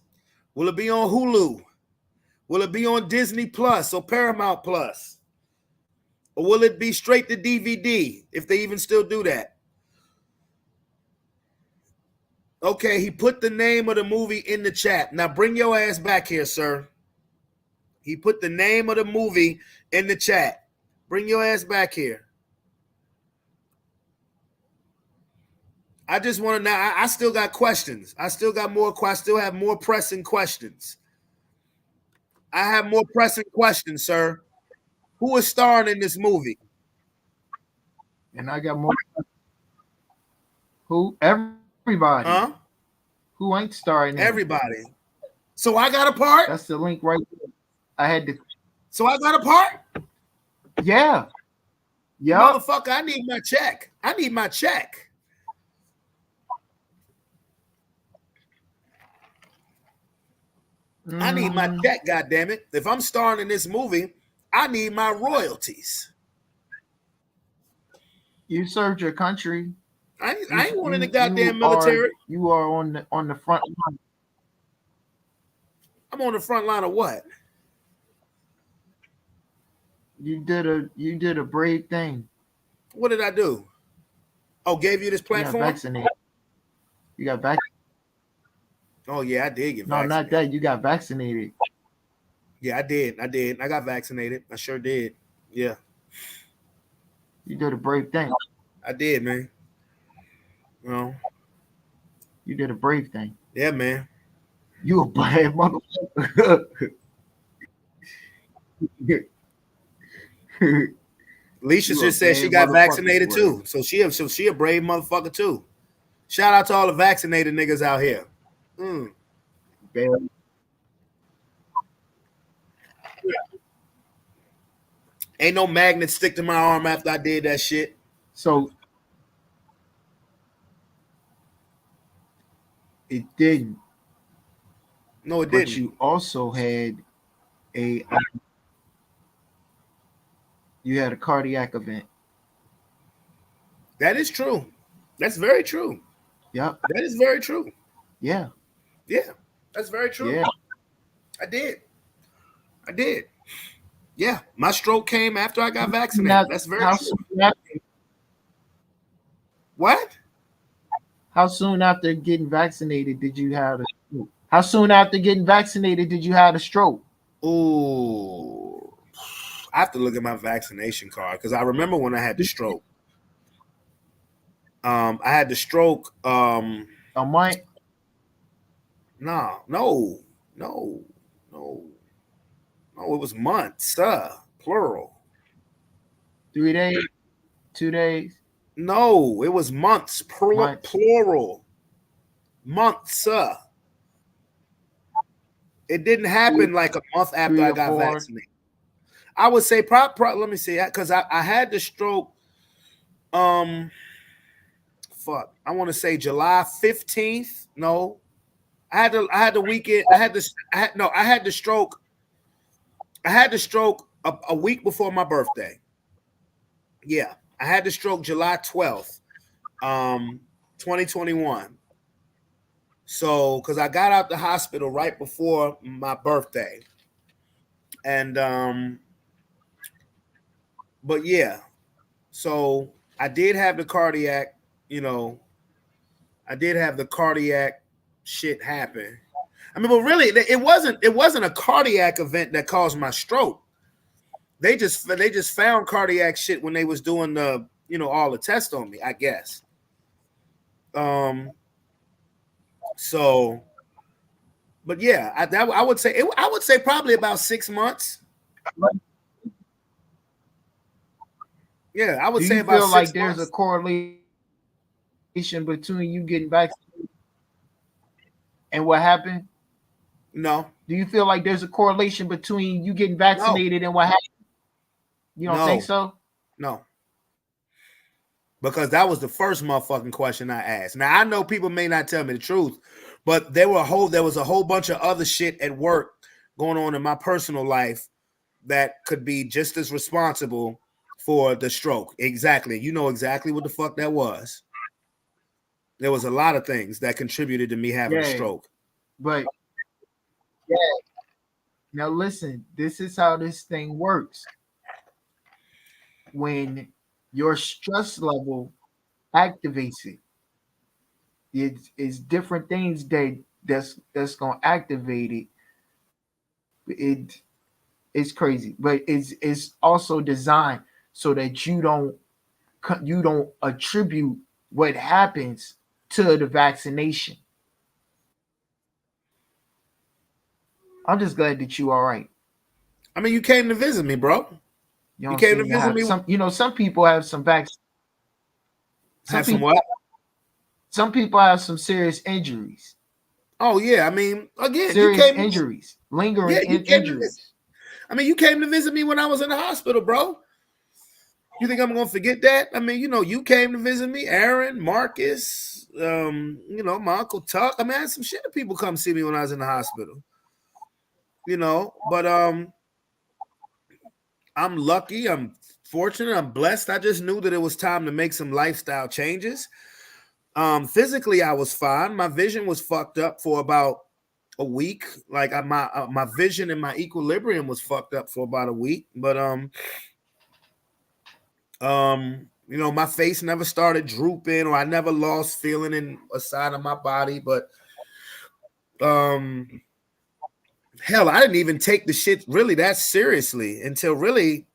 A: Will it be on Hulu? Will it be on Disney Plus or Paramount Plus? Or will it be straight to DVD, if they even still do that? Okay, he put the name of the movie in the chat. Now bring your ass back here, sir. He put the name of the movie in the chat. Bring your ass back here. I just want to know. I still got questions. I still got more. I still have more pressing questions. I have more pressing questions, sir. Who is starring in this movie?
K: And I got more. Who? Everybody.
A: Huh?
K: Who ain't starring in it?
A: Everybody. So I got a part?
K: That's the link right there. I had to.
A: So I got a part?
K: Yeah. Yeah.
A: Motherfucker, I need my check. I need my check. I need my check, goddammit. If I'm starring in this movie, I need my royalties.
K: You served your country.
A: I ain't one in the goddamn military.
K: You are on the front line.
A: I'm on the front line of what?
K: You did a brave thing.
A: What did I do? Oh, gave you this platform?
K: You got vaccinated. You got vaccinated.
A: Oh yeah, I did get
K: vaccinated. No, not that. You got vaccinated.
A: Yeah, I did. I got vaccinated. I sure did. Yeah.
K: You did a brave thing.
A: I did, man. Well,
K: you did a brave thing.
A: Yeah, man.
K: You a bad motherfucker.
A: Alicia just said she got vaccinated too. So she a brave motherfucker too. Shout out to all the vaccinated niggas out here. Ain't no magnet stick to my arm after I did that shit.
K: So it didn't.
A: No, it didn't.
K: But you also had a cardiac event.
A: That is true. That's very true.
K: Yeah.
A: That is very true.
K: Yeah.
A: Yeah. That's very true.
K: Yeah.
A: I did. Yeah. My stroke came after I got vaccinated. That's very true. What?
K: How soon after getting vaccinated did you have a stroke? How soon after getting vaccinated did you have a stroke?
A: Ooh. I have to look at my vaccination card because I remember when I had the stroke. I had the stroke.
K: A month?
A: No. No, it was months, plural.
K: 3 days, 2 days.
A: No, it was months, plural. Months, It didn't happen like a month after
K: 3
A: I
K: or
A: got
K: 4.
A: vaccinated. I would say, let me see, because I had the stroke. I want to say July 15th. No, I had the weekend. I had the stroke. I had the stroke a week before my birthday. Yeah, I had the stroke July 12th, 2021. So, because I got out the hospital right before my birthday, and but yeah, so I did have the cardiac. I did have the cardiac shit happen. I mean, but really, it wasn't a cardiac event that caused my stroke. They just found cardiac shit when they was doing the all the tests on me, I guess. So, but yeah, I would say probably about 6 months. Yeah, I would
K: Do
A: say
K: you
A: about
K: feel
A: 6
K: like there's
A: months.
K: a correlation between you getting vaccinated and what happened?
A: No.
K: Do you feel like there's a correlation between you getting vaccinated and what happened? You don't think so?
A: No. Because that was the first motherfucking question I asked. Now I know people may not tell me the truth, but there was a whole bunch of other shit at work going on in my personal life that could be just as responsible for the stroke. Exactly. You know exactly what the fuck that was. There was a lot of things that contributed to me having a stroke.
K: But yeah. Now listen, this is how this thing works. When your stress level activates it's different things that's gonna activate it. It's crazy, but it's also designed so that you don't attribute what happens to the vaccination. I'm just glad that you all right.
A: I mean, you came to visit me, bro.
K: You
A: You came to visit me.
K: Some people have some vaccines.
A: Have some what?
K: Some people have some serious injuries.
A: Oh yeah, I mean, again,
K: serious
A: you came
K: injuries, lingering
A: injuries. I mean, you came to visit me when I was in the hospital, bro. You think I'm gonna forget that? I mean, you came to visit me, Aaron, Marcus, my Uncle Tuck. I mean, I had some shit people come see me when I was in the hospital. But I'm lucky, I'm fortunate, I'm blessed. I just knew that it was time to make some lifestyle changes. Physically, I was fine. My vision was fucked up for about a week. Like my vision and my equilibrium was fucked up for about a week. But my face never started drooping, or I never lost feeling in a side of my body. But hell, I didn't even take the shit really that seriously until really.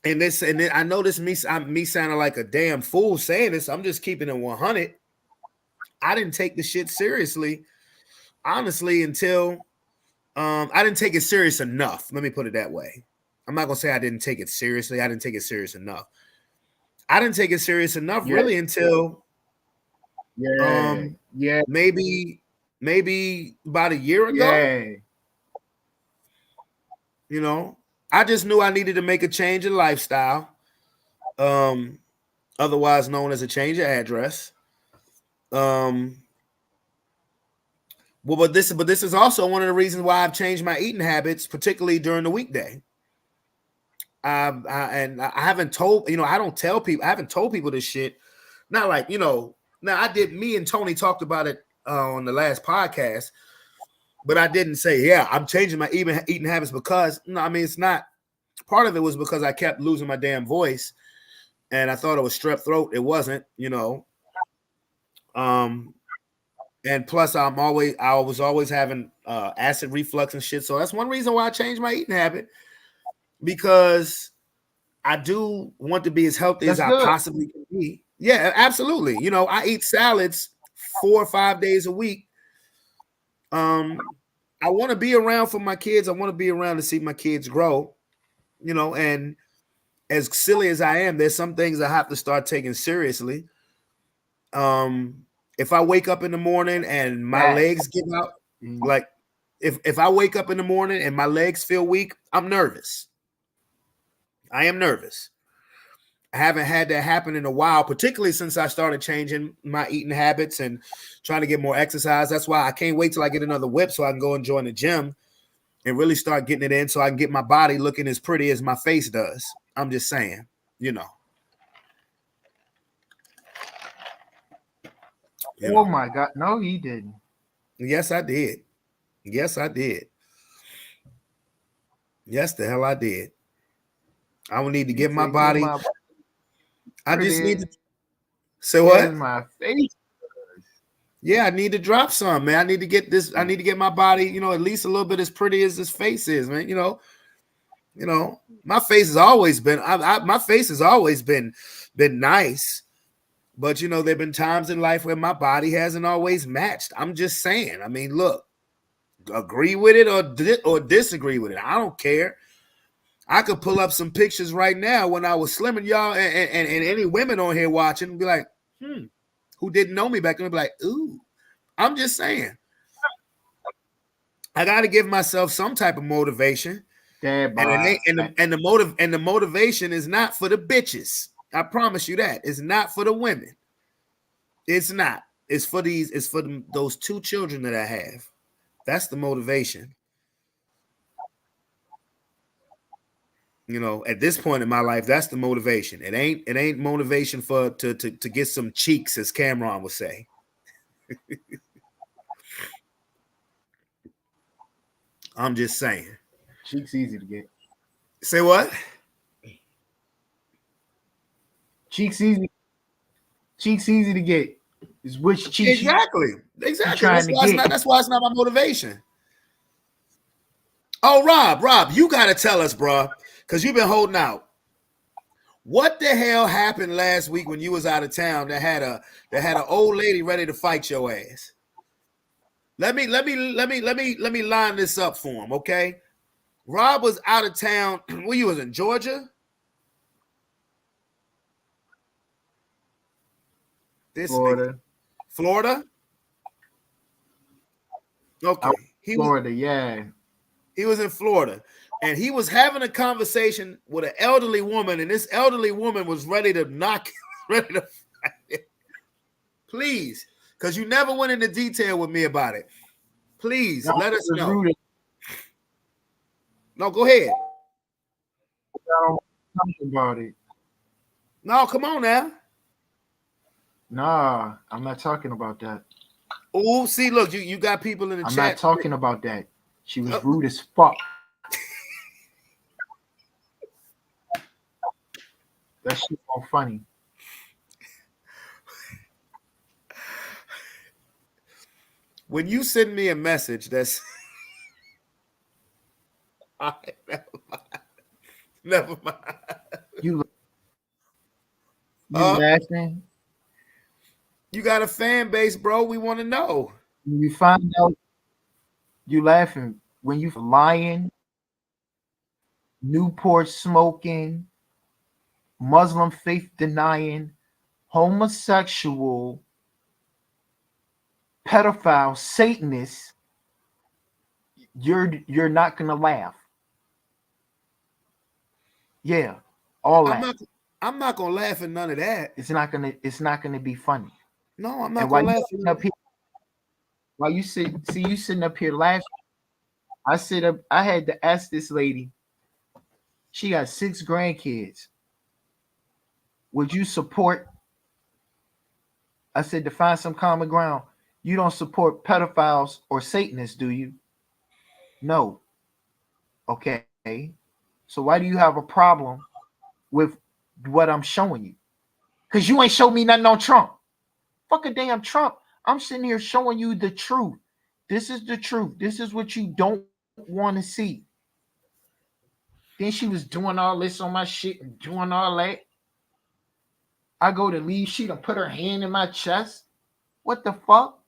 A: And then I know this me sounding like a damn fool saying this. I'm just keeping it 100. I didn't take the shit seriously, honestly, until I didn't take it serious enough. Let me put it that way. I'm not gonna say I didn't take it seriously. I didn't take it serious enough. I didn't take it serious enough really until maybe about a year ago. I just knew I needed to make a change in lifestyle, otherwise known as a change of address. But this is also one of the reasons why I've changed my eating habits, particularly during the weekday. I haven't told I don't tell people. I haven't told people this shit. Not like now. I did. Me and Tony talked about it on the last podcast, but I didn't say I'm changing my eating habits because it's not. Part of it was because I kept losing my damn voice, and I thought it was strep throat. It wasn't, and plus I was always having acid reflux and shit. So that's one reason why I changed my eating habit, because I do want to be as healthy as I possibly can be. Yeah, absolutely. I eat salads 4 or 5 days a week. I want to be around for my kids. I want to be around to see my kids grow, and as silly as I am, there's some things I have to start taking seriously. If I wake up in the morning and my legs give out, like if I wake up in the morning and my legs feel weak, I'm nervous. I am nervous. I haven't had that happen in a while, particularly since I started changing my eating habits and trying to get more exercise. That's why I can't wait till I get another whip so I can go and join the gym and really start getting it in so I can get my body looking as pretty as my face does. I'm just saying,
K: Oh my God. No, he didn't.
A: Yes, I did. Yes, I did. Yes, the hell I did. I will need to get my body. I just need to say what?
K: My face.
A: Yeah, I need to drop some, man. I need to get this. I need to get my body, at least a little bit as pretty as this face is, man. My face has always been. My face has always been nice, but there've been times in life where my body hasn't always matched. I'm just saying. I mean, look, agree with it or disagree with it. I don't care. I could pull up some pictures right now when I was slimming, y'all, and any women on here watching be like, who didn't know me back then, be like, ooh. I'm just saying. I got to give myself some type of motivation. And the motivation is not for the bitches. I promise you that. It's not for the women. It's not. It's for those two children that I have. That's the motivation. At this point in my life, that's the motivation. It ain't motivation to get some cheeks, as Cameron would say. I'm just saying.
K: Cheeks easy to get.
A: Say what?
K: Cheeks easy to get. Is which cheeks?
A: Exactly. That's why it's not my motivation. Oh, Rob, you gotta tell us, bro, because you've been holding out. What the hell happened last week when you was out of town that had an old lady ready to fight your ass? Let me line this up for him, okay? Rob was out of town. Where you was in Georgia? Florida? Okay.
K: Florida, yeah.
A: He was in Florida. And he was having a conversation with an elderly woman, and this elderly woman was ready to ready to fight. Please, because you never went into detail with me about it. Please let us know. No, go ahead.
K: I don't talk about it.
A: No, come on now.
K: Nah, I'm not talking about that.
A: Oh, see, look, you got people in the chat.
K: I'm not talking about that. She was rude as fuck. That shit all funny.
A: When you send me a message that's never mind.
K: You laughing?
A: You got a fan base, bro. We want to know.
K: You find out you laughing when you lying, Newport smoking, Muslim faith denying, homosexual, pedophile, Satanist, you're not gonna laugh. Yeah, all that.
A: I'm not gonna laugh at none of that.
K: It's not gonna be funny.
A: No, I'm not gonna laugh
K: up here. While you sitting up here laughing, I had to ask this lady. She got 6 grandkids. Would you support? I said to find some common ground. You don't support pedophiles or Satanists, do you? No. Okay. So why do you have a problem with what I'm showing you? Because you ain't showed me nothing on Trump. Fuck a damn Trump. I'm sitting here showing you the truth. This is the truth. This is what you don't want to see. Then she was doing all this on my shit and doing all that. I go to leave. She done put her hand in my chest. What the fuck?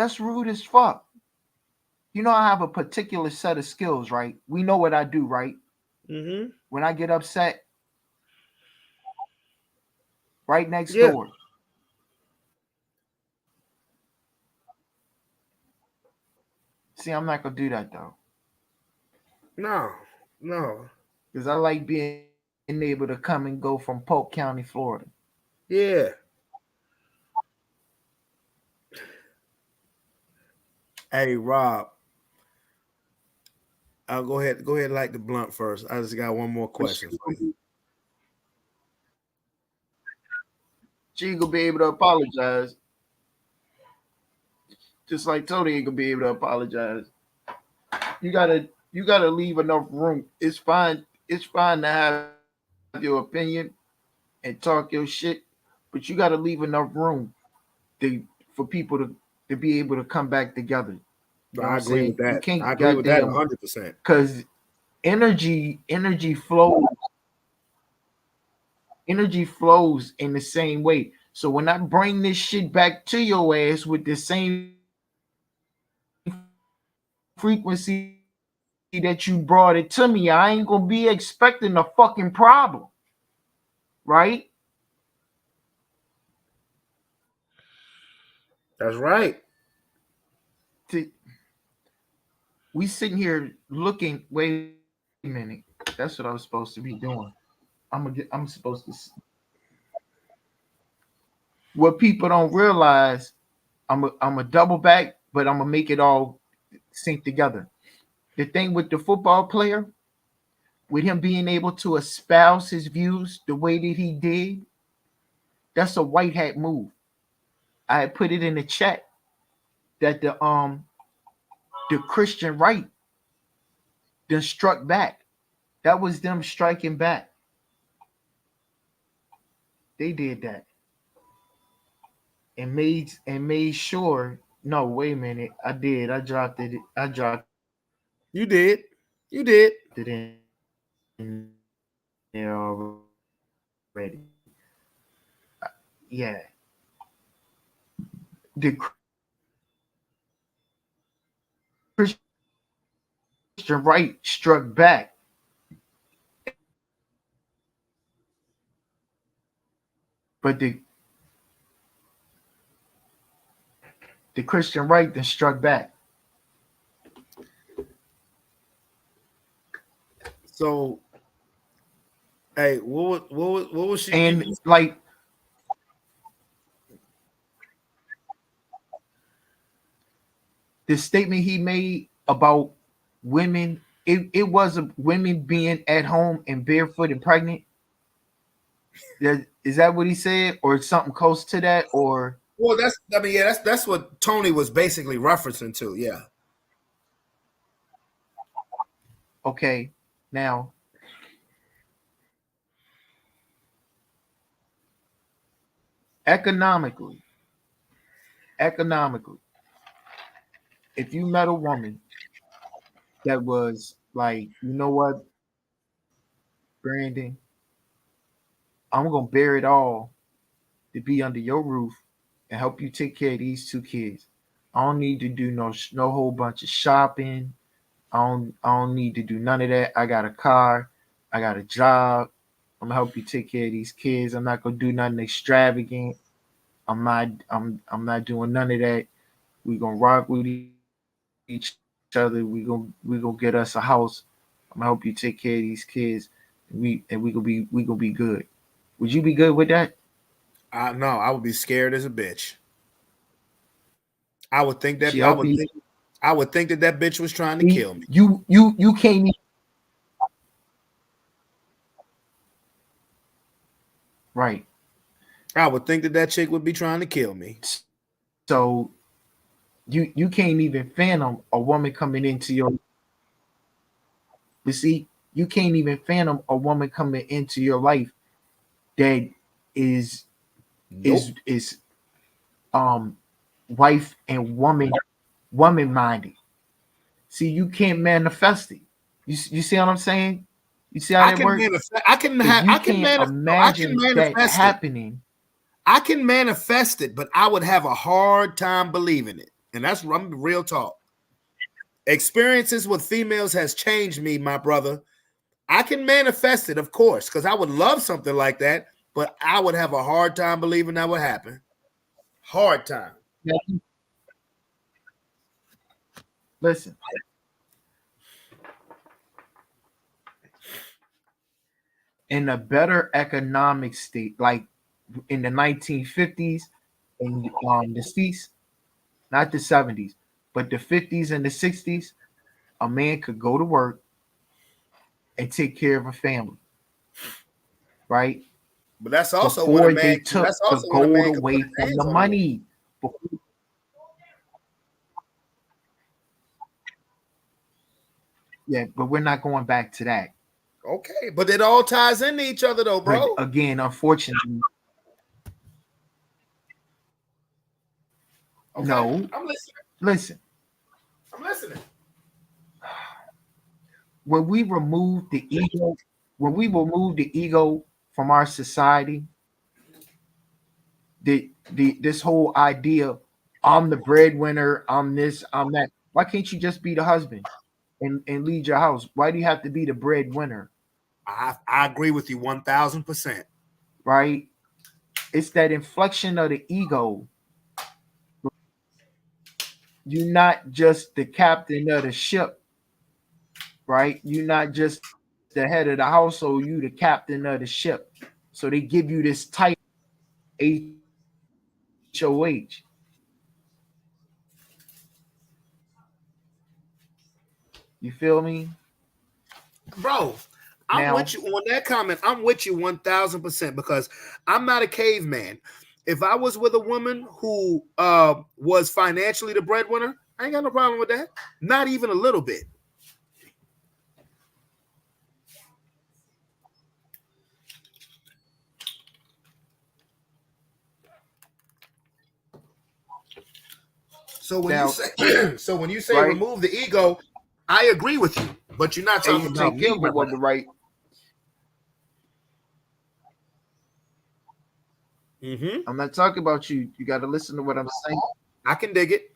K: That's rude as fuck. You know, I have a particular set of skills, right? We know what I do, right?
A: Mm-hmm.
K: When I get upset, right next
A: Yeah.
K: door. See, I'm not gonna do that though.
A: No.
K: Because I like being able to come and go from Polk County, Florida.
A: Yeah. Hey, Rob. I'll go ahead and light the blunt first. I just got one more question for you.
K: She gonna be able to apologize. Just like Tony ain't gonna be able to apologize. You gotta leave enough room. It's fine to have your opinion and talk your shit, but you gotta leave enough room for people to be able to come back together. You know what
A: I
K: I'm
A: agree with
K: saying? You
A: that.
K: can't
A: I agree with that
K: goddamn
A: 100%.
K: because energy flows. Energy flows in the same way. So when I bring this shit back to your ass with the same frequency that you brought it to me, I ain't gonna be expecting a fucking problem, right?
A: That's right.
K: We sitting here looking. Wait a minute. That's what I was supposed to be doing. I'm supposed to. What people don't realize, I'm a double back, but I'm gonna make it all sync together. The thing with the football player, with him being able to espouse his views the way that he did, that's a white hat move. I had put it in the chat that the Christian right then struck back. That was them striking back. They did that and made sure. No, wait a minute. I did. I dropped it.
A: You did. You did.
K: It in there already. Yeah. The Christian right struck back. But the Christian right then struck back.
A: So, hey, what was she?
K: And like the statement he made about women, it wasn't women being at home and barefoot and pregnant. Is that what he said, or something close to that, or?
A: Well, that's what Tony was basically referencing to. Yeah.
K: Okay, now economically, if you met a woman that was like, you know what, Brandon, I'm gonna bear it all to be under your roof and help you take care of these two kids. I don't need to do no whole bunch of shopping. I don't need to do none of that. I got a car, I got a job. I'm gonna help you take care of these kids. I'm not gonna do nothing extravagant. I'm not doing none of that. We gonna rock with each other. We gonna get us a house. I'm gonna help you take care of these kids. We gonna be good. Would you be good with that?
A: No, I would be scared as a bitch. I would think that I would think that bitch was trying to kill me.
K: You can't even. Right.
A: I would think that chick would be trying to kill me.
K: So you can't even fathom a woman coming into your. You see, you can't even fathom a woman coming into your life that is wife and woman minded. See, you can't manifest it. You see what I'm saying? You see how that works?
A: I can manifest
K: happening.
A: I can manifest it, but I would have a hard time believing it. And that's real talk. Experiences with females has changed me, my brother. I can manifest it, of course, because I would love something like that, but I would have a hard time believing that would happen. Hard time.
K: Listen. In a better economic state, like in the 1950s and the 60s, not the 70s, but the 50s and the 60s, a man could go to work and take care of a family, right?
A: But that's also
K: Before
A: when a
K: they
A: man.
K: took
A: That's
K: the
A: also when a
K: gold
A: man can put
K: away
A: his
K: from
A: hands
K: the
A: on
K: money. Yeah, but we're not going back to that.
A: you. Okay, but it all ties into each other, though, bro.
K: But again, unfortunately,
A: Okay,
K: no.
A: I'm listening.
K: Listen,
A: I'm listening.
K: when we remove the ego from our society, this whole idea, I'm the breadwinner, I'm this, I'm that. Why can't you just be the husband and lead your house? Why do you have to be the breadwinner?
A: I agree with you 1,000%.
K: Right? It's that inflection of the ego. You're not just the captain of the ship, right? You're not just the head of the household, you the captain of the ship. So they give you this title, HOH. You feel me?
A: Bro, I'm
K: Now,
A: with you on that comment. I'm with you 1,000% because I'm not a caveman. If I was with a woman who was financially the breadwinner, I ain't got no problem with that. Not even a little bit. So when
K: now,
A: you say
K: right?
A: remove the ego, I agree with you, but you're not
K: And
A: talking
K: you
A: about
K: take care
A: me,
K: of a woman, right?
A: Mm-hmm.
K: I'm not talking about you. You got to listen to what I'm saying.
A: I can dig it.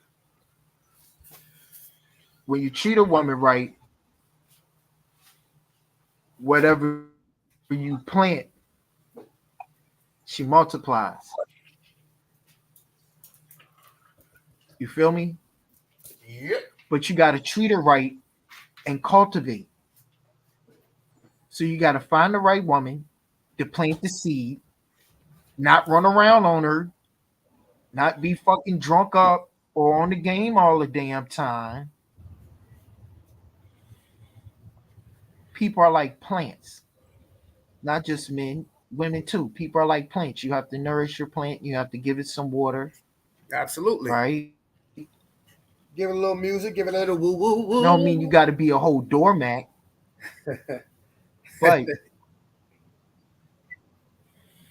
K: When you treat a woman right, whatever you plant, she multiplies. You feel me?
A: Yep.
K: But you got to treat her right and cultivate. So you got to find the right woman to plant the seed, not run around on her, not be fucking drunk up or on the game all the damn time. People are like plants, not just men, women too. People are like plants. You have to nourish your plant. You have to give it some water.
A: Absolutely.
K: Right?
A: Give it a little music. Give it a little woo woo woo.
K: Don't mean you got to be a whole doormat. But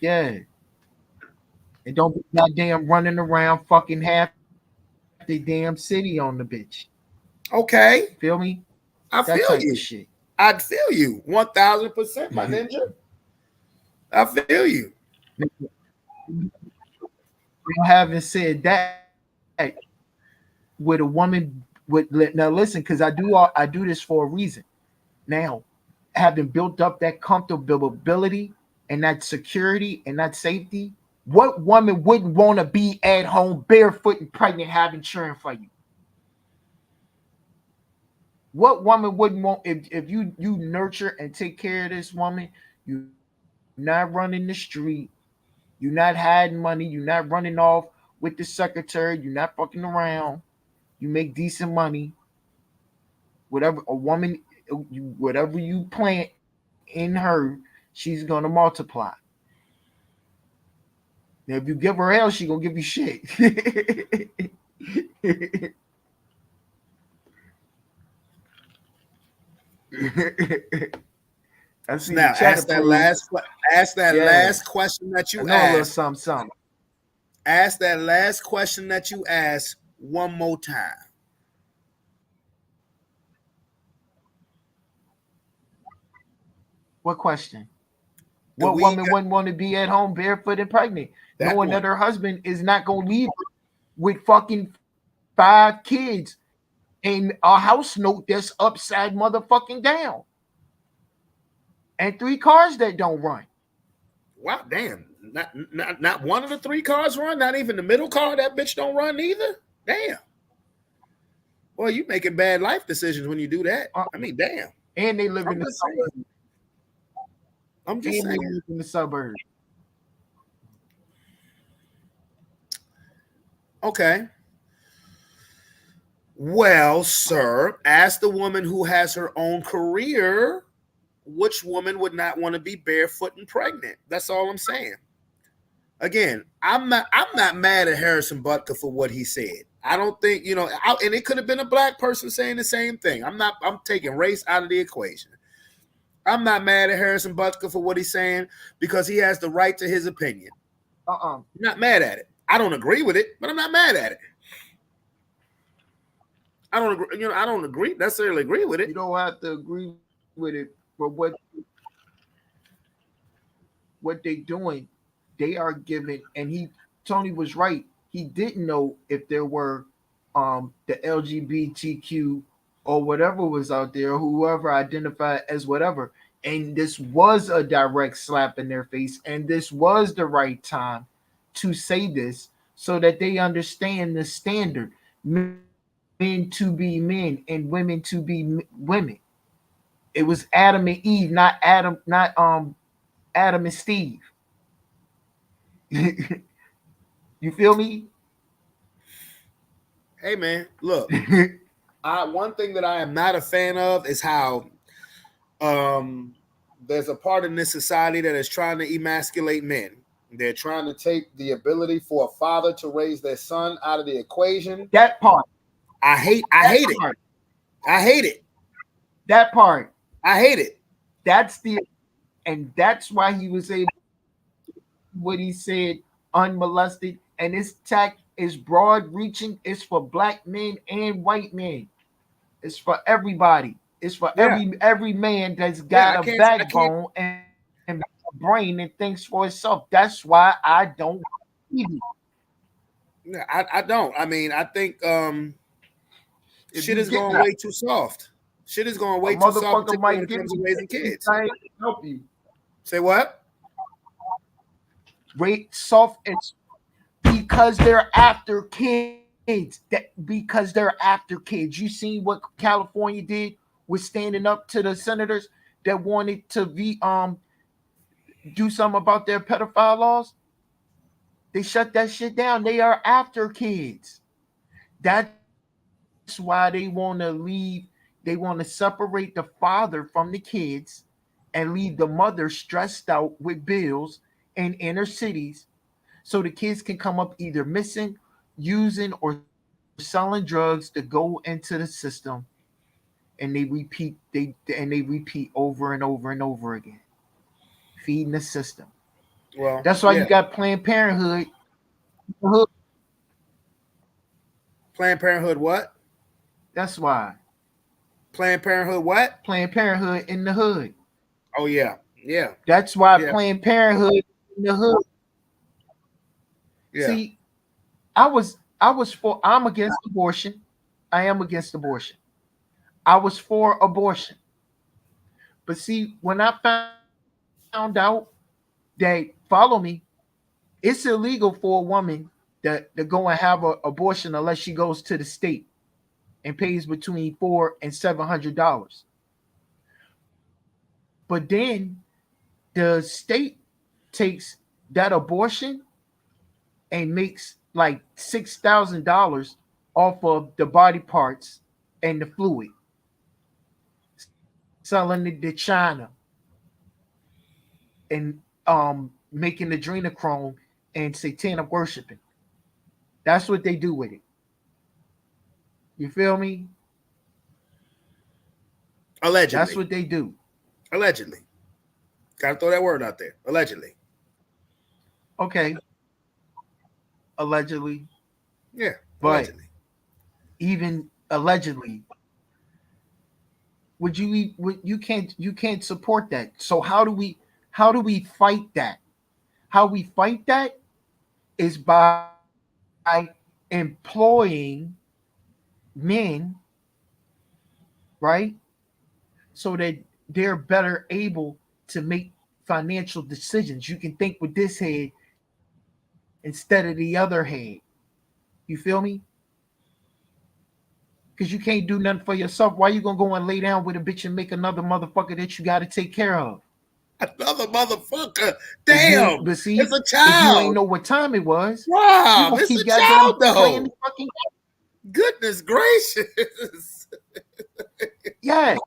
K: yeah, and don't be goddamn running around fucking half the damn city on the bitch.
A: Okay.
K: Feel me?
A: I
K: That
A: feel
K: type
A: you.
K: of shit.
A: I feel you 1,000%, my ninja. I feel you.
K: Having said that, with a woman with now listen, because I do this for a reason. Now, having built up that comfortability and that security and that safety, what woman wouldn't want to be at home barefoot and pregnant having children for you? What woman wouldn't want if you nurture and take care of this woman, you not running the street, you're not hiding money, you're not running off with the secretary, you're not fucking around, you make decent money. Whatever a woman, whatever you plant in her, she's gonna multiply. Now, if you give her hell, she gonna give you shit. I see
A: Now ask that last question that you
K: I know a little
A: asked.
K: something.
A: Ask that last question that you asked one more time.
K: What question? What woman wouldn't want to be at home barefoot and pregnant, knowing that her husband is not gonna leave her with fucking 5 kids and a house note that's upside motherfucking down. And 3 cars that don't run.
A: Wow, damn. Not one of the 3 cars run, not even the middle car, that bitch don't run either. Damn. Boy, you making bad life decisions when you do that. I mean, damn.
K: And they live in the
A: suburbs. I'm just
K: and they
A: saying.
K: live in the suburbs.
A: Okay. Well, sir, as the woman who has her own career, which woman would not want to be barefoot and pregnant? That's all I'm saying. Again, I'm not mad at Harrison Butker for what he said. I don't think, and it could have been a black person saying the same thing. I'm taking race out of the equation. I'm not mad at Harrison Butker for what he's saying because he has the right to his opinion. I'm not mad at it. I don't agree with it, but I'm not mad at it. I don't agree, I don't necessarily agree with it.
K: You don't have to agree with it, but what they're doing, they are giving, and Tony was right. He didn't know if there were the LGBTQ or whatever was out there, whoever identified as whatever. And this was a direct slap in their face, and this was the right time to say this so that they understand the standard. Men to be men and women to be women. It was Adam and Eve, not Adam and Steve. You feel me?
A: Hey man, look. One thing that I am not a fan of is how there's a part in this society that is trying to emasculate men. They're trying to take the ability for a father to raise their son out of the equation.
K: That part.
A: I hate it. I hate it.
K: That part.
A: I hate it.
K: And that's why he was able what he said unmolested. And this attack is broad reaching. It's for black men and white men. It's for everybody. It's for every man that's got a backbone and a brain and thinks for itself. That's why I don't believe it.
A: Yeah, I don't. I mean, I think shit is going way too soft. Shit is going way too soft when it comes to raising kids.
K: Help you.
A: Say what?
K: Rate soft because they're after kids. Because they're after kids. You seen what California did with standing up to the senators that wanted to be do something about their pedophile laws? They shut that shit down. They are after kids. That's why they want to leave. They want to separate the father from the kids and leave the mother stressed out with bills in inner cities so the kids can come up either missing, using, or selling drugs to go into the system. And they repeat over and over and over again, feeding the system.
A: Well,
K: that's why you got Planned Parenthood.
A: Planned Parenthood what?
K: That's why.
A: Planned Parenthood what?
K: Planned Parenthood in the hood.
A: Oh yeah.
K: That's why Planned Parenthood in the hood.
A: Yeah.
K: See, I'm against abortion. I am against abortion. I was for abortion. But see, when I found out that, follow me, it's illegal for a woman to go and have an abortion unless she goes to the state and pays between $400 and $700. But then the state takes that abortion and makes like $6,000 off of the body parts and the fluid, selling it to China and making adrenochrome and satanic worshiping. That's what they do with it. You feel me?
A: Allegedly.
K: That's what they do.
A: Allegedly. Gotta throw that word out there. Allegedly.
K: Okay. Allegedly.
A: Yeah.
K: But
A: allegedly.
K: Even allegedly, you can't support that. So how do we fight that? How we fight that is by employing men, right? So that they're better able to make financial decisions. You can think with this head instead of the other head. You feel me? Because you can't do nothing for yourself. Why you gonna go and lay down with a bitch and make another motherfucker that you gotta take care of?
A: Another motherfucker. Damn.
K: But see,
A: It's a
K: if you ain't
A: child.
K: know what time it was, you
A: Rob,
K: gonna
A: it's
K: keep
A: a
K: goddamn
A: child
K: playing the
A: though.
K: fucking
A: Goodness gracious.
K: yeah.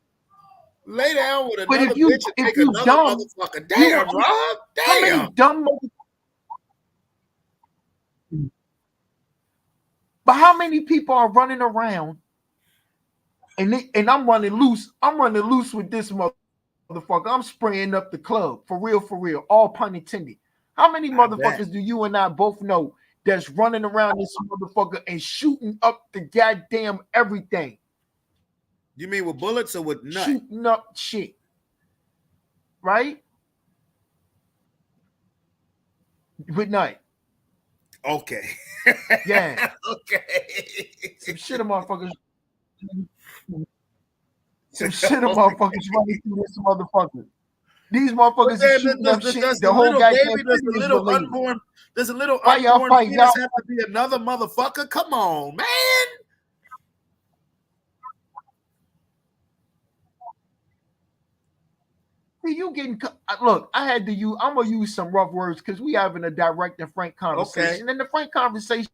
A: Lay down with
K: But
A: another
K: if you
A: bitch and take another
K: dumb,
A: motherfucker.
K: you
A: Damn,
K: gonna,
A: Rob.
K: how many
A: Damn.
K: dumb but how many people are running around and I'm running loose? I'm running loose with this motherfucker. I'm spraying up the club for real, all pun intended. How many motherfuckers do you and I both know that's running around this motherfucker and shooting up the goddamn everything?
A: You mean with bullets or with nut?
K: Shooting up shit, right? With nut.
A: Okay.
K: Yeah.
A: Okay.
K: Some shit of motherfuckers. Some shit of motherfuckers running through this motherfucker. These motherfuckers are shooting up shit.
A: Does
K: The
A: the
K: whole
A: little
K: goddamn
A: baby, does
K: thing
A: the
K: is
A: little
K: related.
A: unborn, does a little
K: Why y'all
A: unborn
K: fight?
A: fetus
K: Y'all
A: have to be another motherfucker? Come on, man.
K: you getting look, I had to use I'm gonna use some rough words because we having a direct and frank conversation.
A: Okay.
K: And the frank conversation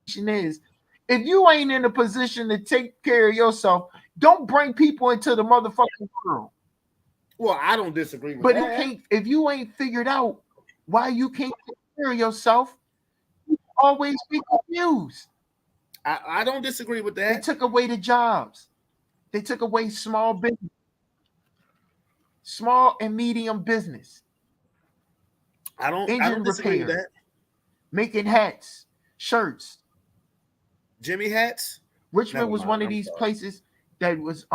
K: is if you ain't in a position to take care of yourself, don't bring people into the motherfucking world.
A: Well, I don't disagree with
K: But
A: that.
K: you can't if you ain't figured out why you can't take care of yourself, you always be confused.
A: I don't disagree with
K: They
A: that.
K: took away the jobs. They took away small business, small and medium business.
A: I don't
K: Engine
A: disagree with
K: repair,
A: that.
K: making hats, shirts.
A: Jimmy hats?
K: Richmond
A: Never
K: was
A: mind,
K: one of
A: I'm
K: these
A: sorry.
K: places that was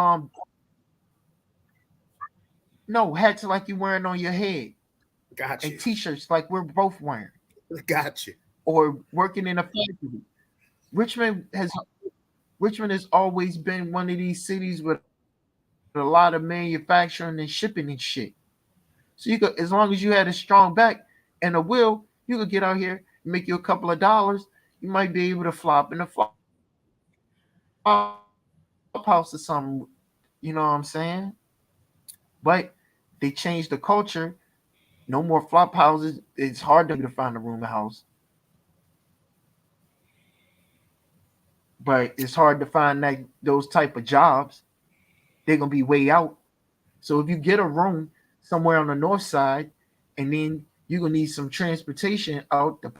K: no hats like you wearing on your head.
A: Got you.
K: And t-shirts like we're both wearing.
A: Got you.
K: Or working in a factory. Richmond has always been one of these cities with a lot of manufacturing and shipping and shit. So you could, as long as you had a strong back and a will, you could get out here and make you a couple of dollars. You might be able to flop in a flop house or something. You know what I'm saying? But they changed the culture. No more flop houses. It's hard to find a room house. But it's hard to find those type of jobs. They're gonna be way out. So if you get a room somewhere on the north side, and then you're gonna need some transportation out to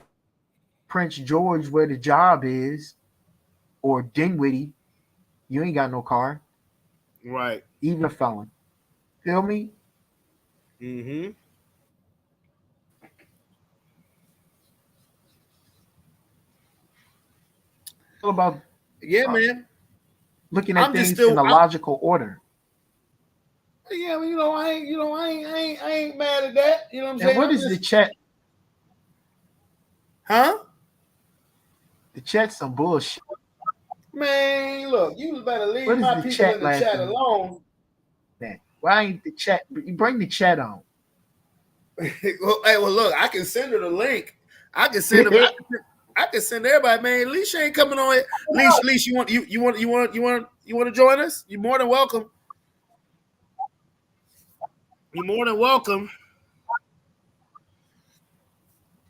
K: Prince George where the job is, or Dinwiddie, you ain't got no car.
A: Right.
K: Even a felon. Feel me?
A: Mm-hmm.
K: All about
A: man.
K: Looking at
A: I'm just
K: things
A: still
K: in a logical order.
A: Yeah, I ain't mad at that. You know what I'm saying?
K: And what is the chat?
A: Huh?
K: The chat's some bullshit.
A: Man, look, you better leave
K: What is
A: my
K: the
A: people
K: chat
A: in the chat alone.
K: Why ain't the chat? You bring the chat on.
A: well, look, I can send her the link. I can send them. I can send everybody. Man, Leisha ain't coming on it. Leisha, you want to join us? You're more than welcome. You're more than welcome.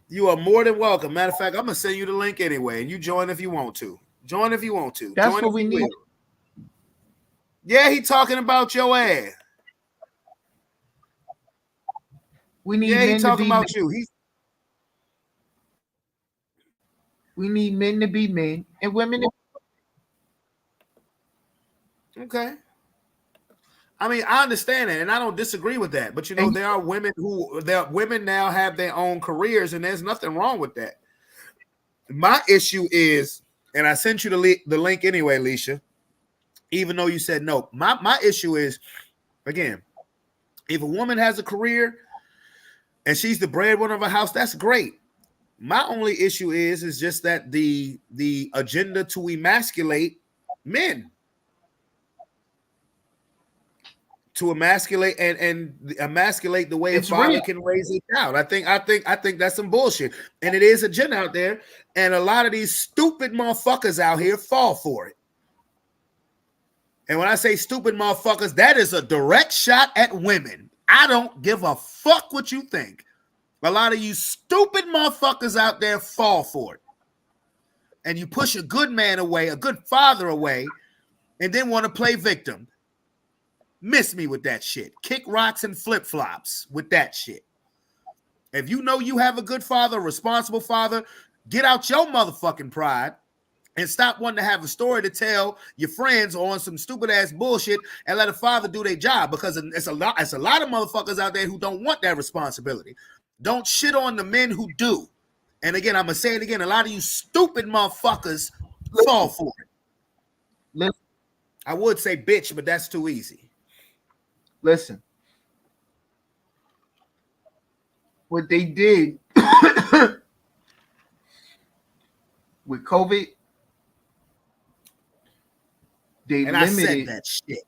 A: You are more than welcome. Matter of fact, I'm gonna send you the link anyway, and you join if you want to. Join if you want to.
K: That's
A: join
K: what
A: if
K: we
A: you
K: need.
A: will. Yeah, he talking about your ass.
K: We need men
A: he talking
K: to be
A: about
K: men.
A: you.
K: We need men to be men and women to
A: Okay. I mean, I understand it, and I don't disagree with that. But there are women women now have their own careers, and there's nothing wrong with that. My issue is, and I sent you the link anyway, Leisha, even though you said no. My issue is, again, if a woman has a career and she's the breadwinner of a house, that's great. My only issue is just that the agenda to emasculate men, to emasculate and emasculate the way
K: It's
A: a father
K: real.
A: can raise a child. I think that's some bullshit, and it is agenda out there, and a lot of these stupid motherfuckers out here fall for it. And when I say stupid motherfuckers, that is a direct shot at women. I don't give a fuck what you think. A lot of you stupid motherfuckers out there fall for it. And you push a good man away, a good father away, and then want to play victim. Miss me with that shit. Kick rocks and flip-flops with that shit. If you know you have a good father, a responsible father, get out your motherfucking pride and stop wanting to have a story to tell your friends on some stupid ass bullshit and let a father do their job, because it's a lot of motherfuckers out there who don't want that responsibility. Don't shit on the men who do. And again, I'm gonna say it again. A lot of you stupid motherfuckers fall for it.
K: Listen.
A: I would say bitch, but that's too easy.
K: Listen. What they did with COVID,
A: I said that shit.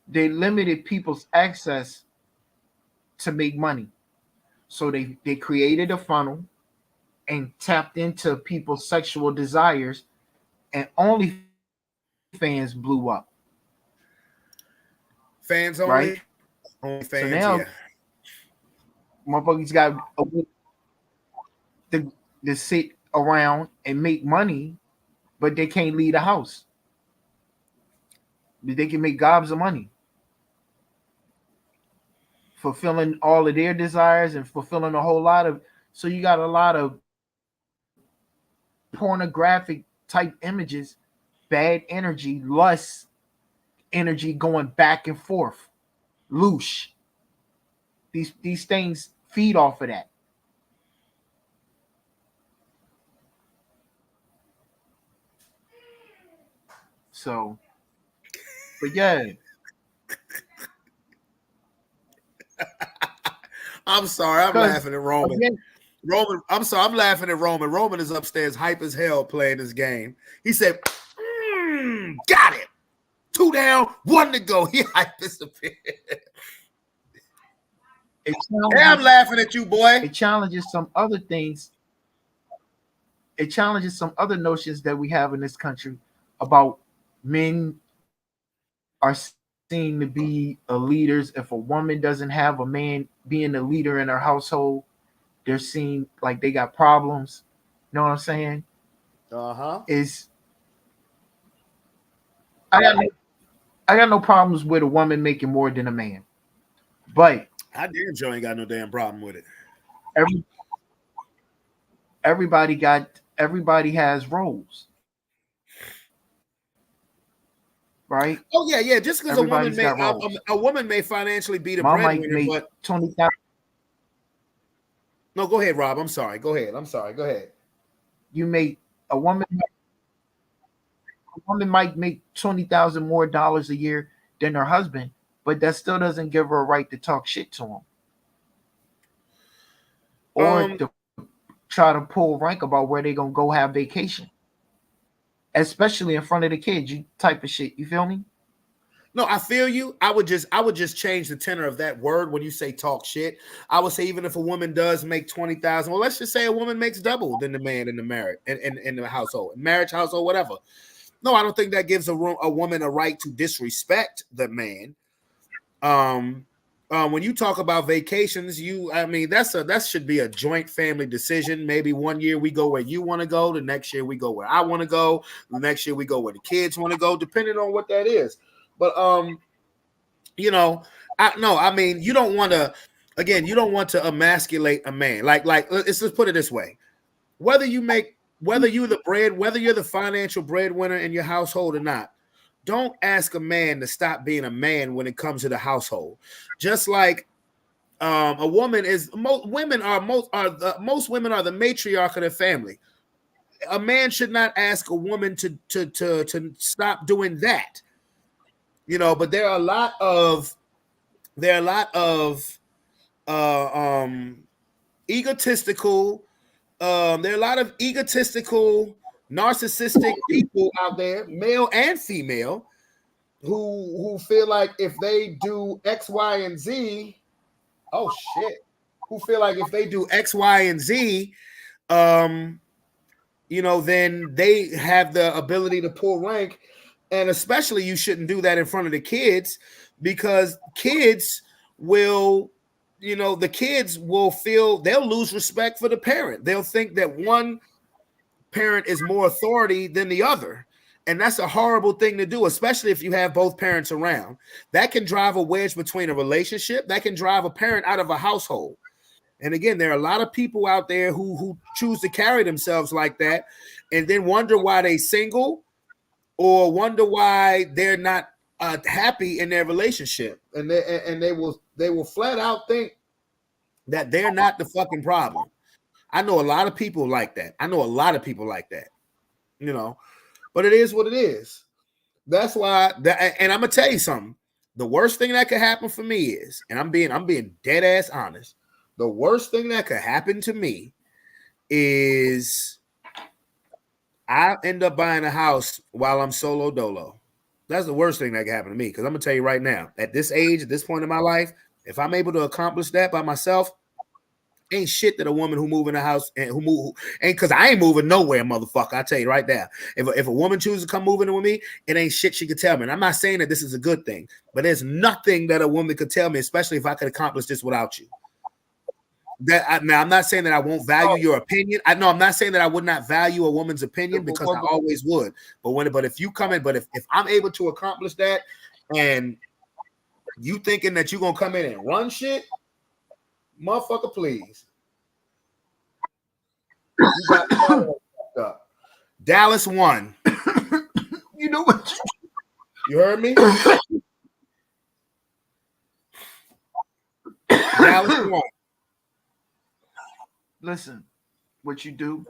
K: They limited people's access to make money. So they created a funnel and tapped into people's sexual desires, and OnlyFans blew up.
A: Fans only?
K: Right?
A: Only
K: So
A: fans,
K: now,
A: yeah.
K: motherfuckers got a way to sit around and make money, but they can't leave the house. They can make gobs of money, fulfilling all of their desires and fulfilling a whole lot of. So you got a lot of pornographic type images, bad energy, lust energy going back and forth, loosh. These things feed off of that. So, but yeah.
A: I'm sorry, I'm laughing at Roman.
K: Again,
A: I'm sorry, I'm laughing at Roman. Roman is upstairs hype as hell playing this game. He said, got it. 2 down, 1 to go. He hype as a bitch. I'm laughing at you, boy.
K: It challenges some other things. It challenges some other notions that we have in this country about men are seen to be leaders. If a woman doesn't have a man being a leader in her household, they're seen like they got problems. You know what I'm saying? Is I got no problems with a woman making more than a man, but
A: I damn sure ain't got no damn problem with it.
K: Everybody has roles, right?
A: Oh yeah. Just because a woman may financially be the
K: Mom might
A: breadwinner,
K: make
A: but
K: 20,000.
A: No, go ahead, Rob. I'm sorry. Go ahead. Go ahead.
K: You make a woman might make $20,000 more a year than her husband, but that still doesn't give her a right to talk shit to him or to try to pull rank about where they're gonna go have vacation, especially in front of the kids. You type of shit. You feel me?
A: No, I feel you. I would just change the tenor of that word when you say talk shit. I would say even if a woman does make 20,000, well, let's just say a woman makes double than the man in the marriage in the household, marriage, household, whatever. No, I don't think that gives a woman a right to disrespect the man. When you talk about vacations, that should be a joint family decision. Maybe 1 year we go where you want to go, the next year we go where I want to go, the next year we go where the kids want to go, depending on what that is. But you don't want to. Again, you don't want to emasculate a man. Like let's just put it this way: whether you're the financial breadwinner in your household or not, don't ask a man to stop being a man when it comes to the household. Just like a woman is, most women are the matriarch of their family. A man should not ask a woman to stop doing that. But there are a lot of egotistical. There are a lot of egotistical, narcissistic people out there, male and female, who feel like if they do X, Y, and Z, oh shit, who feel like if they do X, Y, and Z, then they have the ability to pull rank. And especially you shouldn't do that in front of the kids, because kids will, the kids will feel they'll lose respect for the parent. They'll think that one parent is more authority than the other. And that's a horrible thing to do, especially if you have both parents around. That can drive a wedge between a relationship. That can drive a parent out of a household. And again, there are a lot of people out there who choose to carry themselves like that and then wonder why they single or wonder why they're not happy in their relationship. And they will flat out think that they're not the fucking problem. I know a lot of people like that. But it is what it is. That's why and I'm gonna tell you something. The worst thing that could happen for me is, and I'm being dead ass honest. The worst thing that could happen to me is I end up buying a house while I'm solo dolo. That's the worst thing that could happen to me, because I'm gonna tell you right now, at this age, at this point in my life, if I'm able to accomplish that by myself, ain't shit that a woman who move in a house and ain't, because I ain't moving nowhere, motherfucker. I tell you right now, if a woman chooses to come moving in with me, it ain't shit she could tell me. And I'm not saying that this is a good thing, but there's nothing that a woman could tell me, especially if I could accomplish this without you. Now, I'm not saying that I won't value your opinion. I'm not saying that I would not value a woman's opinion, because I always would. But if you come in, if I'm able to accomplish that, and you thinking that you're gonna come in and run shit, motherfucker, please. You got Dallas won.
K: You know what?
A: You heard me? Dallas won.
K: Listen, what you do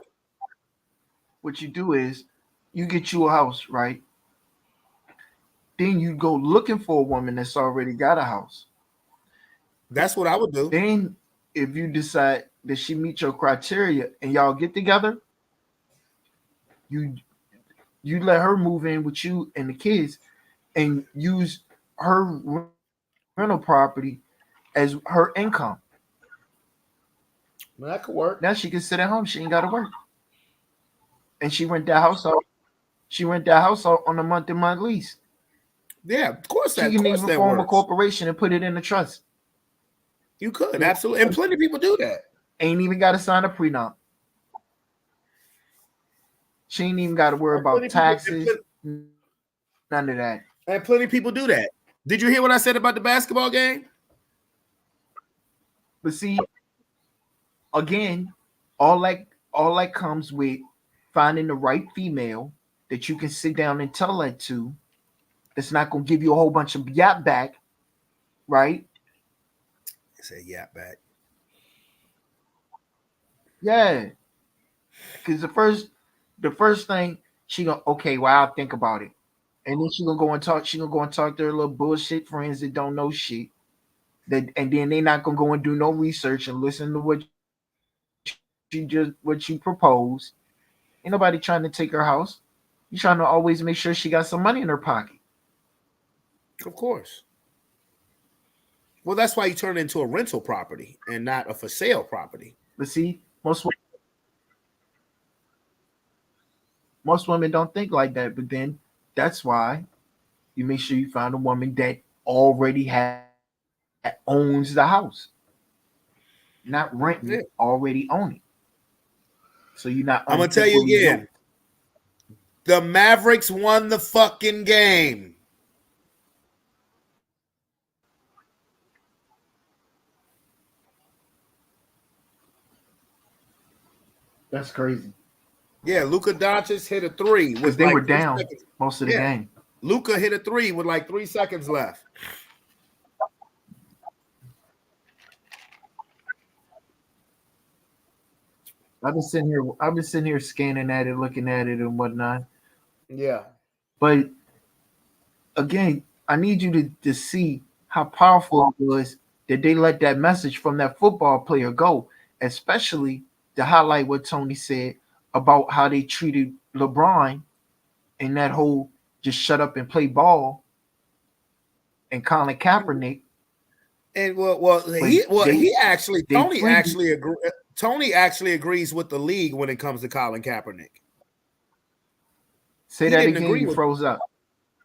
K: is you get you a house, right? Then you go looking for a woman that's already got a house.
A: That's what I would do.
K: Then if you decide that she meets your criteria and y'all get together, you let her move in with you and the kids and use her rental property as her income.
A: Well, that could work.
K: Now she can sit at home. She ain't got to work. And she rent that house out. She rent that house out on a month-to-month lease.
A: Yeah, of course.
K: She can even form a corporation and put it in a trust.
A: You could, absolutely. And plenty of people do that.
K: Ain't even got to sign a prenup. She ain't even got to worry about taxes. None of that.
A: And plenty of people do that. Did you hear what I said about the basketball game?
K: But see, again, all that comes with finding the right female that you can sit down and tell that to. That's not going to give you a whole bunch of yap back, right?
A: Say yap back.
K: Yeah, because the first thing she gonna, okay, well, I'll think about it, and then she gonna go and talk. She gonna go and talk to her little bullshit friends that don't know shit. And then they not gonna go and do no research and listen to what you propose. Ain't nobody trying to take her house. You trying to always make sure she got some money in her pocket.
A: Of course. Well, that's why you turn it into a rental property and not a for sale property.
K: But see, most women don't think like that. But then that's why you make sure you find a woman that already owns the house, not renting it, already own it. So you're not.
A: I'm gonna tell you again. The Mavericks won the fucking game.
K: That's crazy.
A: Yeah, Luka Doncic hit a three.
K: Because they were down most of the game.
A: Luka hit a three with like 3 seconds left.
K: I've been sitting here scanning at it, looking at it and whatnot.
A: Yeah.
K: But again, I need you to see how powerful it was that they let that message from that football player go, especially to highlight what Tony said about how they treated LeBron and that whole just shut up and play ball and Colin Kaepernick.
A: And Tony actually agrees with the league when it comes to Colin Kaepernick.
K: Say that again. You froze up.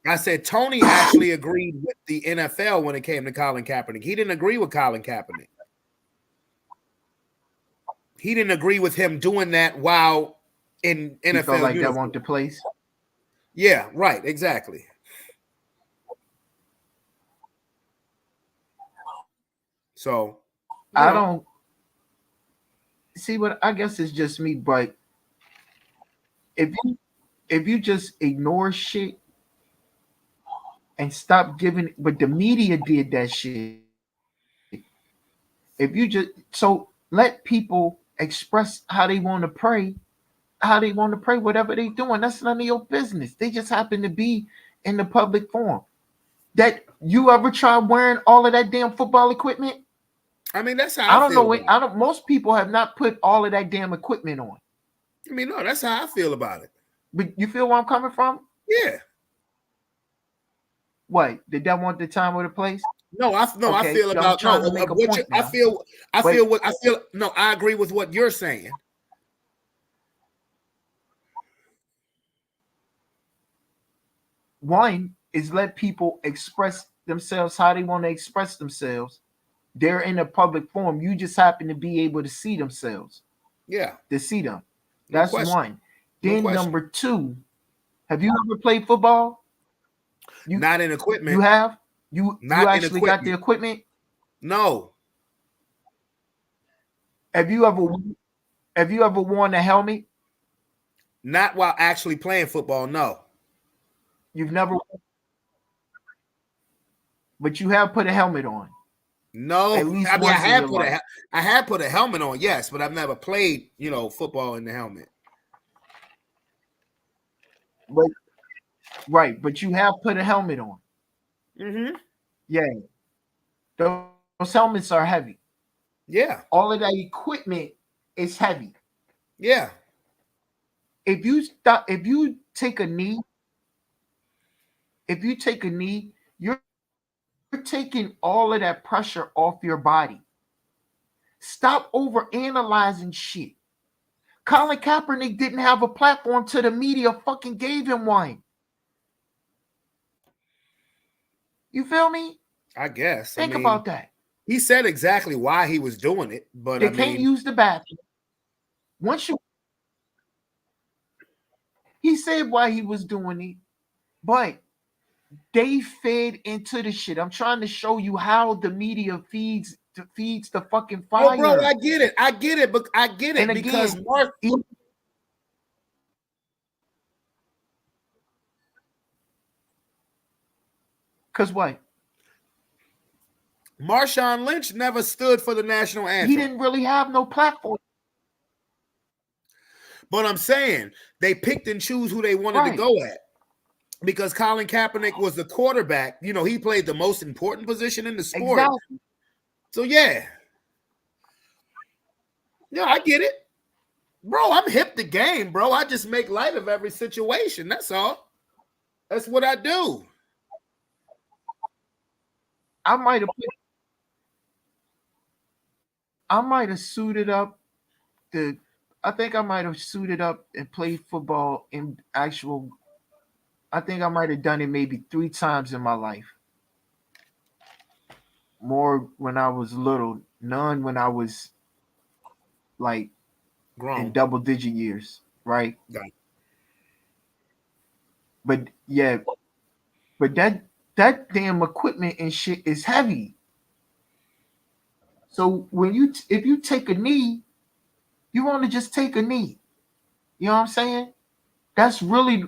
A: I said Tony actually agreed with the NFL when it came to Colin Kaepernick. He didn't agree with Colin Kaepernick. He didn't agree with him doing that while in NFL.
K: He felt like
A: uniform.
K: that wasn't the place.
A: Yeah, right. Exactly. So
K: I don't see what I guess it's just me, but if you just ignore shit and stop giving, but the media did that shit. If you just let people express how they want to pray, whatever they doing, that's none of your business. They just happen to be in the public forum. That you ever try wearing all of that damn football equipment?
A: I mean, that's how I feel.
K: Most people have not put all of that damn equipment on.
A: I mean, no, that's how I feel about it.
K: But you feel where I'm coming from?
A: Yeah.
K: What? Did that want the time or the place?
A: No, I feel about no. I agree with what you're saying.
K: One is let people express themselves how they want to express themselves. They're in a public forum. You just happen to be able to see themselves.
A: Yeah.
K: To see them. That's one.
A: No
K: Then
A: question.
K: number two, have you ever played football?
A: Not in equipment.
K: You have? You actually got the equipment?
A: No.
K: Have you ever worn a helmet?
A: Not while actually playing football, no.
K: You've never, but you have put a helmet on.
A: No,
K: At least
A: I mean I have put a helmet on, yes, but I've never played, football in the helmet.
K: But right, but you have put a helmet on.
A: Mm-hmm.
K: Yeah. Those helmets are heavy.
A: Yeah.
K: All of that equipment is heavy.
A: Yeah.
K: If you take a knee, you're taking all of that pressure off your body. Stop over analyzing shit. Colin Kaepernick didn't have a platform till the media fucking gave him one. You feel me?
A: I guess.
K: Think about that.
A: He said exactly why he was doing it, but
K: they can't use the bathroom. He said why he was doing it, but they fed into the shit. I'm trying to show you how the media feeds the fucking fire.
A: Oh, bro, I get it, but I get it. And because again,
K: because what?
A: Marshawn Lynch never stood for the national anthem.
K: He didn't really have no platform.
A: But I'm saying they picked and choose who they wanted to go at. Because Colin Kaepernick was the quarterback. He played the most important position in the sport.
K: Exactly.
A: So, yeah. Yeah, I get it. Bro, I'm hip to game, bro. I just make light of every situation. That's all. That's what I do.
K: I might have suited up I think I might have suited up and played football in actual. I think I might have done it maybe 3 times in my life. More when I was little, none when I was like
A: grown
K: in double-digit years, right?
A: Got it.
K: But yeah, but that damn equipment and shit is heavy. So if you take a knee, you want to just take a knee. You know what I'm saying? That's really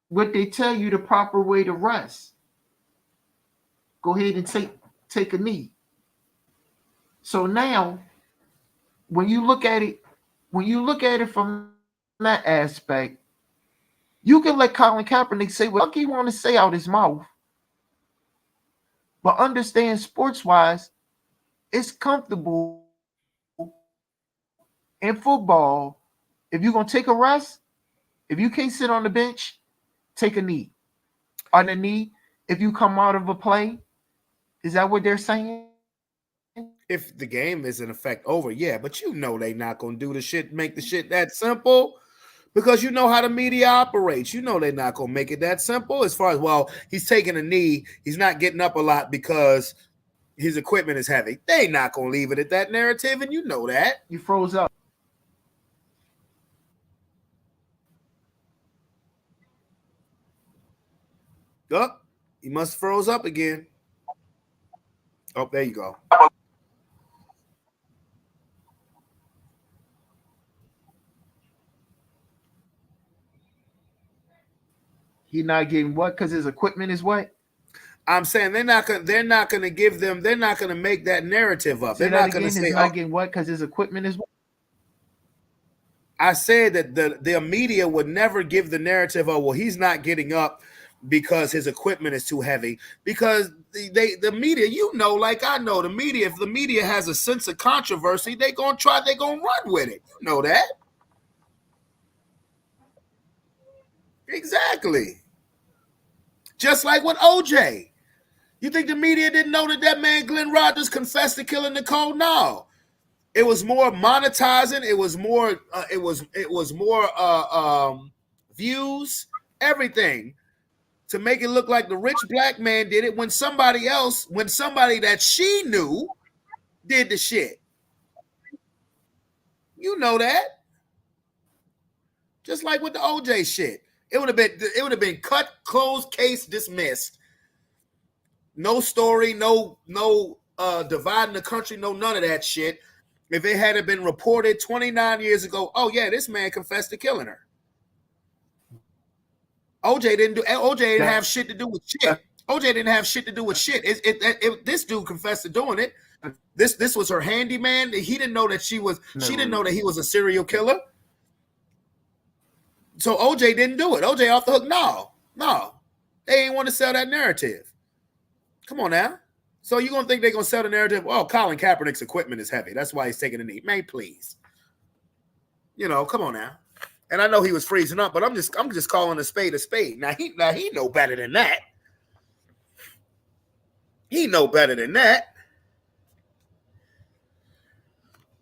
K: what they tell you the proper way to rest. Go ahead and take a knee. So now, when you look at it from that aspect, you can let Colin Kaepernick say what he want to say out his mouth. But understand, sports-wise, it's comfortable in football. If you're gonna take a rest, if you can't sit on the bench, take a knee. On the knee, if you come out of a play, is that what they're saying?
A: If the game is in effect over, yeah, but you know they not gonna do the shit, make the shit that simple. Because you know how the media operates. You know they're not going to make it that simple as far as, well, he's taking a knee. He's not getting up a lot because his equipment is heavy. They not going to leave it at that narrative, and you know that.
K: You froze up.
A: Oh, he must have froze up again. Oh, there you go.
K: He's not getting what? Because his equipment is what?
A: I'm saying they're not gonna give them, they're not gonna make that narrative up.
K: Say
A: They're
K: that
A: not gonna
K: again.
A: say,
K: He's not getting what? Because his equipment is what?
A: I said that the media would never give the narrative of, well, he's not getting up because his equipment is too heavy. Because the media, you know, like I know, the media, if the media has a sense of controversy, they're gonna run with it. You know that. Exactly. Just like with OJ. You think the media didn't know that man Glenn Rogers confessed to killing Nicole? No. It was more monetizing. It was more. It was more views. Everything to make it look like the rich black man did it when somebody that she knew did the shit. You know that. Just like with the OJ shit, it would have been cut, closed, case dismissed. No story, no dividing the country, no none of that shit. If it had been reported 29 years ago, oh yeah, this man confessed to killing her. OJ didn't have shit to do with shit. OJ didn't have shit to do with shit. This dude confessed to doing it. This was her handyman. He didn't know that she didn't know that he was a serial killer. So OJ didn't do it. OJ off the hook. No. They ain't want to sell that narrative. Come on now. So you gonna think they're gonna sell the narrative? Oh, Colin Kaepernick's equipment is heavy. That's why he's taking a knee. Man, please. You know, come on now. And I know he was freezing up, but I'm just calling a spade a spade. Now he know better than that. He know better than that.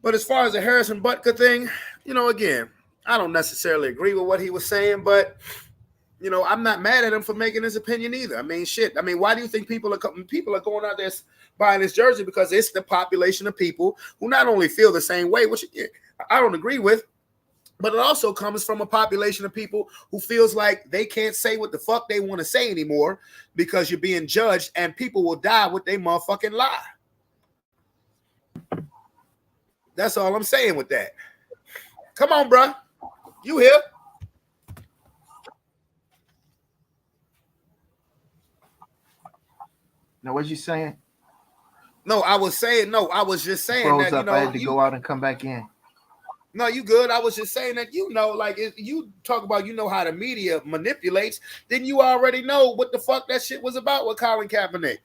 A: But as far as the Harrison Butker thing, you know, again, I don't necessarily agree with what he was saying, but you know, I'm not mad at him for making his opinion either. I mean, shit. I mean, why do you think people are going out there buying this jersey? Because it's the population of people who not only feel the same way, which I don't agree with, but it also comes from a population of people who feels like they can't say what the fuck they want to say anymore because you're being judged, and people will die with their motherfucking lie. That's all I'm saying with that. Come on, bro. You here?
K: Now, what you saying?
A: No, I was just saying
K: Froze
A: that,
K: up. I had to go out and come back in.
A: No, you good. I was just saying that, you know, like if you talk about, you know, how the media manipulates, then you already know what the fuck that shit was about with Colin Kaepernick.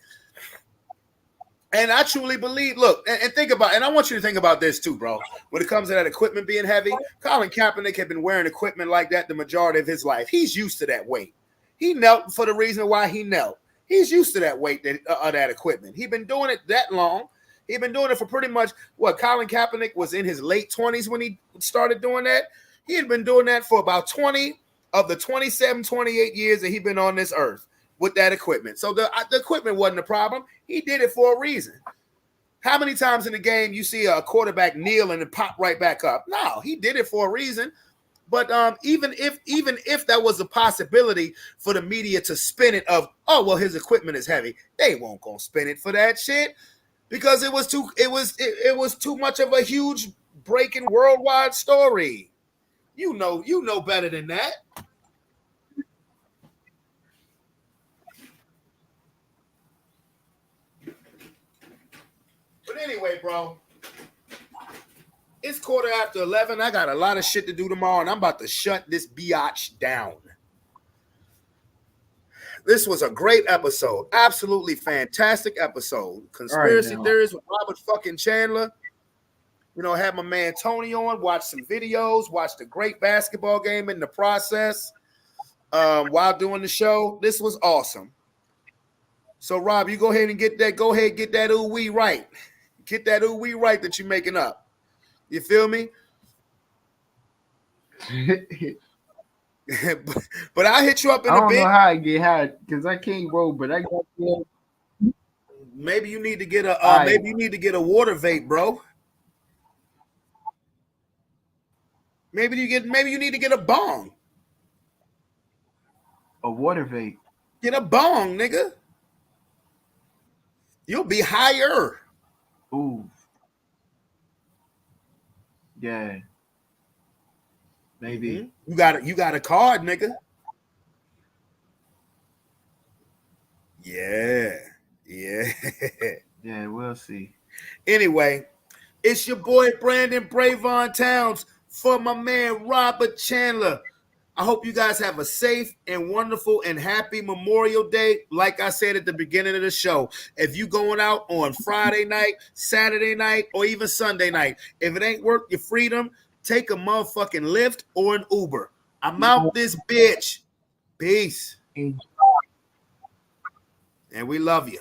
A: And I truly believe, look, and think about, and I want you to think about this too, bro. When it comes to that equipment being heavy, Colin Kaepernick had been wearing equipment like that the majority of his life. He's used to that weight. He knelt for the reason why he knelt. He's used to that weight, that equipment. He's been doing it that long. He's been doing it for pretty much Colin Kaepernick was in his late 20s when he started doing that. He had been doing that for about 20 of the 27, 28 years that he's been on this earth with that equipment. So the equipment wasn't a problem. He did it for a reason. How many times in the game you see a quarterback kneel and then pop right back up? No, he did it for a reason. But even if that was a possibility for the media to spin it of, oh well, his equipment is heavy, they won't go spin it for that shit because it was too much of a huge breaking worldwide story. You know better than that. But anyway, bro. It's 11:15. I got a lot of shit to do tomorrow, and I'm about to shut this biatch down. This was a great episode. Absolutely fantastic episode. Conspiracy theories with Robert fucking Chandler. You know, had my man Tony on, watch some videos, watched a great basketball game in the process while doing the show. This was awesome. So, Rob, you go ahead and get that. Go ahead and get that ooh wee right. Get that ooh wee right that you're making up. You feel me? but I'll hit you up in
K: I
A: a
K: don't
A: bit.
K: know how I get high because I can't roll, but I got.
A: Maybe you need to get a. Maybe you need to get a water vape, bro. Maybe you need to get a bong.
K: A water vape.
A: Get a bong, nigga. You'll be higher.
K: Ooh. Yeah. Maybe.
A: You got a card, nigga. Yeah.
K: Yeah, we'll see.
A: Anyway, it's your boy Brandon Bravon Towns for my man Robert Chandler. I hope you guys have a safe and wonderful and happy Memorial Day. Like I said at the beginning of the show, if you going out on Friday night, Saturday night, or even Sunday night, if it ain't worth your freedom, take a motherfucking Lyft or an Uber. I'm out this bitch. Peace. And we love you.